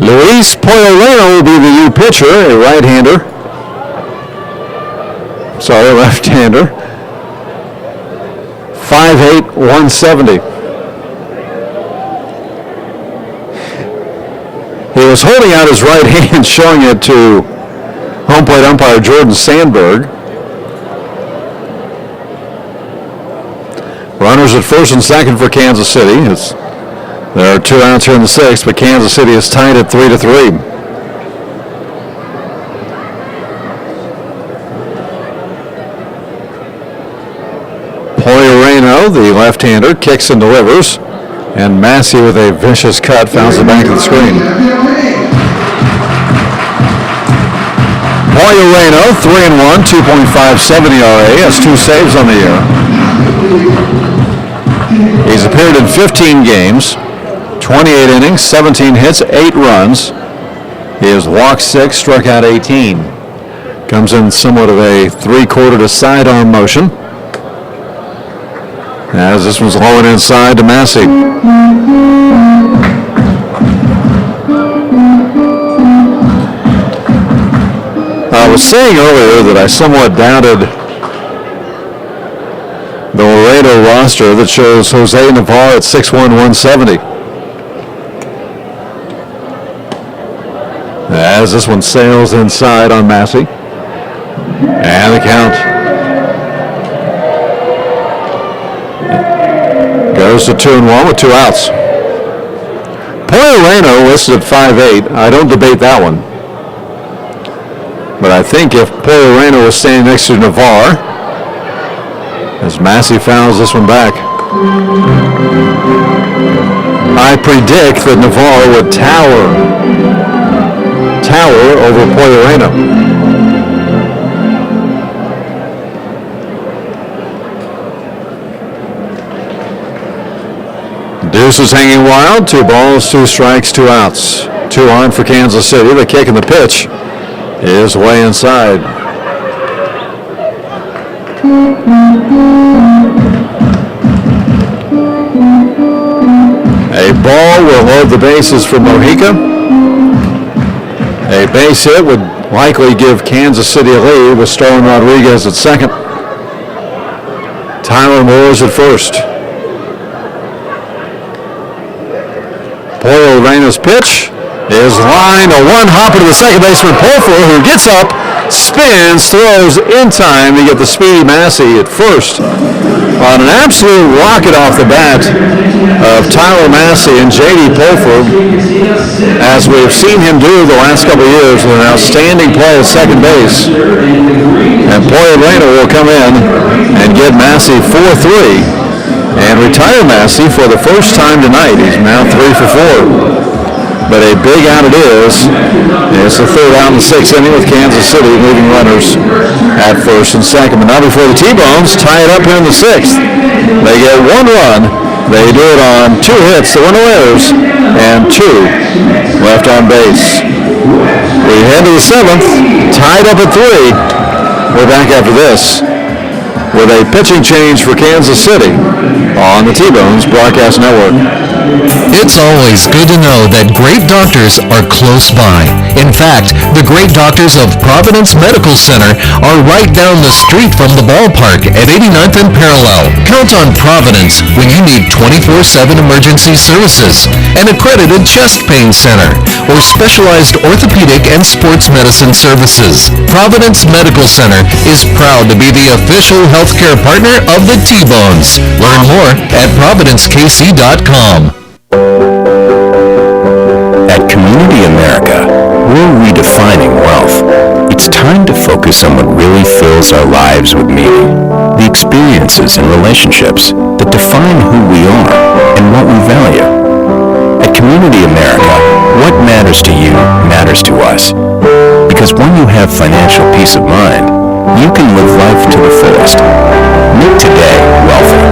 Luis Poyoreno will be the new pitcher, a right-hander. Sorry, left-hander. 5'8", 170. He was holding out his right hand, showing it to home plate umpire Jordan Sandberg. Runners at first and second for Kansas City. There are 2 outs here in the 6th, but Kansas City is tied at 3-3. Poyoreno, the left-hander, kicks and delivers, and Massey with a vicious cut fouls the back of the screen. Poyoreno, 3-1, 2.57 ERA, has 2 saves on the year. He's appeared in 15 games. 28 innings, 17 hits, 8 runs. He has walked 6, struck out 18. Comes in somewhat of a 3/4 to sidearm motion. As this one's low and inside to Massey. I was saying earlier that I somewhat doubted the Laredo roster that shows Jose Navarre at 6'1", 170. As this one sails inside on Massey. And the count goes to 2-1 with 2 outs. Poyoreno listed at 5'8". I don't debate that one. But I think if Poyoreno was standing next to Navarre, as Massey fouls this one back, I predict that Navarre would tower over Poyoreno. Deuce is hanging wild. 2 balls, 2 strikes, 2 outs. 2 on for Kansas City. The kick and the pitch is way inside. A ball will load the bases for Mojica. A base hit would likely give Kansas City a lead with Starlin Rodriguez at second. Tyler Moore's at first. Pollo Reyna's pitch is lined a one hopper to the second baseman Pulfer, who gets up, spins, throws in time to get the speedy Massey at first. On an absolute rocket off the bat of Tyler Massey and J.D. Pulfer, as we've seen him do the last couple of years with an outstanding play at second base. And Pollo Reyna will come in and get Massey 4-3 and retire Massey for the first time tonight. He's now 3 for 4. But a big out it is. It's the third out in the sixth inning with Kansas City leaving runners at first and second. But now before the T-Bones tie it up here in the sixth. They get one run. They do it on 2 hits. There were no errors and 2 left on base. We head to the seventh, tied up at 3. We're back after this with a pitching change for Kansas City on the T-Bones Broadcast Network. It's always good to know that great doctors are close by. In fact, the great doctors of Providence Medical Center are right down the street from the ballpark at 89th and Parallel. Count on Providence when you need 24/7 emergency services, an accredited chest pain center, or specialized orthopedic and sports medicine services. Providence Medical Center is proud to be the official healthcare partner of the T-Bones. Learn more at providencekc.com. At Community America, we're redefining wealth. It's time to focus on what really fills our lives with meaning. The experiences and relationships that define who we are and what we value. At Community America, what matters to you matters to us. Because when you have financial peace of mind, you can live life to the fullest. Make today wealthy.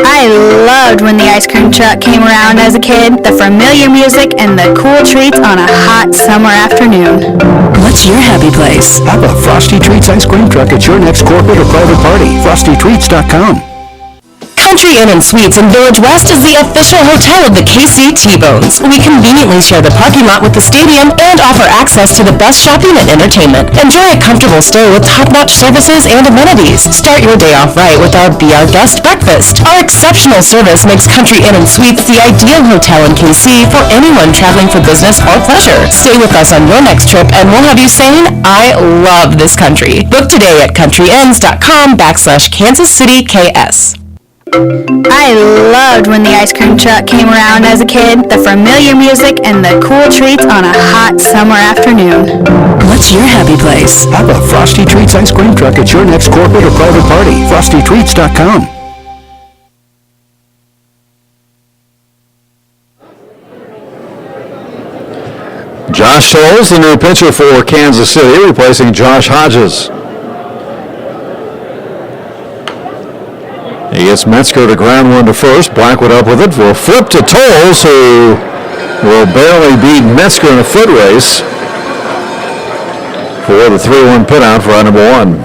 I loved when the ice cream truck came around as a kid, the familiar music and the cool treats on a hot summer afternoon. What's your happy place? Have a Frosty Treats ice cream truck at your next corporate or private party. FrostyTreats.com. Country Inn & Suites in Village West is the official hotel of the KC T-Bones. We conveniently share the parking lot with the stadium and offer access to the best shopping and entertainment. Enjoy a comfortable stay with top-notch services and amenities. Start your day off right with our Be Our Guest breakfast. Our exceptional service makes Country Inn & Suites the ideal hotel in KC for anyone traveling for business or pleasure. Stay with us on your next trip and we'll have you saying, I love this country. Book today at countryinns.com/Kansas City KS. I loved when the ice cream truck came around as a kid, the familiar music and the cool treats on a hot summer afternoon. What's your happy place? Have a Frosty Treats ice cream truck at your next corporate or private party. FrostyTreats.com. Josh Scholes, the new pitcher for Kansas City, replacing Josh Hodges. He gets Metzger to ground one to first. Blackwood up with it. Will flip to Tolles, who will barely beat Metzger in a foot race for the 3-1 put out for out number 1.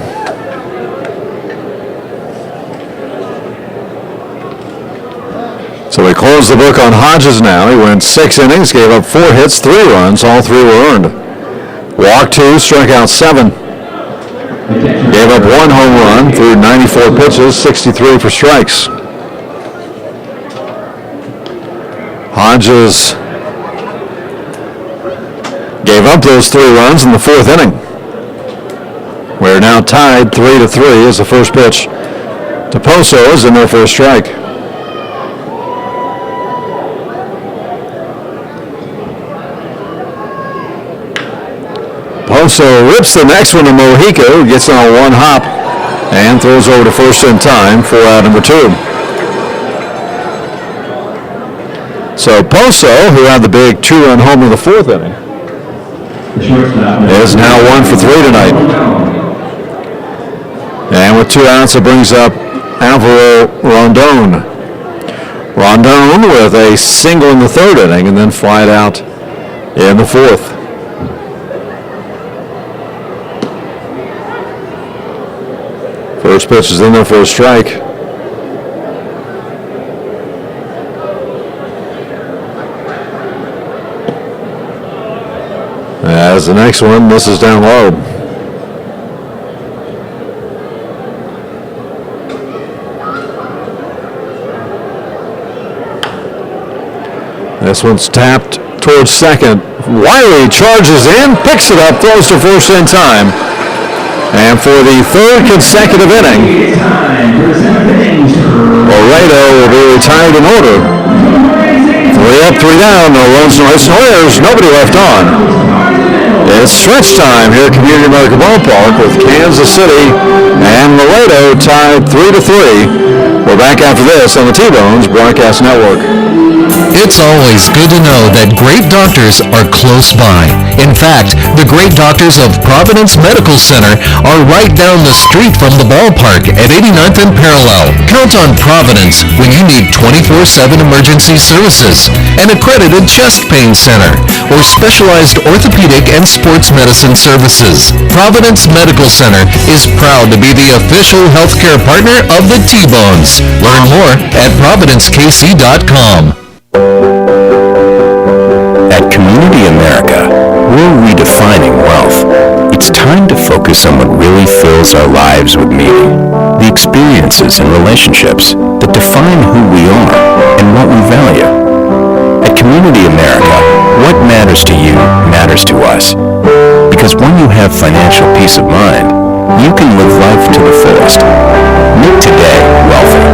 So we close the book on Hodges now. He went 6 innings, gave up 4 hits, 3 runs. All 3 were earned. Walked 2, struck out 7. Gave up 1 home run through 94 pitches, 63 for strikes. Hodges gave up those 3 runs in the 4th inning. We're now tied 3-3 as the first pitch to Poso is in there for a strike. Poso rips the next one to Mojica, gets on 1 hop and throws over to first in time for out number 2. So Poso, who had the big 2-run homer in the 4th inning, is now 1 for 3 tonight. And with 2 outs, it brings up Alvaro Rondon. Rondon with a single in the 3rd inning and then flied out in the 4th. First pitch is in there for a strike. As the next one misses down low. This one's tapped towards second. Wiley charges in, picks it up, throws to first in time. And for the third consecutive inning, Laredo will be retired in order. 3 up, 3 down, no runs, no hits, no errors, nobody left on. It's stretch time here at Community America Ballpark with Kansas City and Laredo tied 3-3. We're back after this on the T-Bones Broadcast Network. It's always good to know that great doctors are close by. In fact, the great doctors of Providence Medical Center are right down the street from the ballpark at 89th and Parallel. Count on Providence when you need 24/7 emergency services, an accredited chest pain center, or specialized orthopedic and sports medicine services. Providence Medical Center is proud to be the official healthcare partner of the T-Bones. Learn more at providencekc.com. At Community America, we're redefining wealth. It's time to focus on what really fills our lives with meaning. The experiences and relationships that define who we are and what we value. At Community America, what matters to you matters to us. Because when you have financial peace of mind, you can live life to the fullest. Make today wealthy.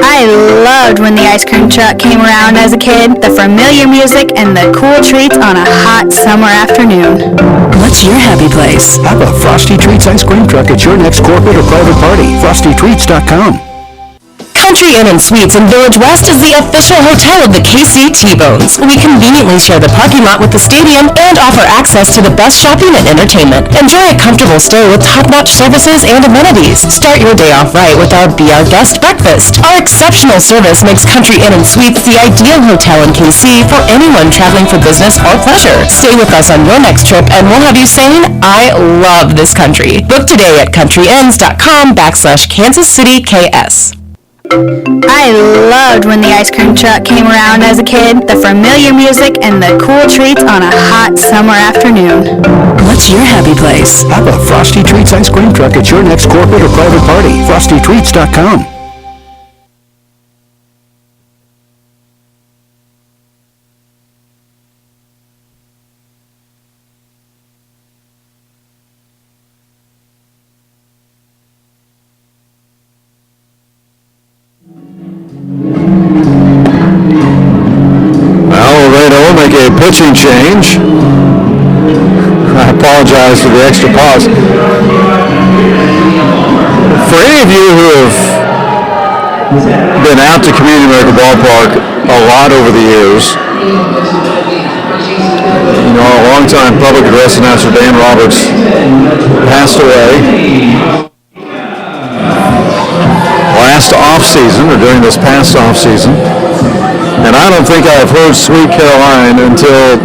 I loved when the ice cream truck came around as a kid, the familiar music and the cool treats on a hot summer afternoon. What's your happy place? Have a Frosty Treats ice cream truck at your next corporate or private party. FrostyTreats.com. Country Inn & Suites in Village West is the official hotel of the KC T-Bones. We conveniently share the parking lot with the stadium and offer access to the best shopping and entertainment. Enjoy a comfortable stay with top-notch services and amenities. Start your day off right with our Be Our Guest breakfast. Our exceptional service makes Country Inn & Suites the ideal hotel in KC for anyone traveling for business or pleasure. Stay with us on your next trip and we'll have you saying, I love this country. Book today at countryinns.com/Kansas City KS. I loved when the ice cream truck came around as a kid, the familiar music and the cool treats on a hot summer afternoon. What's your happy place? Have a Frosty Treats ice cream truck at your next corporate or private party. FrostyTreats.com. Pitching change. I apologize for the extra pause. For any of you who have been out to Community America Ballpark a lot over the years, you know, a longtime public address announcer Dan Roberts passed away last off-season, or during this past off-season. And I don't think I've heard Sweet Caroline until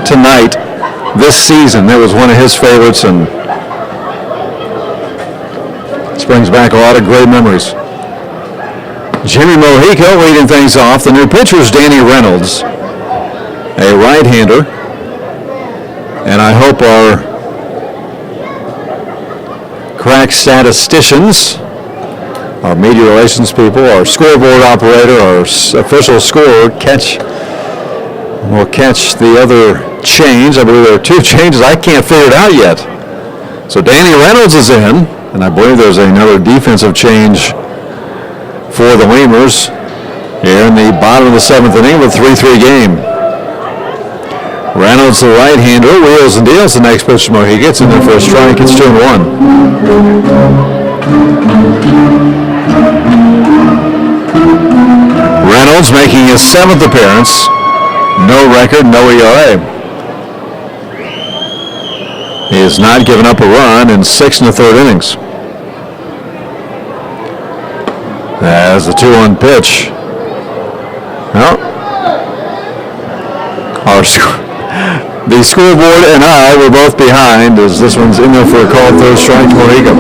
tonight, this season. It was one of his favorites, and this brings back a lot of great memories. Jimmy Mojica leading things off. The new pitcher is Danny Reynolds, a right-hander. And I hope our crack statisticians, our media relations people, our scoreboard operator, our official scorer will catch the other change. I believe there are 2 changes. I can't figure it out yet. So Danny Reynolds is in, and I believe there's another defensive change for the Lemurs here in the bottom of the 7th inning with a 3-3 game. Reynolds, the right-hander, wheels and deals the next pitch to Mojica. Gets in there for a strike. It's 2-1. Reynolds making his 7th appearance. No record, no ERA. He has not given up a run in 6 1/3 innings. As the 2-1 pitch. Well, the scoreboard and I were both behind as this one's in there for a call, 3rd strike to Mojica.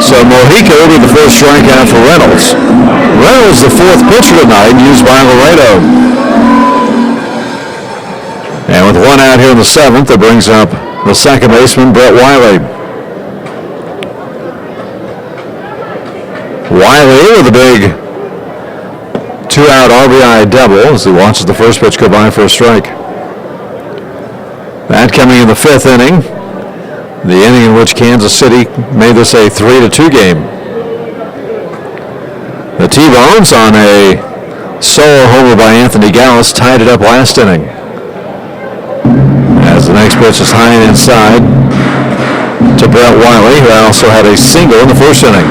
So Mojica with the first strikeout for Reynolds. Reynolds, the fourth pitcher tonight, used by Laredo. And with one out here in the seventh, it brings up the second baseman, Brett Wiley. Wiley with a big two-out RBI double as he watches the first pitch go by for a strike. That coming in the fifth inning, the inning in which Kansas City made this a 3-2 game. The T-Bones on a solo homer by Anthony Gallus tied it up last inning. As the next pitch is high and inside to Brett Wiley, who also had a single in the first inning.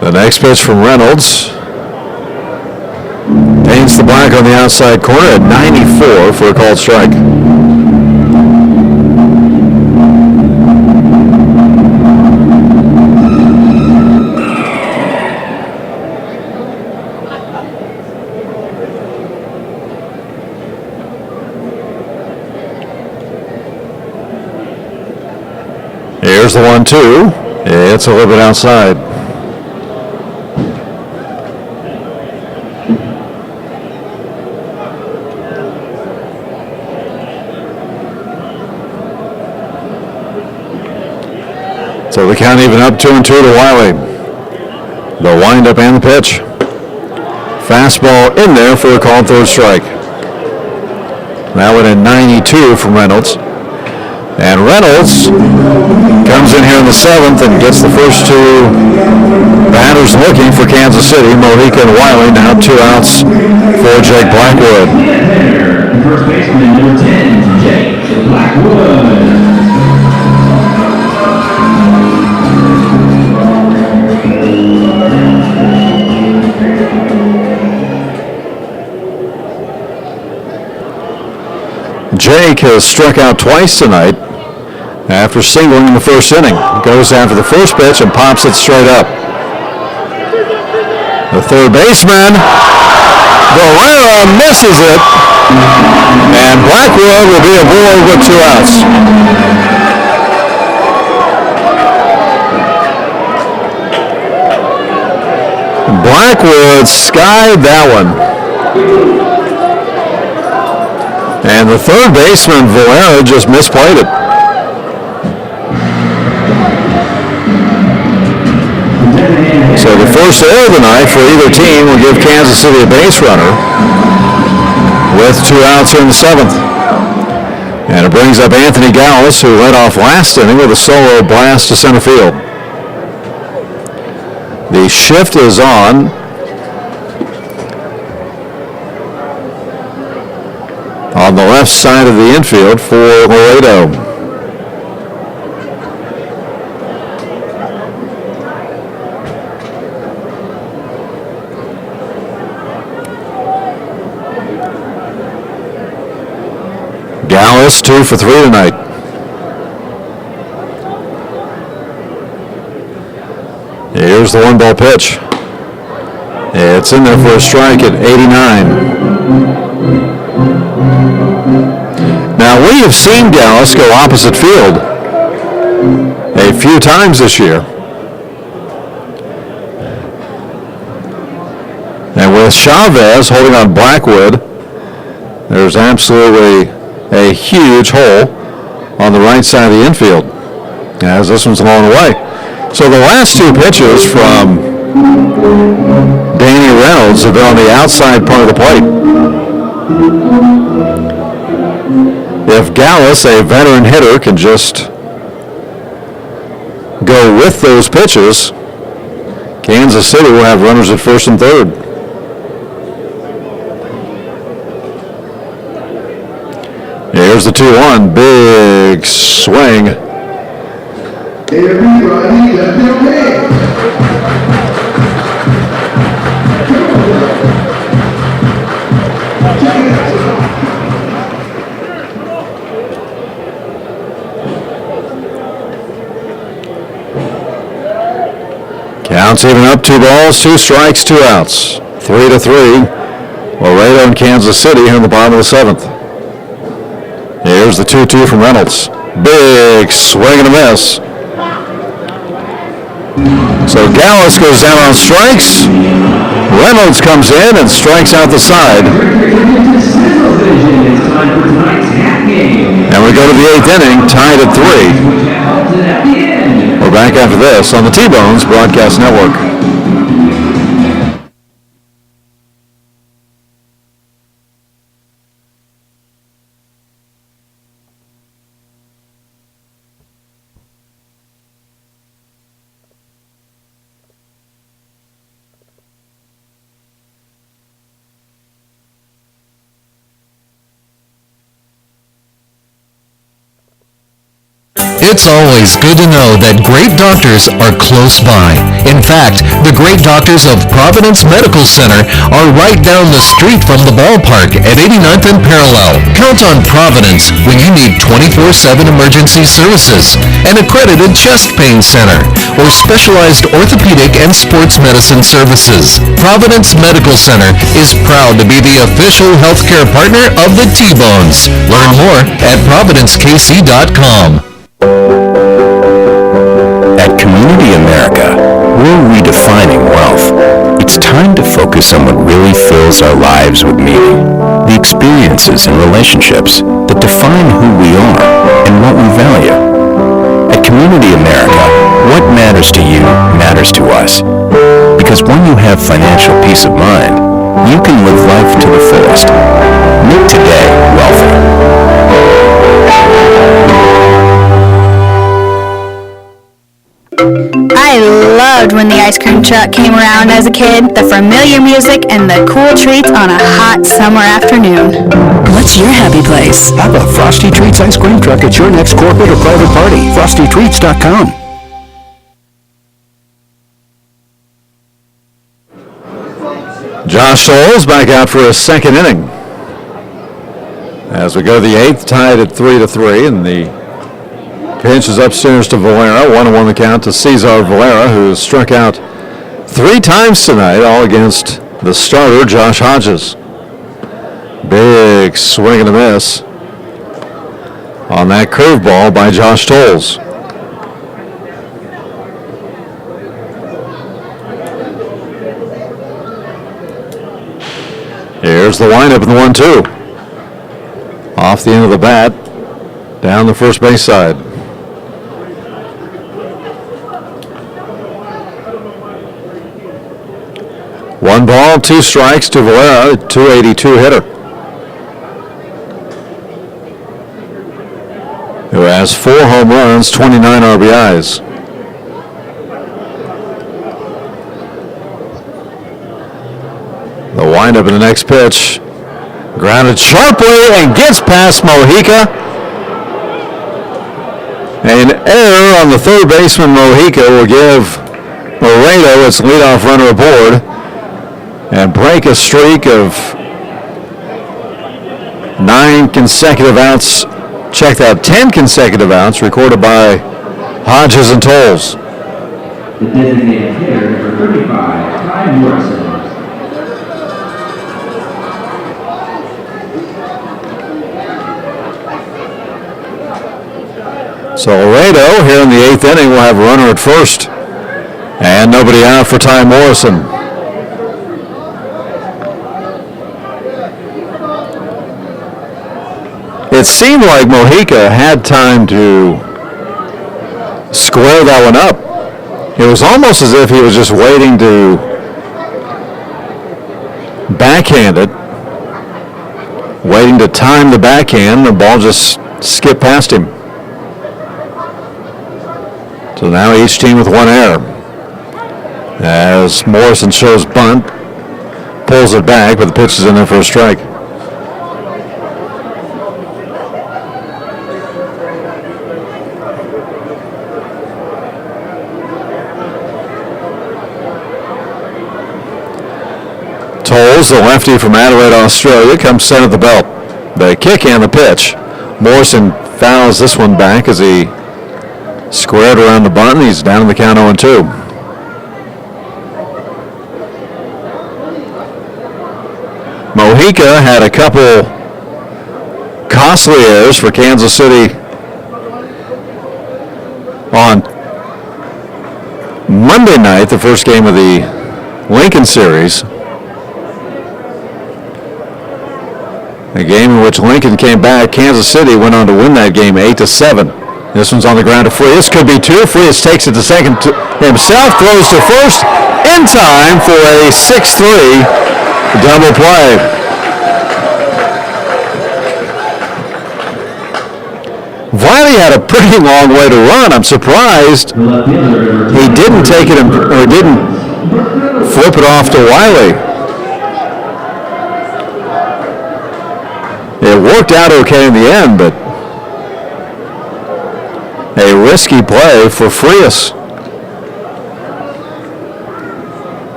The next pitch from Reynolds paints the black on the outside corner at 94 for a called strike. Here's the 1-2. It's a little bit outside. So the count even up 2-2 to Wiley. The windup and the pitch. Fastball in there for a called third strike. That one at 92 from Reynolds. And Reynolds comes in here in the seventh and gets the first two batters looking for Kansas City. Mojica and Wiley, now 2 outs for Jake Blackwood. First baseman number 10, Jake Blackwood. Jake has struck out twice tonight after singling in the first inning. Goes after the first pitch and pops it straight up. The third baseman, Barrera, misses it, and Blackwood will be aboard with 2 outs. Blackwood skied that one. And the third baseman, Valera, just misplayed it. So the first error of the night for either team will give Kansas City a base runner with 2 outs here in the seventh. And it brings up Anthony Gallus, who led off last inning with a solo blast to center field. The shift is on. On the left side of the infield for Laredo. Gallus 2 for 3 tonight. Here's the 1-ball pitch. It's in there for a strike at 89. Now, we have seen Gallus go opposite field a few times this year. And with Chavez holding on Blackwood, there's absolutely a huge hole on the right side of the infield as this one's blown away. So the last 2 pitches from Danny Reynolds have been on the outside part of the plate. If Gallus, a veteran hitter, can just go with those pitches, Kansas City will have runners at first and third. Here's the 2-1, big swing. Everybody clap your hands. Now it's even up, 2 balls, 2 strikes, 2 outs. 3-3. Laredo and Kansas City here in the bottom of the 7th. Here's the 2-2 from Reynolds. Big swing and a miss. So Gallus goes down on strikes. Reynolds comes in and strikes out the side. And we go to the 8th inning, tied at 3. We're back after this on the T-Bones Broadcast Network. It's always good to know that great doctors are close by. In fact, the great doctors of Providence Medical Center are right down the street from the ballpark at 89th and Parallel. Count on Providence when you need 24/7 emergency services, an accredited chest pain center, or specialized orthopedic and sports medicine services. Providence Medical Center is proud to be the official healthcare partner of the T-Bones. Learn more at providencekc.com. At Community America, we're redefining wealth. It's time to focus on what really fills our lives with meaning. The experiences and relationships that define who we are and what we value. At Community America, what matters to you matters to us. Because when you have financial peace of mind, you can live life to the fullest. Make today wealthy. I loved when the ice cream truck came around as a kid, the familiar music and the cool treats on a hot summer afternoon. What's your happy place? Have a Frosty Treats ice cream truck at your next corporate or private party. FrostyTreats.com. Josh Scholes back out for his 2nd inning. As we go to the 8th, tied at 3-3, and the pitch is upstairs to Valera. 1-1 the count to Cesar Valera, who struck out 3 times tonight, all against the starter, Josh Hodges. Big swing and a miss on that curveball by Josh Tolles. Here's the windup in the 1-2. Off the end of the bat, down the first base side. One ball, 2 strikes to Valera, 282 hitter, who has 4 home runs, 29 RBIs. The windup in the next pitch, grounded sharply and gets past Mojica. An error on the third baseman, Mojica, will give Laredo its leadoff runner aboard and break a streak of 9 consecutive outs. Check that, 10 consecutive outs recorded by Hodges and Tolles. The designated hitter, number 35, Ty Morrison. So Laredo here in the 8th inning will have a runner at first. And nobody out for Ty Morrison. It seemed like Mojica had time to square that one up. It was almost as if he was just waiting to backhand it, waiting to time the backhand. The ball just skipped past him. So now each team with 1 error. As Morrison shows bunt, pulls it back, but the pitch is in there for a strike. Tolles, the lefty from Adelaide, Australia, comes center of the belt. The kick and the pitch. Morrison fouls this one back as he squared around the bunt. He's down in the count 0-2. Mika had a couple costly errors for Kansas City on Monday night, the first game of the Lincoln series. A game in which Lincoln came back. Kansas City went on to win that game 8-7. This one's on the ground to Frias. Could be two. Frias takes it to second himself, throws to first in time for a 6-3 double play. Wiley had a pretty long way to run. I'm surprised he didn't take it or didn't flip it off to Wiley. It worked out okay in the end, but a risky play for Frias.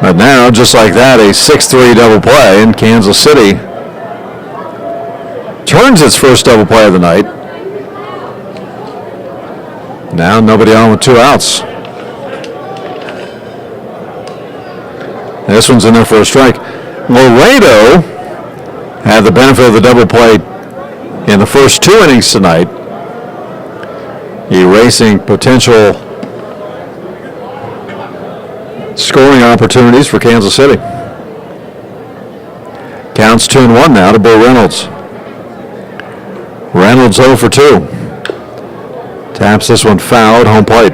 But now, just like that, a 6-3 double play, and Kansas City turns its first double play of the night. Now nobody on with 2 outs. This one's in there for a strike. Laredo had the benefit of the double play in the first 2 innings tonight, erasing potential scoring opportunities for Kansas City. Counts 2-1 now to Bill Reynolds. Reynolds 0 for 2. Taps this one foul at home plate.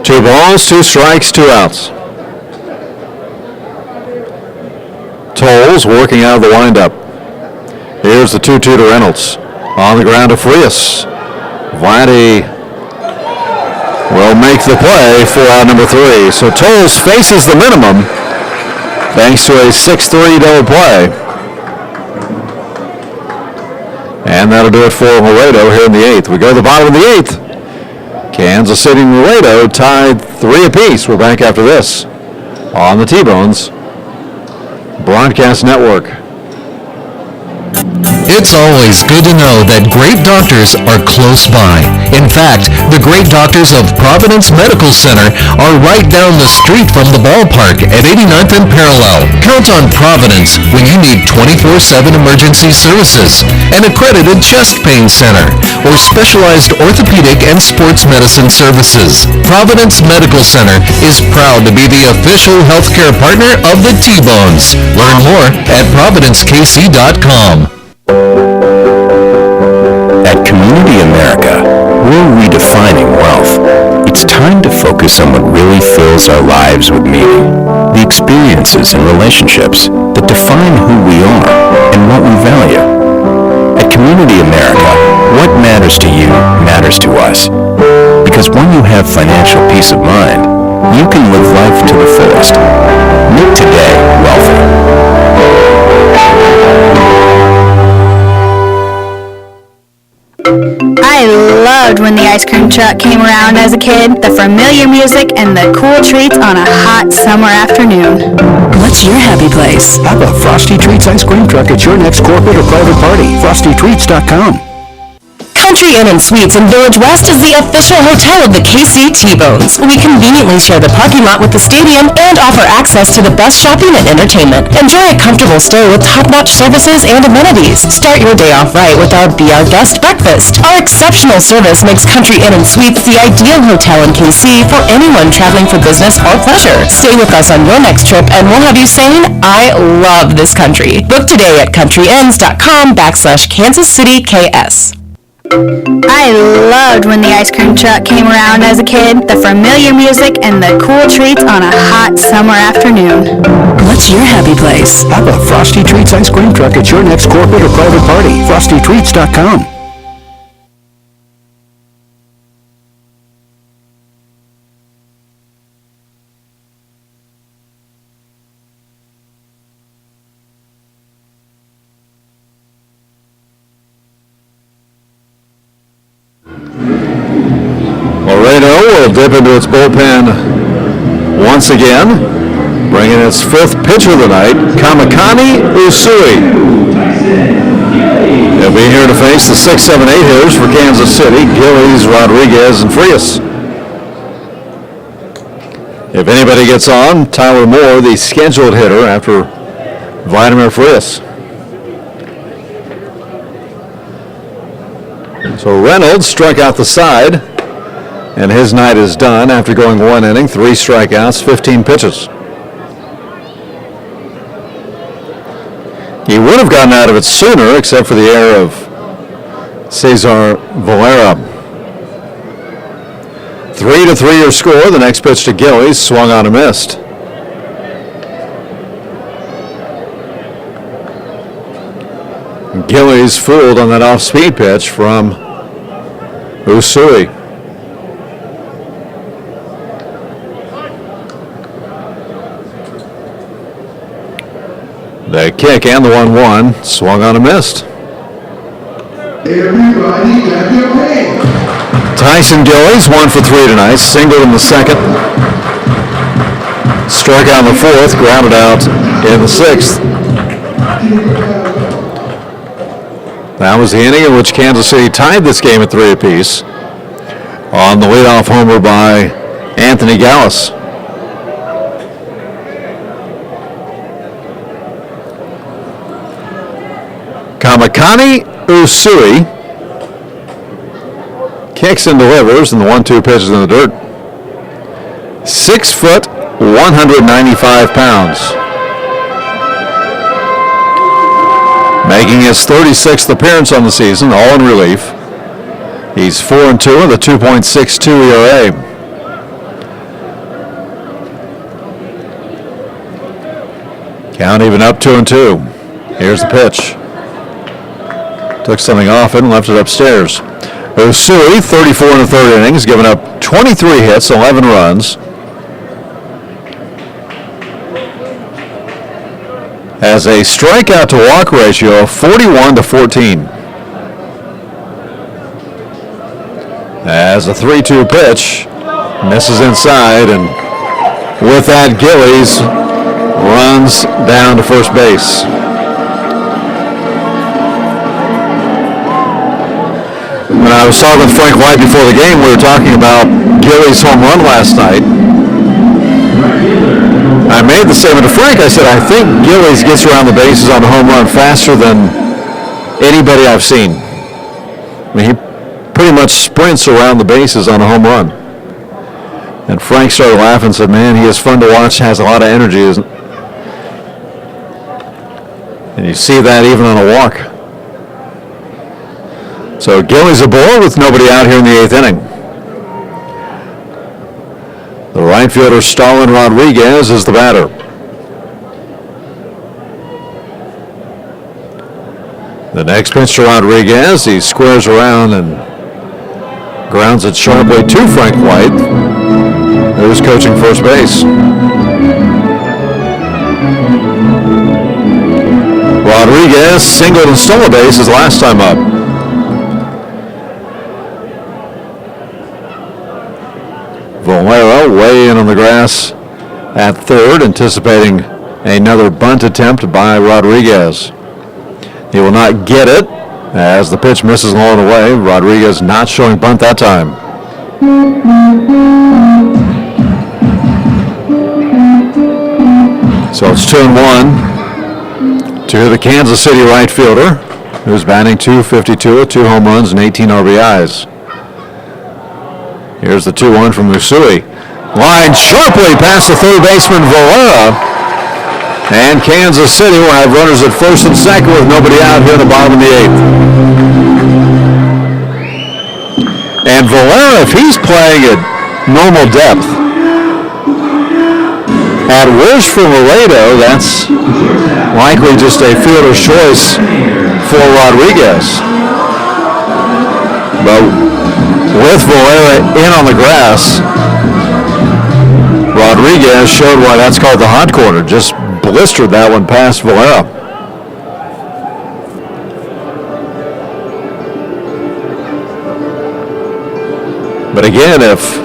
Two balls, 2 strikes, 2 outs. Tolles working out of the windup. Here's the 2-2 to Reynolds. On the ground to Frias. Vladdy will make the play for out number 3. So Tolles faces the minimum thanks to a 6-3 double play. And that'll do it for Laredo here in the 8th. We go to the bottom of the 8th. Kansas City and Laredo tied 3 apiece. We're back after this on the T-Bones Broadcast Network. It's always good to know that great doctors are close by. In fact, the great doctors of Providence Medical Center are right down the street from the ballpark at 89th and Parallel. Count on Providence when you need 24/7 emergency services, an accredited chest pain center, or specialized orthopedic and sports medicine services. Providence Medical Center is proud to be the official healthcare partner of the T-Bones. Learn more at providencekc.com. At Community America, we're redefining wealth. It's time to focus on what really fills our lives with meaning. The experiences and relationships that define who we are and what we value. At Community America, what matters to you matters to us. Because when you have financial peace of mind, you can live life to the fullest. Make today wealthy. I loved when the ice cream truck came around as a kid, the familiar music and the cool treats on a hot summer afternoon. What's your happy place? Have a Frosty Treats ice cream truck at your next corporate or private party. FrostyTreats.com. Country Inn & Suites in Village West is the official hotel of the KC T-Bones. We conveniently share the parking lot with the stadium and offer access to the best shopping and entertainment. Enjoy a comfortable stay with top-notch services and amenities. Start your day off right with our Be Our Guest breakfast. Our exceptional service makes Country Inn & Suites the ideal hotel in KC for anyone traveling for business or pleasure. Stay with us on your next trip and we'll have you saying, I love this country. Book today at countryinns.com/Kansas City KS. I loved when the ice cream truck came around as a kid, the familiar music and the cool treats on a hot summer afternoon. What's your happy place? Have a Frosty Treats ice cream truck at your next corporate or private party. FrostyTreats.com. Laredo will dip into its bullpen once again. Bringing its fifth pitcher of the night, Kamakani Usui. They'll be here to face the 6, 7, 8 hitters for Kansas City, Gillies, Rodriguez, and Frias. If anybody gets on, Tyler Moore, the scheduled hitter after Vladimir Frias. So Reynolds struck out the side, and his night is done after going 1 inning, 3 strikeouts, 15 pitches. He would have gotten out of it sooner, except for the error of Cesar Valera. 3-3 your score. The next pitch to Gillies, swung on and missed. Gillies fooled on that off-speed pitch from Usui. The kick and the 1-1, swung on and missed. Everybody clap your hands. Tyson Gillies, 1 for 3 tonight, singled in the second, struck out in the fourth, grounded out in the sixth. That was the inning in which Kansas City tied this game at 3 apiece on the leadoff homer by Anthony Gallus. Kamakani Usui kicks and delivers, and the 1-2 pitch is in the dirt. 6 foot, 195 pounds. Making his 36th appearance on the season, all in relief. He's 4-2 with a 2.62 ERA. Count even up 2-2. Here's the pitch. Took something off it and left it upstairs. Usui, 34 in the third inning, has given up 23 hits, 11 runs. Has a strikeout to walk ratio of 41-14. As a 3-2 pitch, misses inside, and with that, Gillies runs down to first base. When I was talking with Frank White before the game, we were talking about Gillies' home run last night. I made the statement to Frank. I said, I think Gillies gets around the bases on the home run faster than anybody I've seen. I mean, he pretty much sprints around the bases on a home run. And Frank started laughing and said, man, he is fun to watch, has a lot of energy. And you see that even on a walk. So Gillies aboard with nobody out here in the 8th inning. The right fielder, Stalin Rodriguez, is the batter. The next pitch to Rodriguez, he squares around and grounds it sharply to Frank White, who's coaching first base. Rodriguez singled and stole a base his last time up. Valera way in on the grass at third, anticipating another bunt attempt by Rodriguez. He will not get it as the pitch misses along the way. Rodriguez not showing bunt that time. So it's 2-1 to the Kansas City right fielder, who's batting .252 with 2 home runs and 18 RBIs. Here's the 2-1 from Usui. Line sharply past the third baseman Valera. And Kansas City will have runners at first and second with nobody out here in the bottom of the 8th. And Valera, if he's playing at normal depth, at worst for Laredo, that's likely just a fielder's choice for Rodriguez. But with Valera in on the grass, Rodriguez showed why that's called the hot corner. Just blistered that one past Valera. But again, if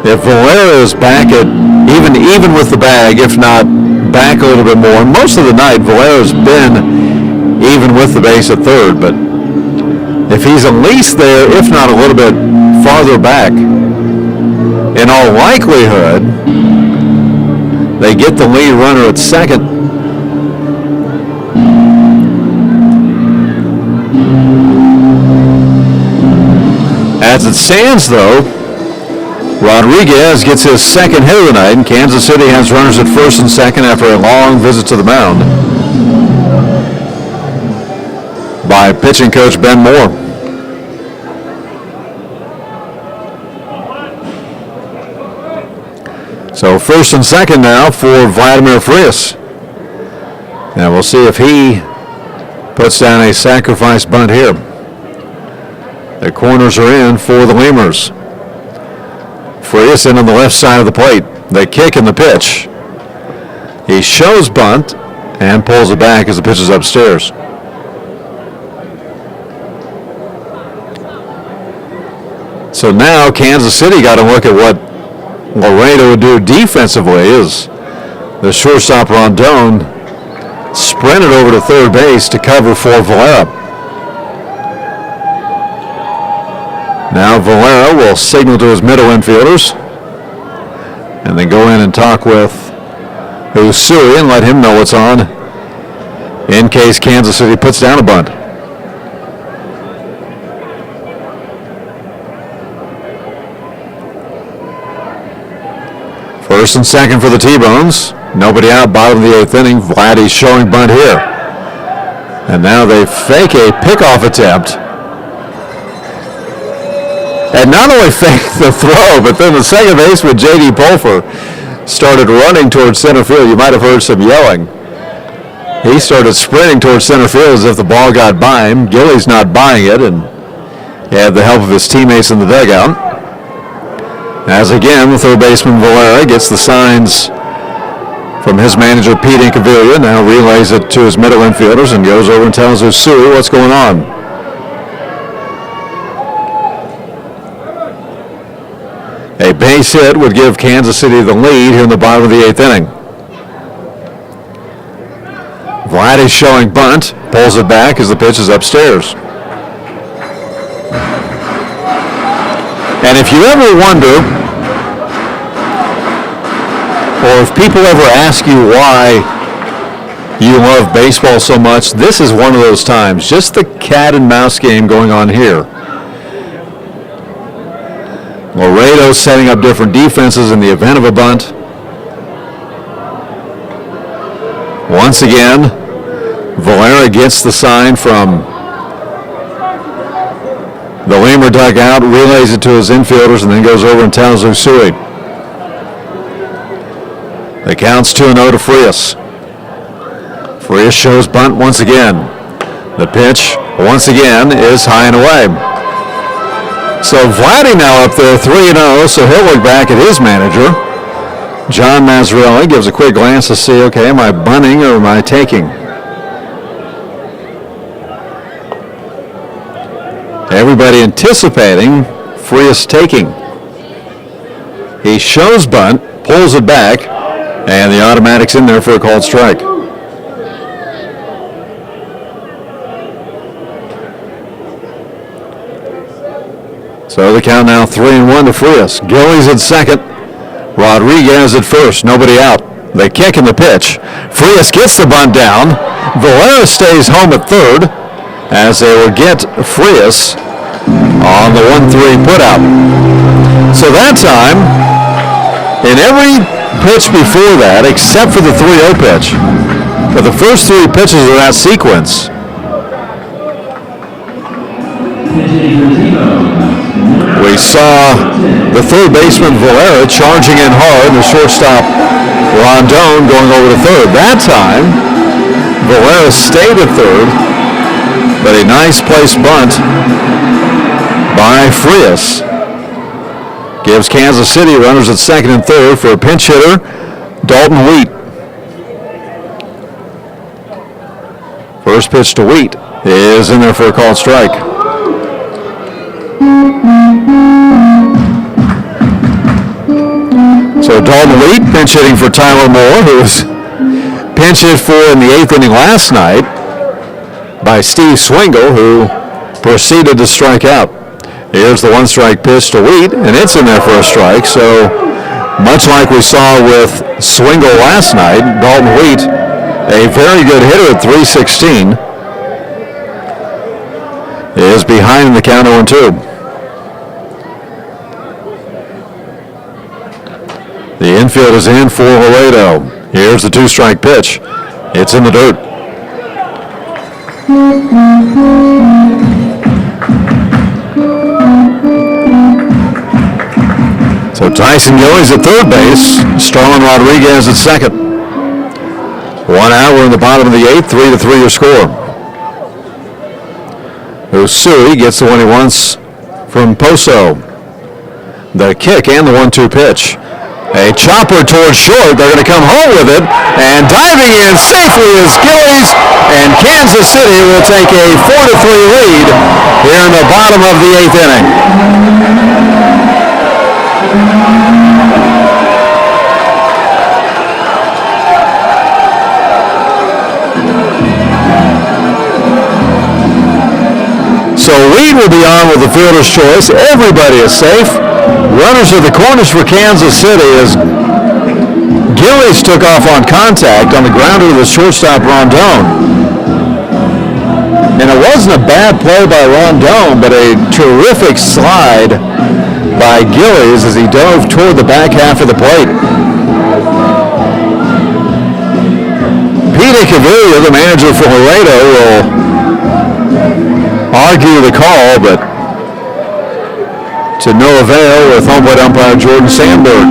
If Valera is back at even with the bag, if not back a little bit more, most of the night Valera's been even with the base at third, but if he's at least there, if not a little bit farther back, in all likelihood, they get the lead runner at second. As it stands, though, Rodriguez gets his second hit of the night, and Kansas City has runners at first and second after a long visit to the mound by pitching coach Ben Moore. So first and second now for Vladimir Frias. Now we'll see if he puts down a sacrifice bunt here. The corners are in for the Lemurs. Frias in on the left side of the plate. They kick in the pitch. He shows bunt and pulls it back as the pitch is upstairs. So now Kansas City got to look at what Laredo would do defensively as the shortstop Rondon sprinted over to third base to cover for Valera. Now Valera will signal to his middle infielders and then go in and talk with Usui and let him know what's on in case Kansas City puts down a bunt. First and second for the T-Bones. Nobody out, bottom of the eighth inning. Vladdy's showing bunt here. And now they fake a pickoff attempt. And not only fake the throw, but then the second baseman, J.D. Pulfer, started running towards center field. You might have heard some yelling. He started sprinting towards center field as if the ball got by him. Gilly's not buying it, and he had the help of his teammates in the dugout. As again, the third baseman Valera gets the signs from his manager Pete Incaviglia, now relays it to his middle infielders and goes over and tells Usui what's going on. A base hit would give Kansas City the lead here in the bottom of the eighth inning. Vlad is showing bunt, pulls it back as the pitch is upstairs. And if you ever wonder, or if people ever ask you why you love baseball so much, this is one of those times. Just the cat and mouse game going on here. Laredo setting up different defenses in the event of a bunt. Once again, Valera gets the sign from the Lemur dugout, relays it to his infielders, and then goes over and tells Usui. The count's 2-0 to Frias. Frias shows bunt once again. The pitch, once again, is high and away. So Vladdy now up there 3-0, so he'll look back at his manager. John Mazzarelli gives a quick glance to see, okay, am I bunting or am I taking? Everybody anticipating Frias taking. He shows bunt, pulls it back, and the automatic's in there for a called strike. So the count now 3-1 to Frias. Gillies at second. Rodriguez at first. Nobody out. They kick in the pitch. Frias gets the bunt down. Valera stays home at third as they will get Frias on the 1-3 putout. So that time, in every pitch before that, except for the 3-0 pitch, for the first three pitches of that sequence, we saw the third baseman Valera charging in hard, and the shortstop Rondon going over to third. That time, Valera stayed at third, but a nice placed bunt by Frias gives Kansas City runners at second and third for a pinch hitter, Dalton Wheat. First pitch to Wheat is in there for a called strike. So Dalton Wheat pinch hitting for Tyler Moore, who was pinch hit for in the 8th inning last night by Steve Swingle, who proceeded to strike out. Here's the 1-strike pitch to Wheat, and it's in there for a strike. So much like we saw with Swingle last night, Dalton Wheat, a very good hitter at .316, is behind in the count 0-2. The infield is in for Laredo. Here's the 2-strike pitch. It's in the dirt. So Tyson Gillies at third base. Starlin Rodriguez at second. 1 out. We're in the bottom of the 8th. 3-3 your score. Usui gets the one he wants from Poso. The kick and the 1-2 pitch. A chopper towards short. They're going to come home with it. And diving in safely is Gillies. And Kansas City will take a 4-3 lead here in the bottom of the 8th inning. So Reed will be on with the fielder's choice. Everybody is safe. Runners at the corners for Kansas City as Gillies took off on contact on the grounder to the shortstop Rondon. And it wasn't a bad play by Rondon, but a terrific slide by Gillies as he dove toward the back half of the plate. Pete Cavilla, the manager for Laredo, will argue the call, but to no avail with home plate umpire Jordan Sandberg.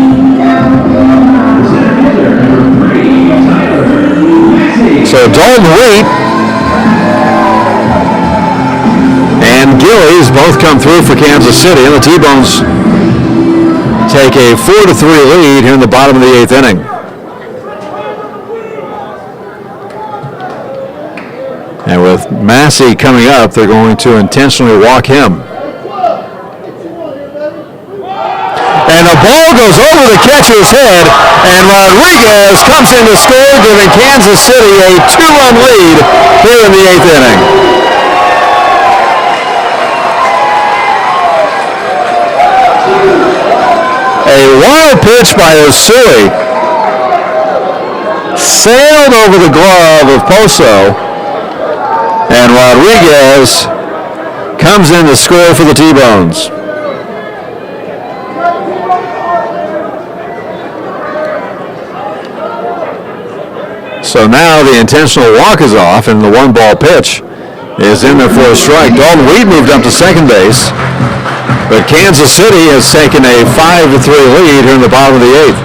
So Dalton Wheat and Gillies both come through for Kansas City, and the T-Bones take a 4-3 lead here in the bottom of the 8th inning. And with Massey coming up, they're going to intentionally walk him. And the ball goes over the catcher's head, and Rodriguez comes in to score, giving Kansas City a 2-run lead here in the 8th inning. A wild pitch by Usui sailed over the glove of Poso, and Rodriguez comes in to score for the T-Bones. So now the intentional walk is off, and the 1-ball pitch is in there for a strike. Dalton Wheat moved up to second base, but Kansas City has taken a 5-3 lead here in the bottom of the 8th.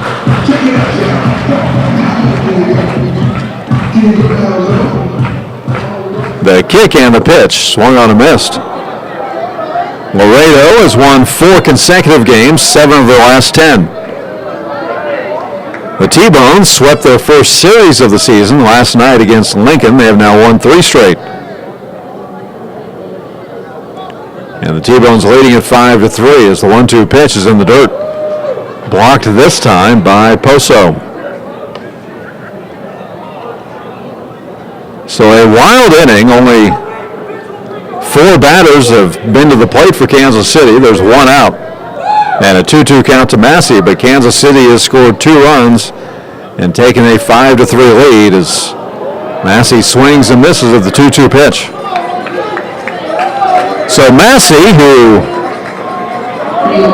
The kick and the pitch swung on and missed. Laredo has won 4 consecutive games, 7 of their last 10. The T-Bones swept their first series of the season last night against Lincoln. They have now won 3 straight. And the T-Bones leading at 5-3 as the 1-2 pitch is in the dirt. Blocked this time by Poso. So a wild inning. Only 4 batters have been to the plate for Kansas City. There's 1 out. And a 2-2 count to Massey, but Kansas City has scored 2 runs and taken a 5-3 lead as Massey swings and misses at the 2-2 pitch. So Massey, who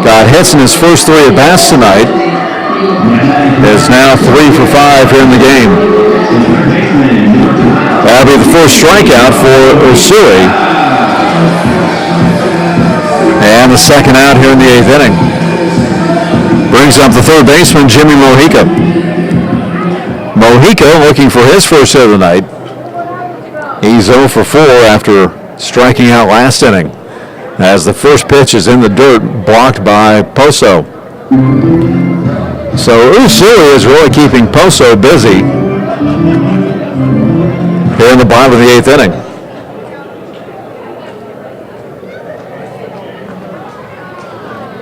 got hits in his first 3 at-bats tonight, is now 3 for 5 here in the game. That'll be the first strikeout for Usui. And the second out here in the 8th inning. Brings up the third baseman, Jimmy Mojica. Mojica looking for his first hit of the night. He's 0 for 4 after striking out last inning, as the first pitch is in the dirt, blocked by Poso. So Usui is really keeping Poso busy here in the bottom of the 8th inning.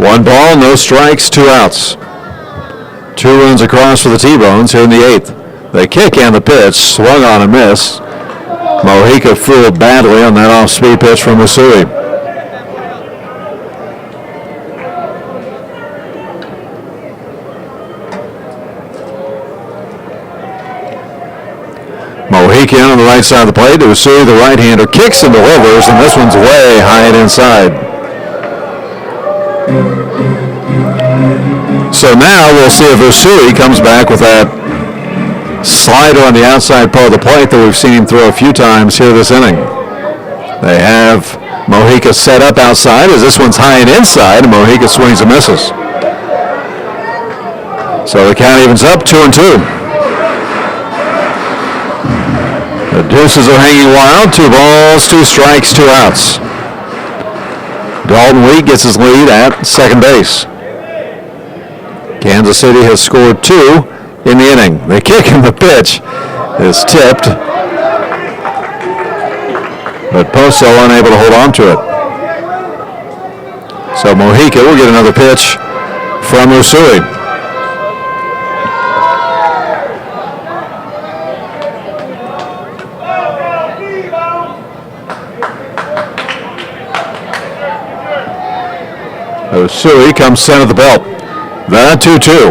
One ball, no strikes, 2 outs. 2 runs across for the T-Bones here in the 8th. The kick and the pitch, swung on and missed. Mojica fooled badly on that off-speed pitch from Usui. Mojica on the right side of the plate. Usui, the right-hander, kicks and delivers, and this one's way high and inside. So now we'll see if Usui comes back with that slider on the outside part of the plate that we've seen him throw a few times here this inning. They have Mojica set up outside as this one's high and inside, and Mojica swings and misses. So the count evens up 2-2. The deuces are hanging wild. 2 balls, 2 strikes, 2 outs. Dalton Wheat gets his lead at second base. Kansas City has scored 2 in the inning. The kick and the pitch is tipped, but Poso unable to hold on to it. So Mojica will get another pitch from Usui. Usui comes center of the belt. Then 2-2.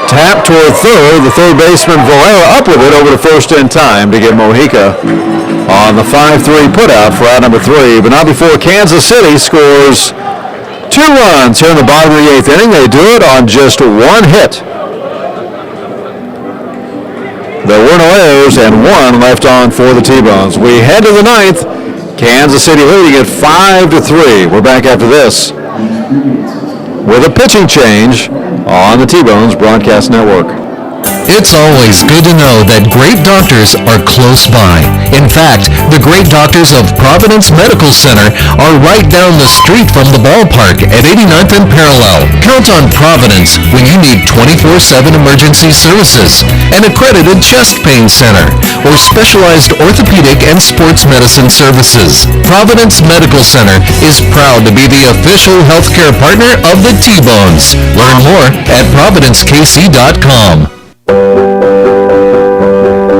Tap toward third. The third baseman Valera up with it over to first in time to get Mojica on the 5-3 putout for out number 3. But not before Kansas City scores 2 runs here in the bottom of the 8th inning. They do it on just 1 hit. There were no errors and 1 left on for the T-Bones. We head to the 9th. Kansas City leading at 5-3. We're back after this with a pitching change on the T-Bones Broadcast Network. It's always good to know that great doctors are close by. In fact, the great doctors of Providence Medical Center are right down the street from the ballpark at 89th and Parallel. Count on Providence when you need 24/7 emergency services, an accredited chest pain center, or specialized orthopedic and sports medicine services. Providence Medical Center is proud to be the official healthcare partner of the T-Bones. Learn more at providencekc.com.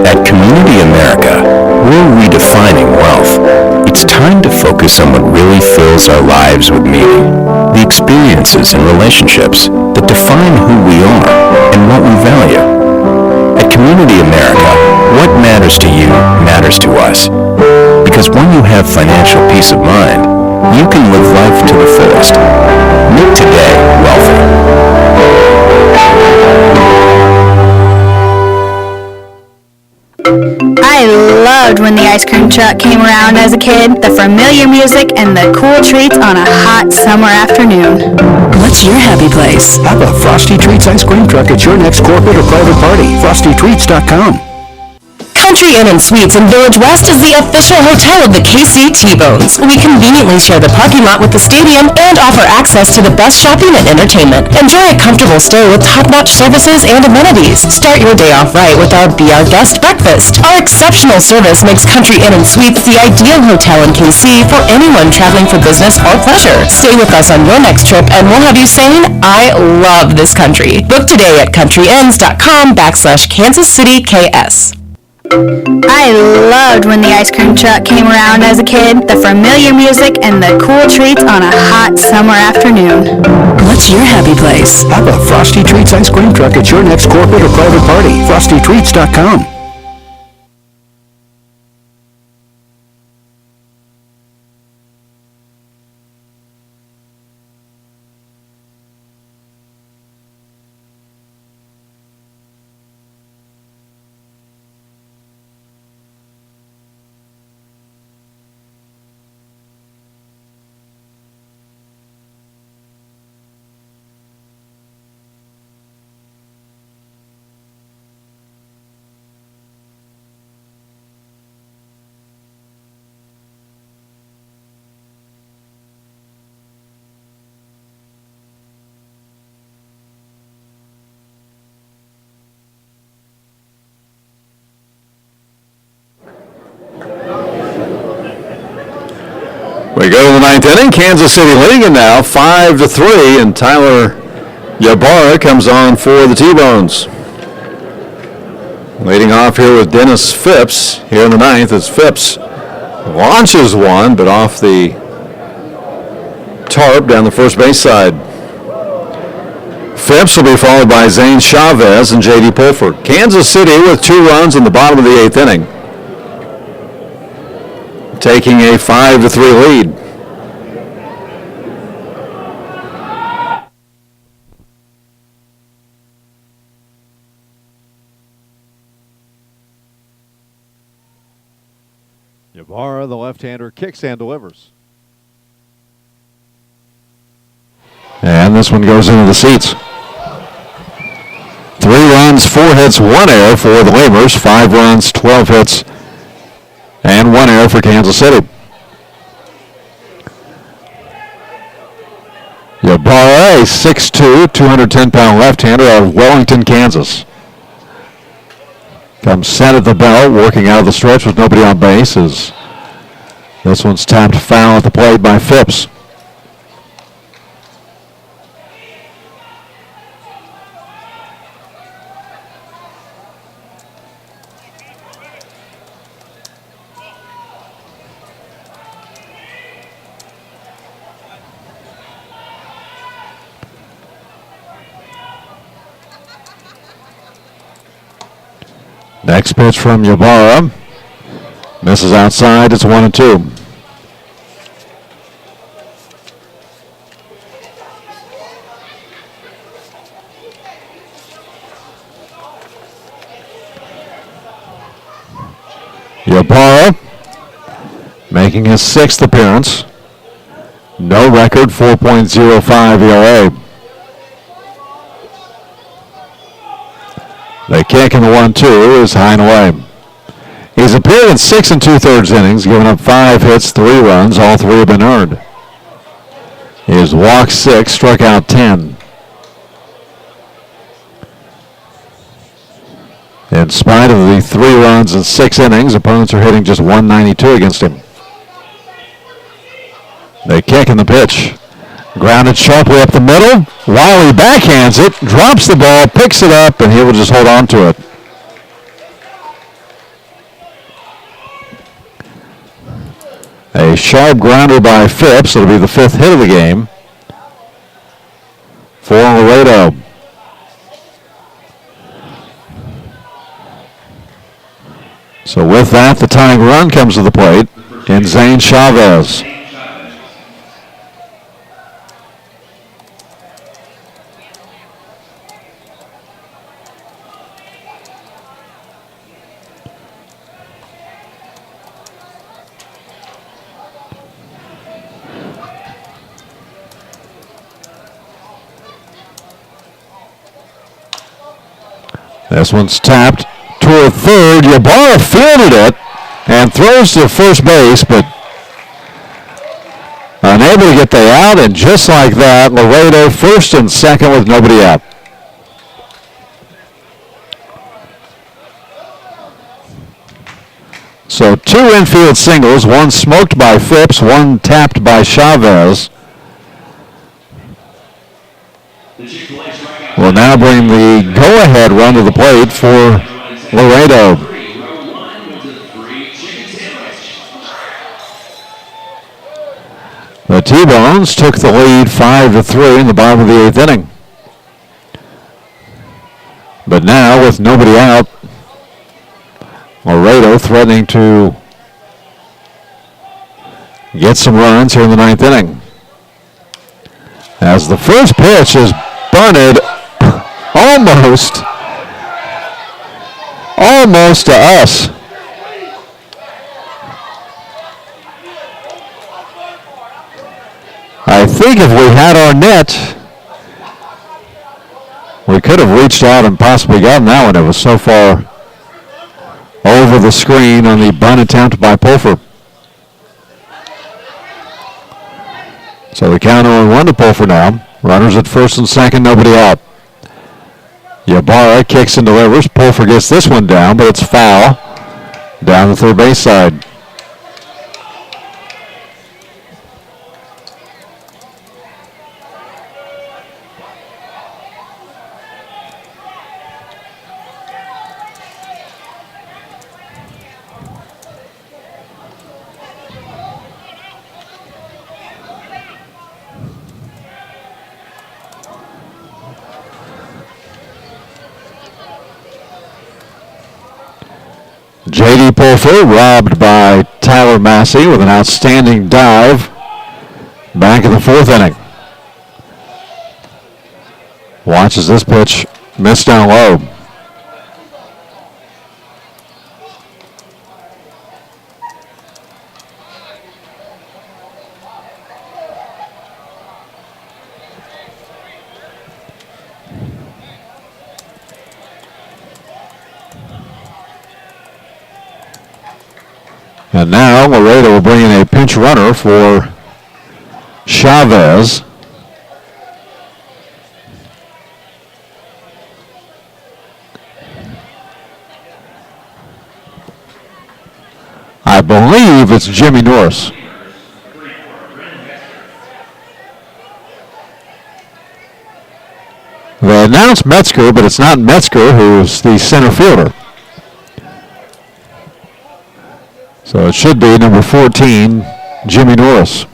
At Community America, we're redefining wealth. It's time to focus on what really fills our lives with meaning. The experiences and relationships that define who we are and what we value. At Community America, what matters to you matters to us. Because when you have financial peace of mind, you can live life to the fullest. Make today wealthy. I loved when the ice cream truck came around as a kid, the familiar music and the cool treats on a hot summer afternoon. What's your happy place? Have a Frosty Treats ice cream truck at your next corporate or private party. FrostyTreats.com. Country Inn & Suites in Village West is the official hotel of the KC T-Bones. We conveniently share the parking lot with the stadium and offer access to the best shopping and entertainment. Enjoy a comfortable stay with top-notch services and amenities. Start your day off right with our Be Our Guest breakfast. Our exceptional service makes Country Inn & Suites the ideal hotel in KC for anyone traveling for business or pleasure. Stay with us on your next trip and we'll have you saying, I love this country. Book today at countryinns.com/Kansas City KS. I loved when the ice cream truck came around as a kid, the familiar music and the cool treats on a hot summer afternoon. What's your happy place? Have a Frosty Treats ice cream truck at your next corporate or private party. FrostyTreats.com. We go to the 9th inning. Kansas City leading it now 5-3, and Tyler Ybarra comes on for the T-Bones. Leading off here with Dennis Phipps here in the ninth as Phipps launches one, but off the tarp down the first base side. Phipps will be followed by Zane Chavez and J.D. Pulford. Kansas City with 2 runs in the bottom of the 8th inning, taking a 5-3 lead. Ybarra, the left-hander, kicks and delivers. And this one goes into the seats. 3 runs, 4 hits, 1 error for the Lamers. 5 runs, 12 hits, and 1 error for Kansas City. Ybarra, a 6'2", 210-pound left-hander out of Wellington, Kansas. Comes set at the belt, working out of the stretch with nobody on base. As this one's tapped foul at the plate by Phipps. Next pitch from Ybarra. Misses outside. It's 1-2. Ybarra making his 6th appearance. No record, 4.05 ERA. The kick in the 1-2 is high and away. He's appeared in 6 2/3 innings, giving up 5 hits, 3 runs. All 3 have been earned. He has walked 6, struck out 10. In spite of the 3 runs in 6 innings, opponents are hitting just .192 against him. They kick in the pitch. Grounded sharply up the middle. Wiley backhands it, drops the ball, picks it up, and he will just hold on to it. A sharp grounder by Phipps. It'll be the 5th hit of the game for Laredo. So with that, the tying run comes to the plate in Zane Chavez. This one's tapped toward third. Ybarra fielded it and throws to first base, but unable to get the out, and just like that, Laredo first and second with nobody out. So 2 infield singles, one smoked by Phipps, one tapped by Chavez. Will now bring the go-ahead run to the plate for Laredo. The T-Bones took the lead 5-3 in the bottom of the 8th inning. But now, with nobody out, Laredo threatening to get some runs here in the 9th inning. As the first pitch is bunted almost to us. I think if we had our net, we could have reached out and possibly gotten that one. It was so far over the screen on the bunt attempt by Pulford. So the count 0-1 to Pulford now. Runners at first and second, nobody out. Ybarra kicks and delivers. Pulford gets this one down, but it's foul down the third base side. J.D. Pulfer robbed by Tyler Massey with an outstanding dive back in the fourth inning. Watches this pitch miss down low. And now Laredo will bring in a pinch runner for Chavez. I believe it's Jimmy Norris. They announced Metzger, but it's not Metzger who's the center fielder. So it should be number 14, Jimmy Norris.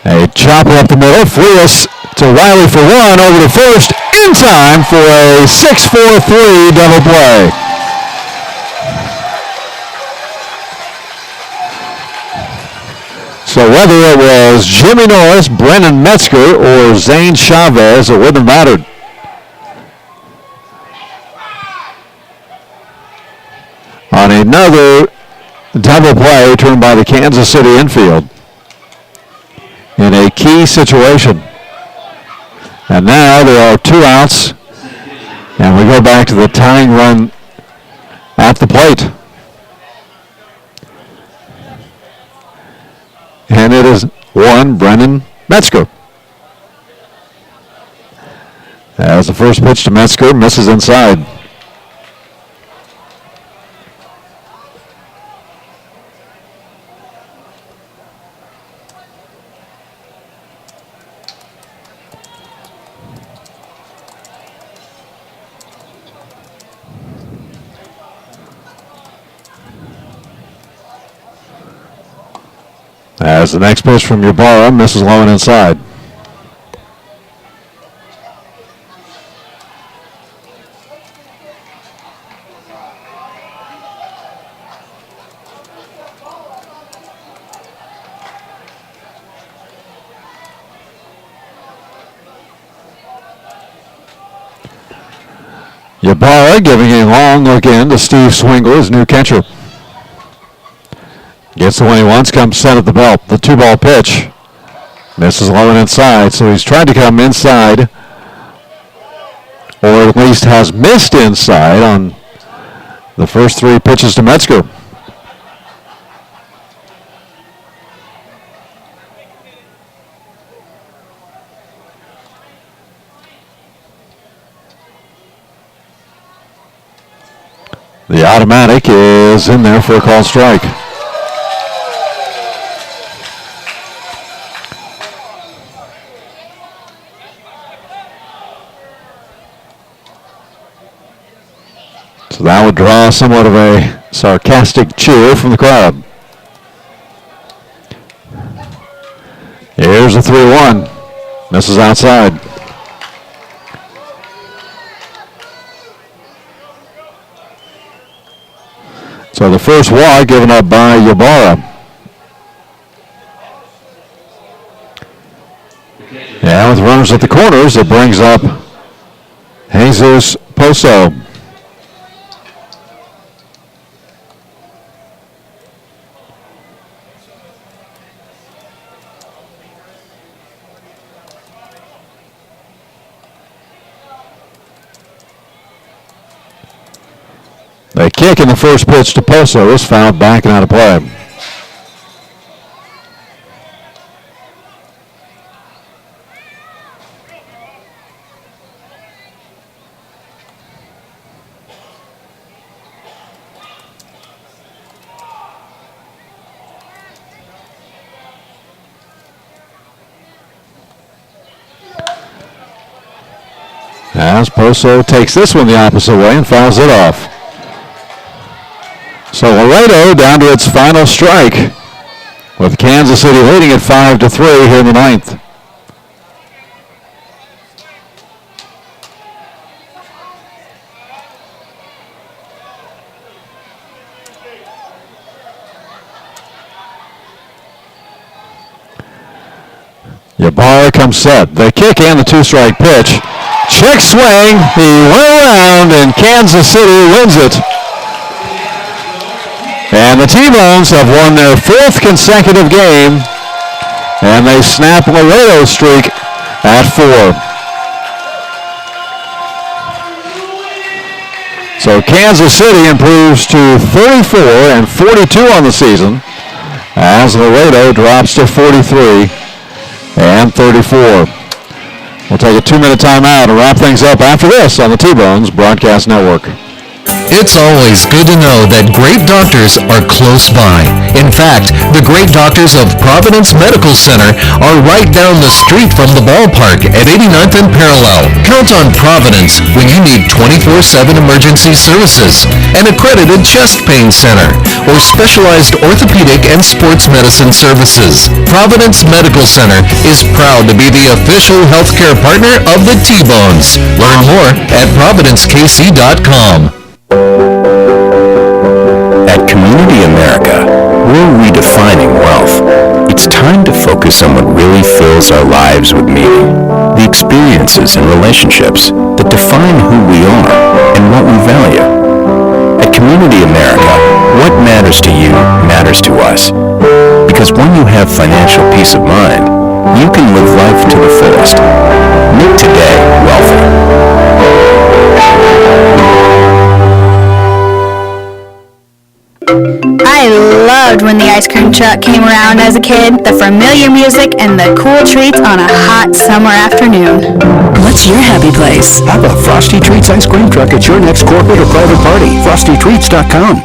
A chopper up the middle. Frias to Wiley for one, over to first, in time for a 6-4-3 double play. So whether it was Jimmy Norris, Brennan Metzger, or Zane Chavez, it wouldn't have mattered. On another double play turned by the Kansas City infield in a key situation. And now there are 2 outs, and we go back to the tying run at the plate. And it is one Brennan Metzger. As the first pitch to Metzger misses inside. As the next pitch from Ybarra misses low and inside. Ybarra giving a long look in to Steve Swingle, his new catcher. Gets the one he wants, comes set at the belt. The 2-ball pitch. Misses low and inside, so he's tried to come inside, or at least has missed inside on the first 3 pitches to Metzger. The automatic is in there for a called strike. So that would draw somewhat of a sarcastic cheer from the crowd. Here's a 3-1. Misses outside. So the first walk given up by Ybarra. Yeah, with runners at the corners, it brings up Jesus Poso. A kick in the first pitch to Poso is fouled back and out of play. As Poso takes this one the opposite way and fouls it off. So Laredo down to its final strike, with Kansas City leading at 5-3 here in the 9th. Ybarra comes set. The kick and the two-strike pitch. Check swing. He went around, and Kansas City wins it. And the T-Bones have won their 4th consecutive game, and they snap Laredo's streak at 4. So Kansas City improves to 34 and 42 on the season, as Laredo drops to 43 and 34. We'll take a 2-minute timeout and wrap things up after this on the T-Bones Broadcast Network. It's always good to know that great doctors are close by. In fact, the great doctors of Providence Medical Center are right down the street from the ballpark at 89th and Parallel. Count on Providence when you need 24/7 emergency services, an accredited chest pain center, or specialized orthopedic and sports medicine services. Providence Medical Center is proud to be the official healthcare partner of the T-Bones. Learn more at providencekc.com. At Community America, we're redefining wealth. It's time to focus on what really fills our lives with meaning. The experiences and relationships that define who we are and what we value. At Community America, what matters to you matters to us. Because when you have financial peace of mind, you can live life to the fullest. Make today wealthy. I loved when the ice cream truck came around as a kid, the familiar music and the cool treats on a hot summer afternoon. What's your happy place? Have a Frosty Treats ice cream truck at your next corporate or private party. FrostyTreats.com.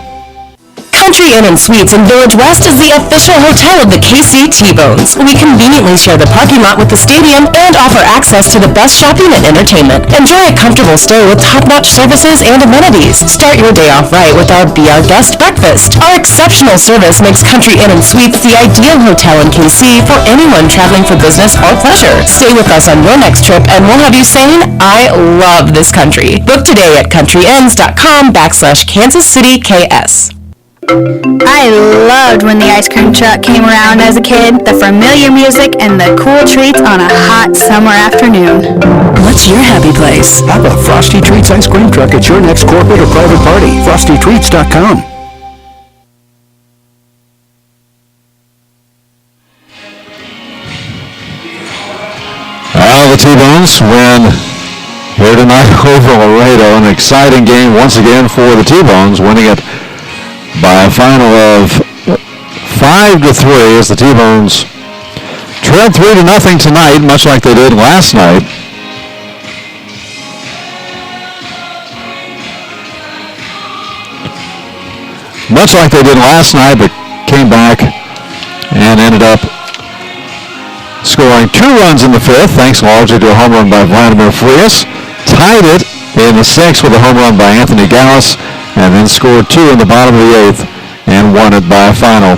Country Inn & Suites in Village West is the official hotel of the KC T-Bones. We conveniently share the parking lot with the stadium and offer access to the best shopping and entertainment. Enjoy a comfortable stay with top-notch services and amenities. Start your day off right with our Be Our Guest breakfast. Our exceptional service makes Country Inn & Suites the ideal hotel in KC for anyone traveling for business or pleasure. Stay with us on your next trip and we'll have you saying, I love this country. Book today at countryinns.com/Kansas City KS. I loved when the ice cream truck came around as a kid, the familiar music and the cool treats on a hot summer afternoon. What's your happy place? Have a Frosty Treats ice cream truck at your next corporate or private party. FrostyTreats.com. Well, the T-Bones win here tonight over Laredo. An exciting game once again for the T-Bones, winning it by a final of 5-3 as the T-Bones trailed 3-0 tonight, much like they did last night. Much like they did last night, but came back and ended up scoring 2 runs in the 5th, thanks largely to a home run by Vladimir Frias. Tied it in the 6th with a home run by Anthony Gallus, and then scored 2 in the bottom of the 8th and won it by a final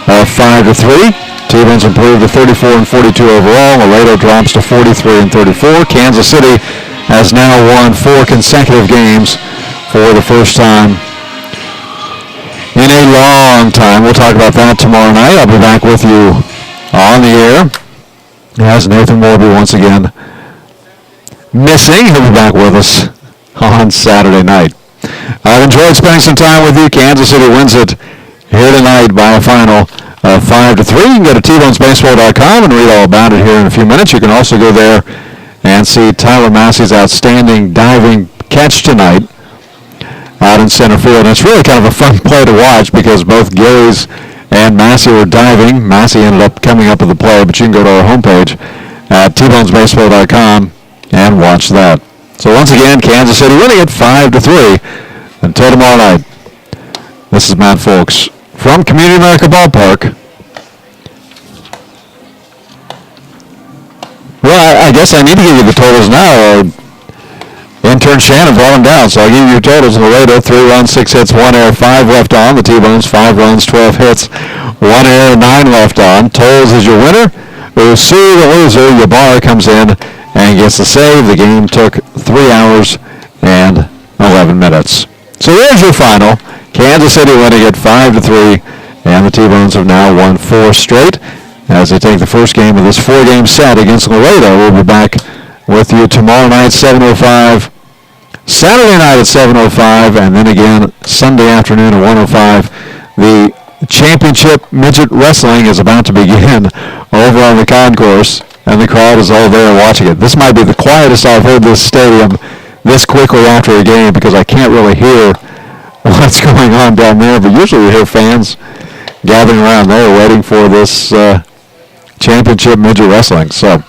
of 5-3. T-Bones improved to 34 and 42 overall. Laredo drops to 43 and 34. Kansas City has now won 4 consecutive games for the first time in a long time. We'll talk about that tomorrow night. I'll be back with you on the air as Nathan Morby once again missing. He'll be back with us on Saturday night. I've enjoyed spending some time with you. Kansas City wins it here tonight by a final of 5-3. You can go to tbonesbaseball.com and read all about it here in a few minutes. You can also go there and see Tyler Massey's outstanding diving catch tonight out in center field. And it's really kind of a fun play to watch because both Gillies and Massey were diving. Massey ended up coming up with the play, but you can go to our homepage at tbonesbaseball.com and watch that. So once again, Kansas City winning it 5-3. Until tomorrow night, this is Matt Folks from Community America Ballpark. Well, I guess I need to give you the totals now. Intern Shannon brought them down, so I'll give you your totals. Laredo, 3 runs, 6 hits, 1 error, 5 left on. The T-Bones, 5 runs, 12 hits, 1 error, 9 left on. Tolles is your winner. Usu, the loser. Ybarra comes in and gets the save. The game took 3 hours and 11 minutes. So there's your final. Kansas City winning it 5-3, and the T-Bones have now won 4 straight. as they take the first game of this 4-game set against Laredo. We'll be back with you tomorrow night, 7:05. Saturday night at 7:05, and then again Sunday afternoon at 1:05. The championship midget wrestling is about to begin over on the concourse, and the crowd is all there watching it. This might be the quietest I've heard this stadium this quickly after a game, because I can't really hear what's going on down there, but usually we hear fans gathering around there waiting for this championship midget wrestling. So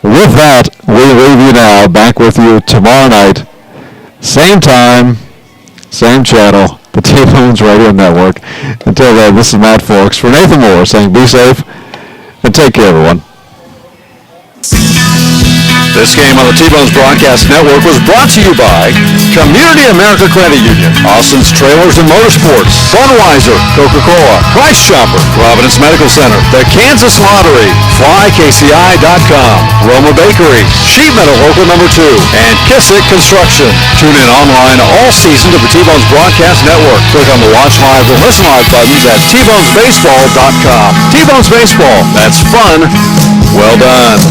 with that, we leave you now. Back with you tomorrow night. Same time, same channel, the T-Bones Radio Network. Until then, this is Matt Forks for Nathan Moore saying be safe and take care, everyone. This game on the T-Bones Broadcast Network was brought to you by Community America Credit Union, Austin's Trailers and Motorsports, Budweiser, Coca-Cola, Price Chopper, Providence Medical Center, the Kansas Lottery, FlyKCI.com, Roma Bakery, Sheet Metal Local Number 2, and Kissick Construction. Tune in online all season to the T-Bones Broadcast Network. Click on the Watch Live or Listen Live buttons at TBonesBaseball.com. T-Bones Baseball, that's fun. Well done.